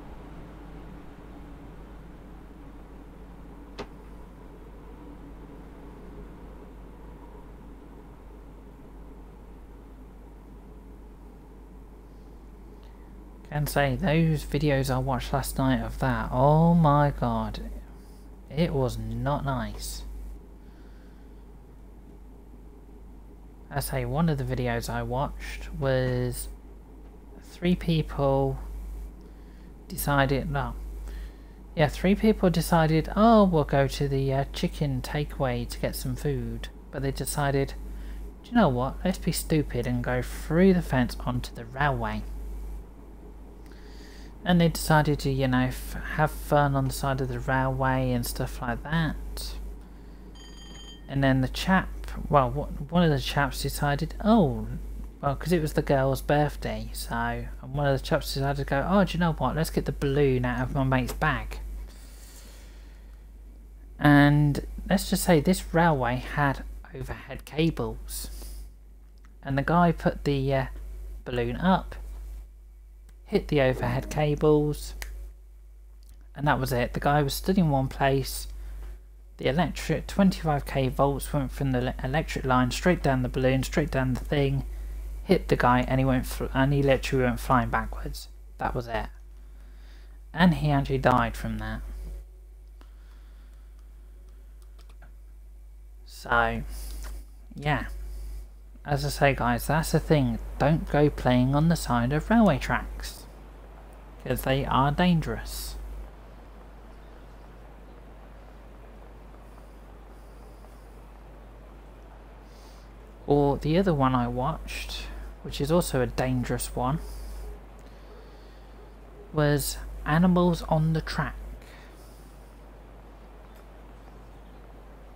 Can say those videos I watched last night of that, oh my god, it was not nice. I say one of the videos I watched was 3 people decided, oh, we'll go to the chicken takeaway to get some food, but they decided, do you know what, let's be stupid and go through the fence onto the railway. And they decided to, you know, have fun on the side of the railway and stuff like that. And then the chap, well, one of the chaps decided, oh, well, because it was the girl's birthday, so, and one of the chaps decided to go, oh, do you know what, let's get the balloon out of my mate's bag. And let's just say this railway had overhead cables. And the guy put the balloon up, hit the overhead cables, and that was it. The guy was stood in one place. The electric 25k volts went from the electric line straight down the balloon, straight down the thing, hit the guy, and he literally went flying backwards. That was it. And he actually died from that. So, yeah. As I say, guys, that's the thing. Don't go playing on the side of railway tracks, because they are dangerous. Or the other one I watched, which is also a dangerous one, was Animals on the Track.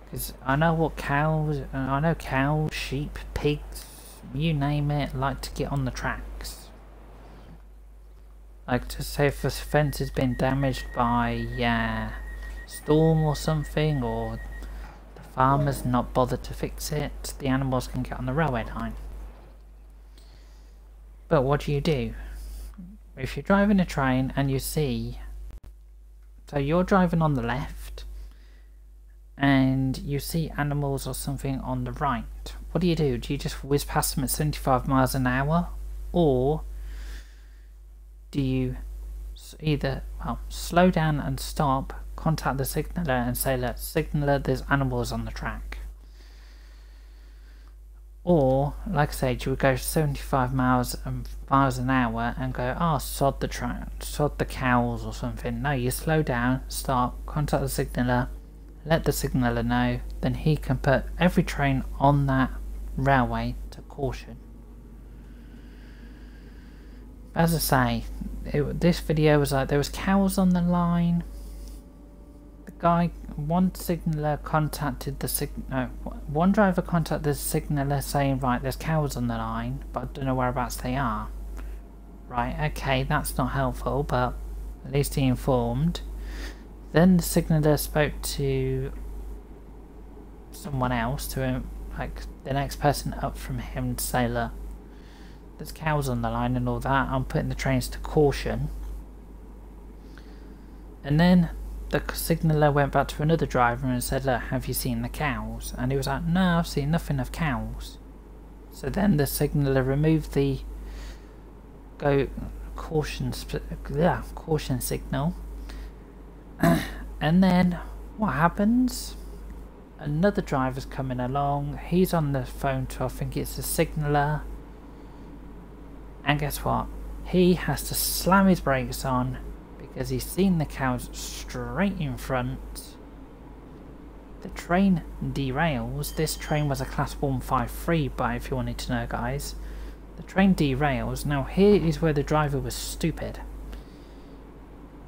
Because I know cows, sheep, pigs, you name it, like to get on the tracks. Like to say if a fence has been damaged by storm or something, or the farmers not bothered to fix it, the animals can get on the railway line. But what do? If you're driving a train and you see, so you're driving on the left and you see animals or something on the right, what do? Do you just whiz past them at 75 miles an hour? Or do you either, well, slow down and stop, contact the signaller and say, look, signaller, there's animals on the track? Or, like I say, you would go 75 miles an hour and go, oh, sod the cows or something. No, you slow down, stop, contact the signaller, let the signaller know, then he can put every train on that railway to caution. As I say, this video was like, there was cows on the line. One signaller contacted one driver contacted the signaller saying, right, there's cows on the line, but I don't know whereabouts they are. Right, okay, that's not helpful, but at least he informed. Then the signaller spoke to someone else, to him, like the next person up from him, to say, look, there's cows on the line and all that, I'm putting the trains to caution. And then the signaller went back to another driver and said, look, have you seen the cows? And he was like, no, I've seen nothing of cows. So then the signaller removed the caution signal. And then what happens? Another driver's coming along, he's on the phone to, I think it's the signaller, and guess what? He has to slam his brakes on because he's seen the cows straight in front. The train derails. This train was a class 153, but if you wanted to know, guys, the train derails. Now here is where the driver was stupid.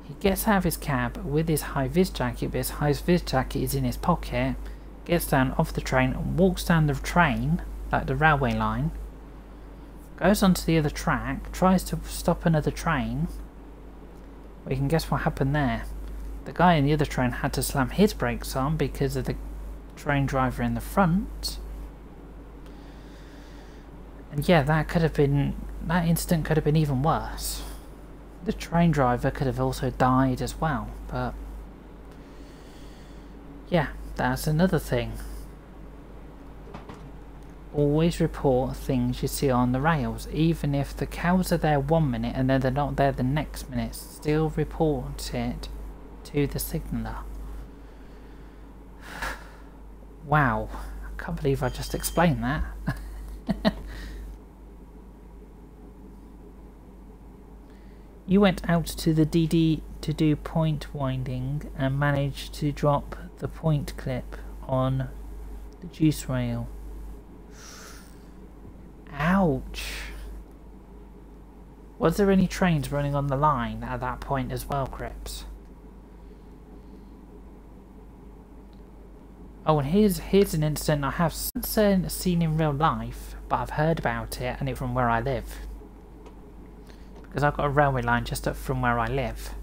He gets out of his cab with his high-vis jacket, but his high-vis jacket is in his pocket, gets down off the train and walks down the train, like the railway line, goes onto the other track, tries to stop another train. Well, you can guess what happened there. The guy in the other train had to slam his brakes on because of the train driver in the front. And yeah, that incident could have been even worse. The train driver could have also died as well, but yeah, that's another thing. always report things you see on the rails, even if the cows are there 1 minute and then they're not there the next minute. Still report it to the signaller. Wow, I can't believe I just explained that. You went out to the DD to do point winding and managed to drop the point clip on the juice rail. Ouch! Was there any trains running on the line at that point as well, Crips? Oh, and here's an incident I have seen in real life, but I've heard about it, and it's from where I live. Because I've got a railway line just up from where I live.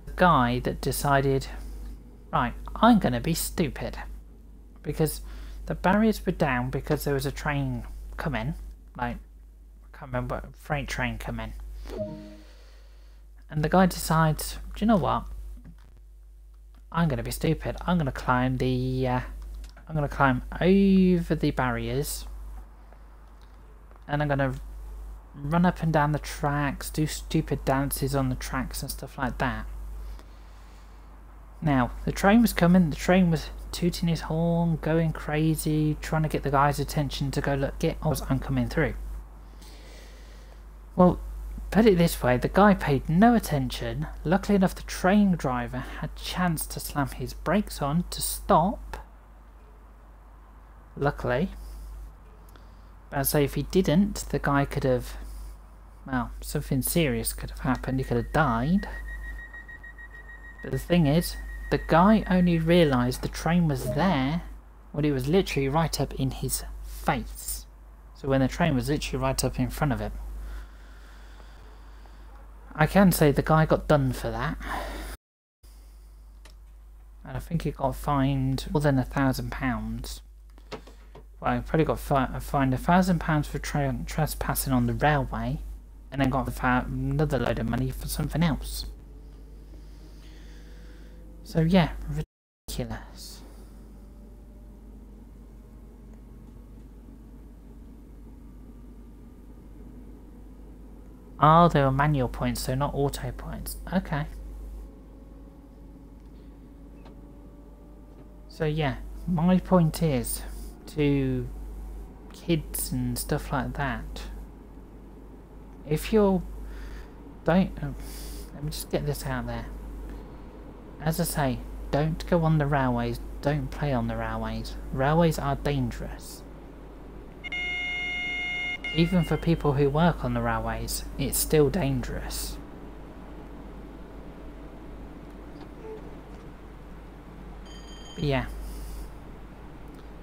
The guy that decided, right, I'm going to be stupid. Because the barriers were down because there was a train coming. Like, I can't remember, what freight train coming. And the guy decides, do you know what? I'm going to be stupid. I'm going to climb the, I'm going to climb over the barriers. And I'm going to run up and down the tracks, do stupid dances on the tracks and stuff like that. Now, the train was coming, the train was tooting his horn, going crazy, trying to get the guy's attention to go, look, get us, I'm coming through. Well, put it this way, the guy paid no attention. Luckily enough, the train driver had a chance to slam his brakes on to stop. Luckily. But I'd say if he didn't, the guy could have, well, something serious could have happened. He could have died. But the thing is, the guy only realised the train was there when it was literally right up in his face. So when the train was literally right up in front of him. I can say the guy got done for that. And I think he got fined more than £1,000. Well, he probably got fined £1,000 for trespassing on the railway. And then got another load of money for something else. So yeah, ridiculous. Oh, they were manual points, so not auto points. Okay. So yeah, my point is to kids and stuff like that. If you're... let me just get this out there. As I say, don't go on the railways, don't play on the railways. Railways are dangerous. Even for people who work on the railways, it's still dangerous. But yeah.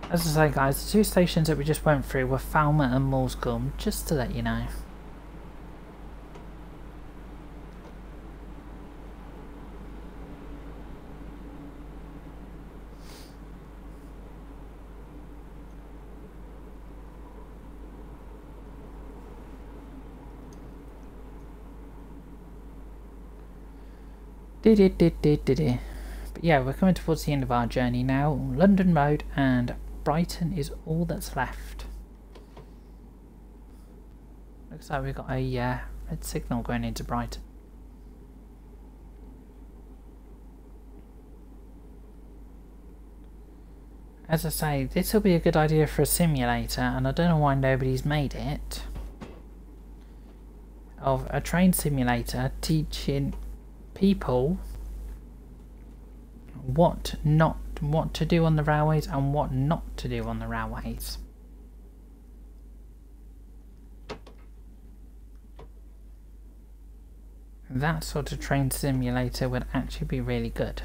As I say guys, the two stations that we just went through were Falmouth and Moulscombe, just to let you know. But yeah, we're coming towards the end of our journey now. London Road and Brighton is all that's left. Looks like we've got a red signal going into Brighton. As I say, this will be a good idea for a simulator, and I don't know why nobody's made it. Of a train simulator teaching people what to do on the railways and what not to do on the railways. That sort of train simulator would actually be really good.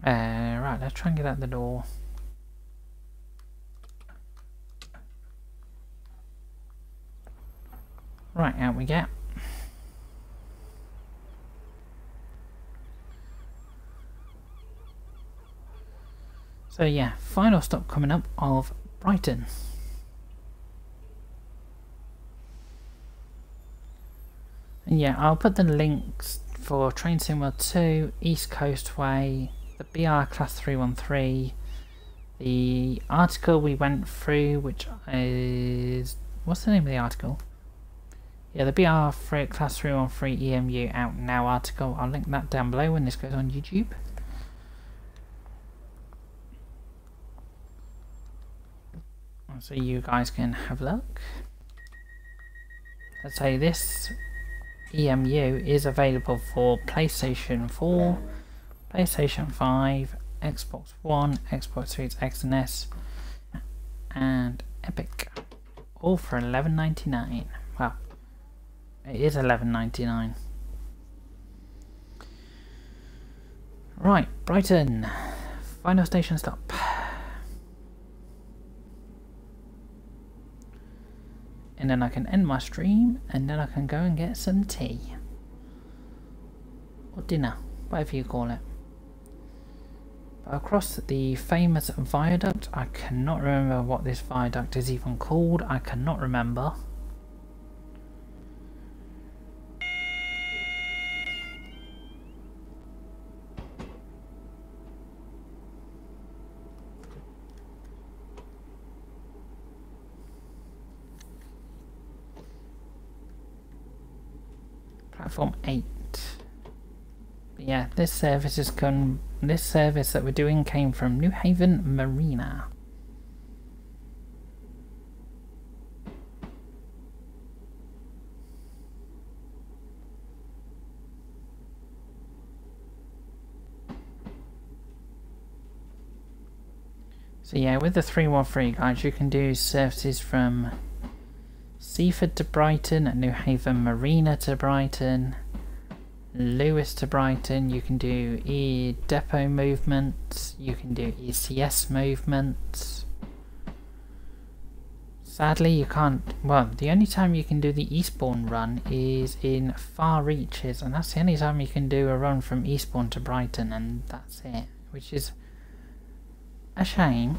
Right, let's try and get out the door. Right, out we get. So yeah, final stop coming up of Brighton. And yeah, I'll put the links for Train Sim World 2, East Coastway, the BR Class 313, the article we went through, which is... what's the name of the article? Yeah, the BR Class 313 EMU Out Now article. I'll link that down below when this goes on YouTube. So you guys can have a look. Let's say this EMU is available for PlayStation 4, PlayStation 5, Xbox One, Xbox Series X and S, and Epic, all for $11.99. Well, it is $11.99. Right, Brighton, final station stop. And then I can end my stream, and then I can go and get some tea. Or dinner, whatever you call it. But across the famous viaduct, I cannot remember what this viaduct is even called. I cannot remember. Platform 8. But yeah, this service that we're doing came from New Haven Marina. So yeah, with the 313 guys, you can do services from Seaford to Brighton, New Haven Marina to Brighton, Lewis to Brighton. You can do depot movements, you can do ECS movements. Sadly you can't, well, the only time you can do the Eastbourne run is in Far Reaches, and that's the only time you can do a run from Eastbourne to Brighton, and that's it, which is a shame,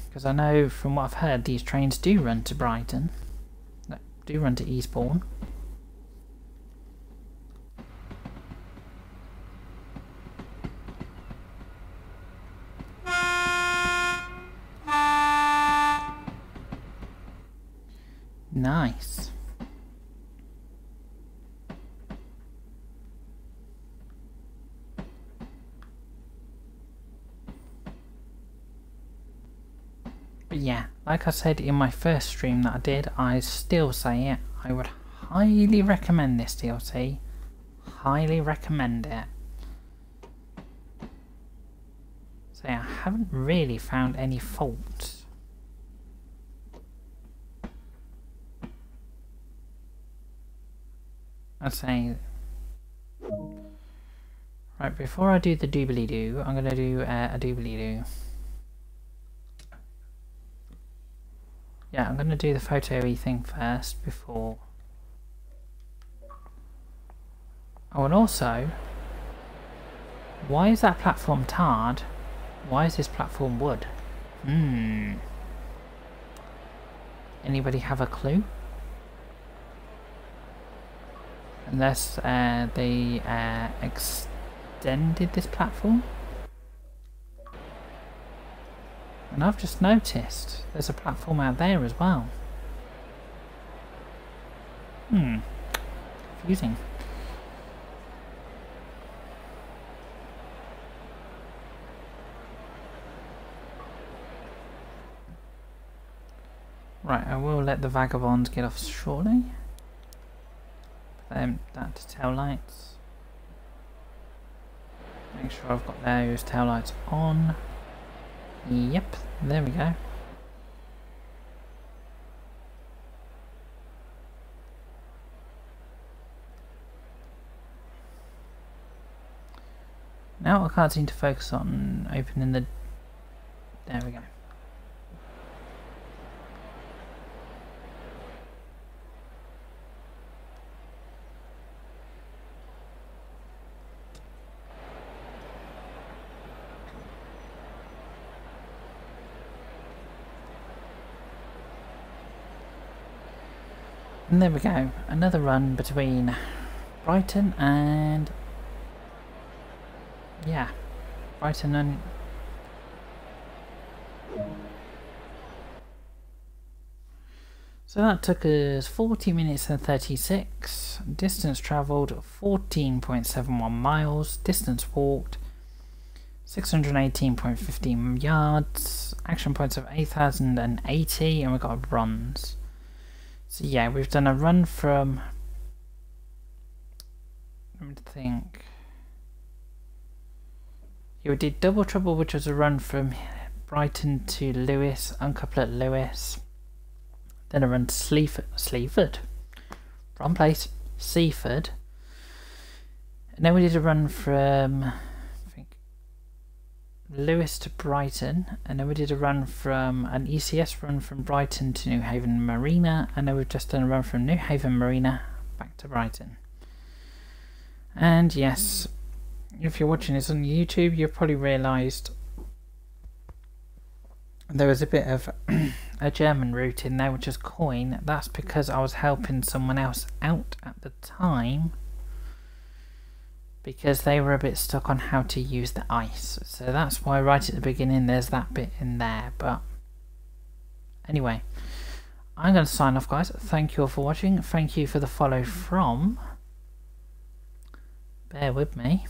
because I know from what I've heard these trains do run to Brighton. Do run to Eastbourne. Nice. But yeah, like I said in my first stream that I did, I still say it, I would highly recommend this DLC. Highly recommend it. So yeah, I haven't really found any faults. I'd say... Right, before I do the doobly-doo, I'm going to do a doobly-doo. Yeah, I'm going to do the photo-y thing first before... Oh, and also... Why is that platform tarred? Why is this platform wood? Anybody have a clue? Unless they extended this platform? And I've just noticed there's a platform out there as well. Confusing. Right, I will let the vagabonds get off shortly. Put them that to tail lights. Make sure I've got those tail lights on. Yep, there we go. Now I can't seem to focus on opening the... There we go. And there we go, another run between Brighton and yeah, Brighton and... So that took us 40 minutes and 36. Distance travelled 14.71 miles. Distance walked 618.15 yards. Action points of 8,080, and we got runs. So yeah, we've done a run from... Let me think. Yeah, we did Double Trouble, which was a run from Brighton to Lewes, uncouple at Lewes. Then a run to Sleaford. Wrong place. Seaford. And then we did a run from, I think, Lewes to Brighton. And then we did a run from, an ECS run from Brighton to New Haven Marina. And then we've just done a run from New Haven Marina back to Brighton. And yes, if you're watching this on YouTube, you've probably realised there was a bit of a German route in there, which is coin. That's because I was helping someone else out at the time, because they were a bit stuck on how to use the ice. So that's why right at the beginning there's that bit in there. But anyway, I'm going to sign off, guys. Thank you all for watching. Thank you for the follow from... Bear with me.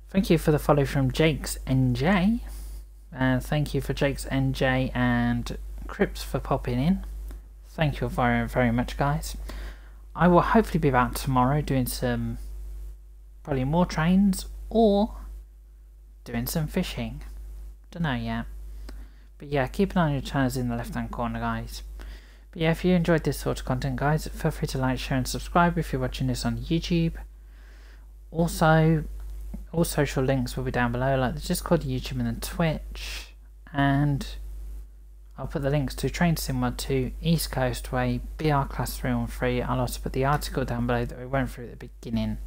Thank you for the follow from Jakes NJ. And thank you for Jakes NJ and Crips for popping in. Thank you very, very much, guys. I will hopefully be back tomorrow doing some, probably more trains, or doing some fishing. Don't know yet. But yeah, keep an eye on your channels in the left hand corner, guys. But yeah, if you enjoyed this sort of content, guys, feel free to like, share and subscribe if you're watching this on YouTube. Also, all social links will be down below, like the Discord, YouTube and the Twitch. And I'll put the links to Train Sim Mod 2, East Coastway, BR Class 313. I'll also put the article down below that we went through at the beginning.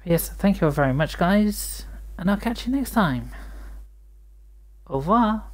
But yes, thank you all very much, guys, and I'll catch you next time. Au revoir.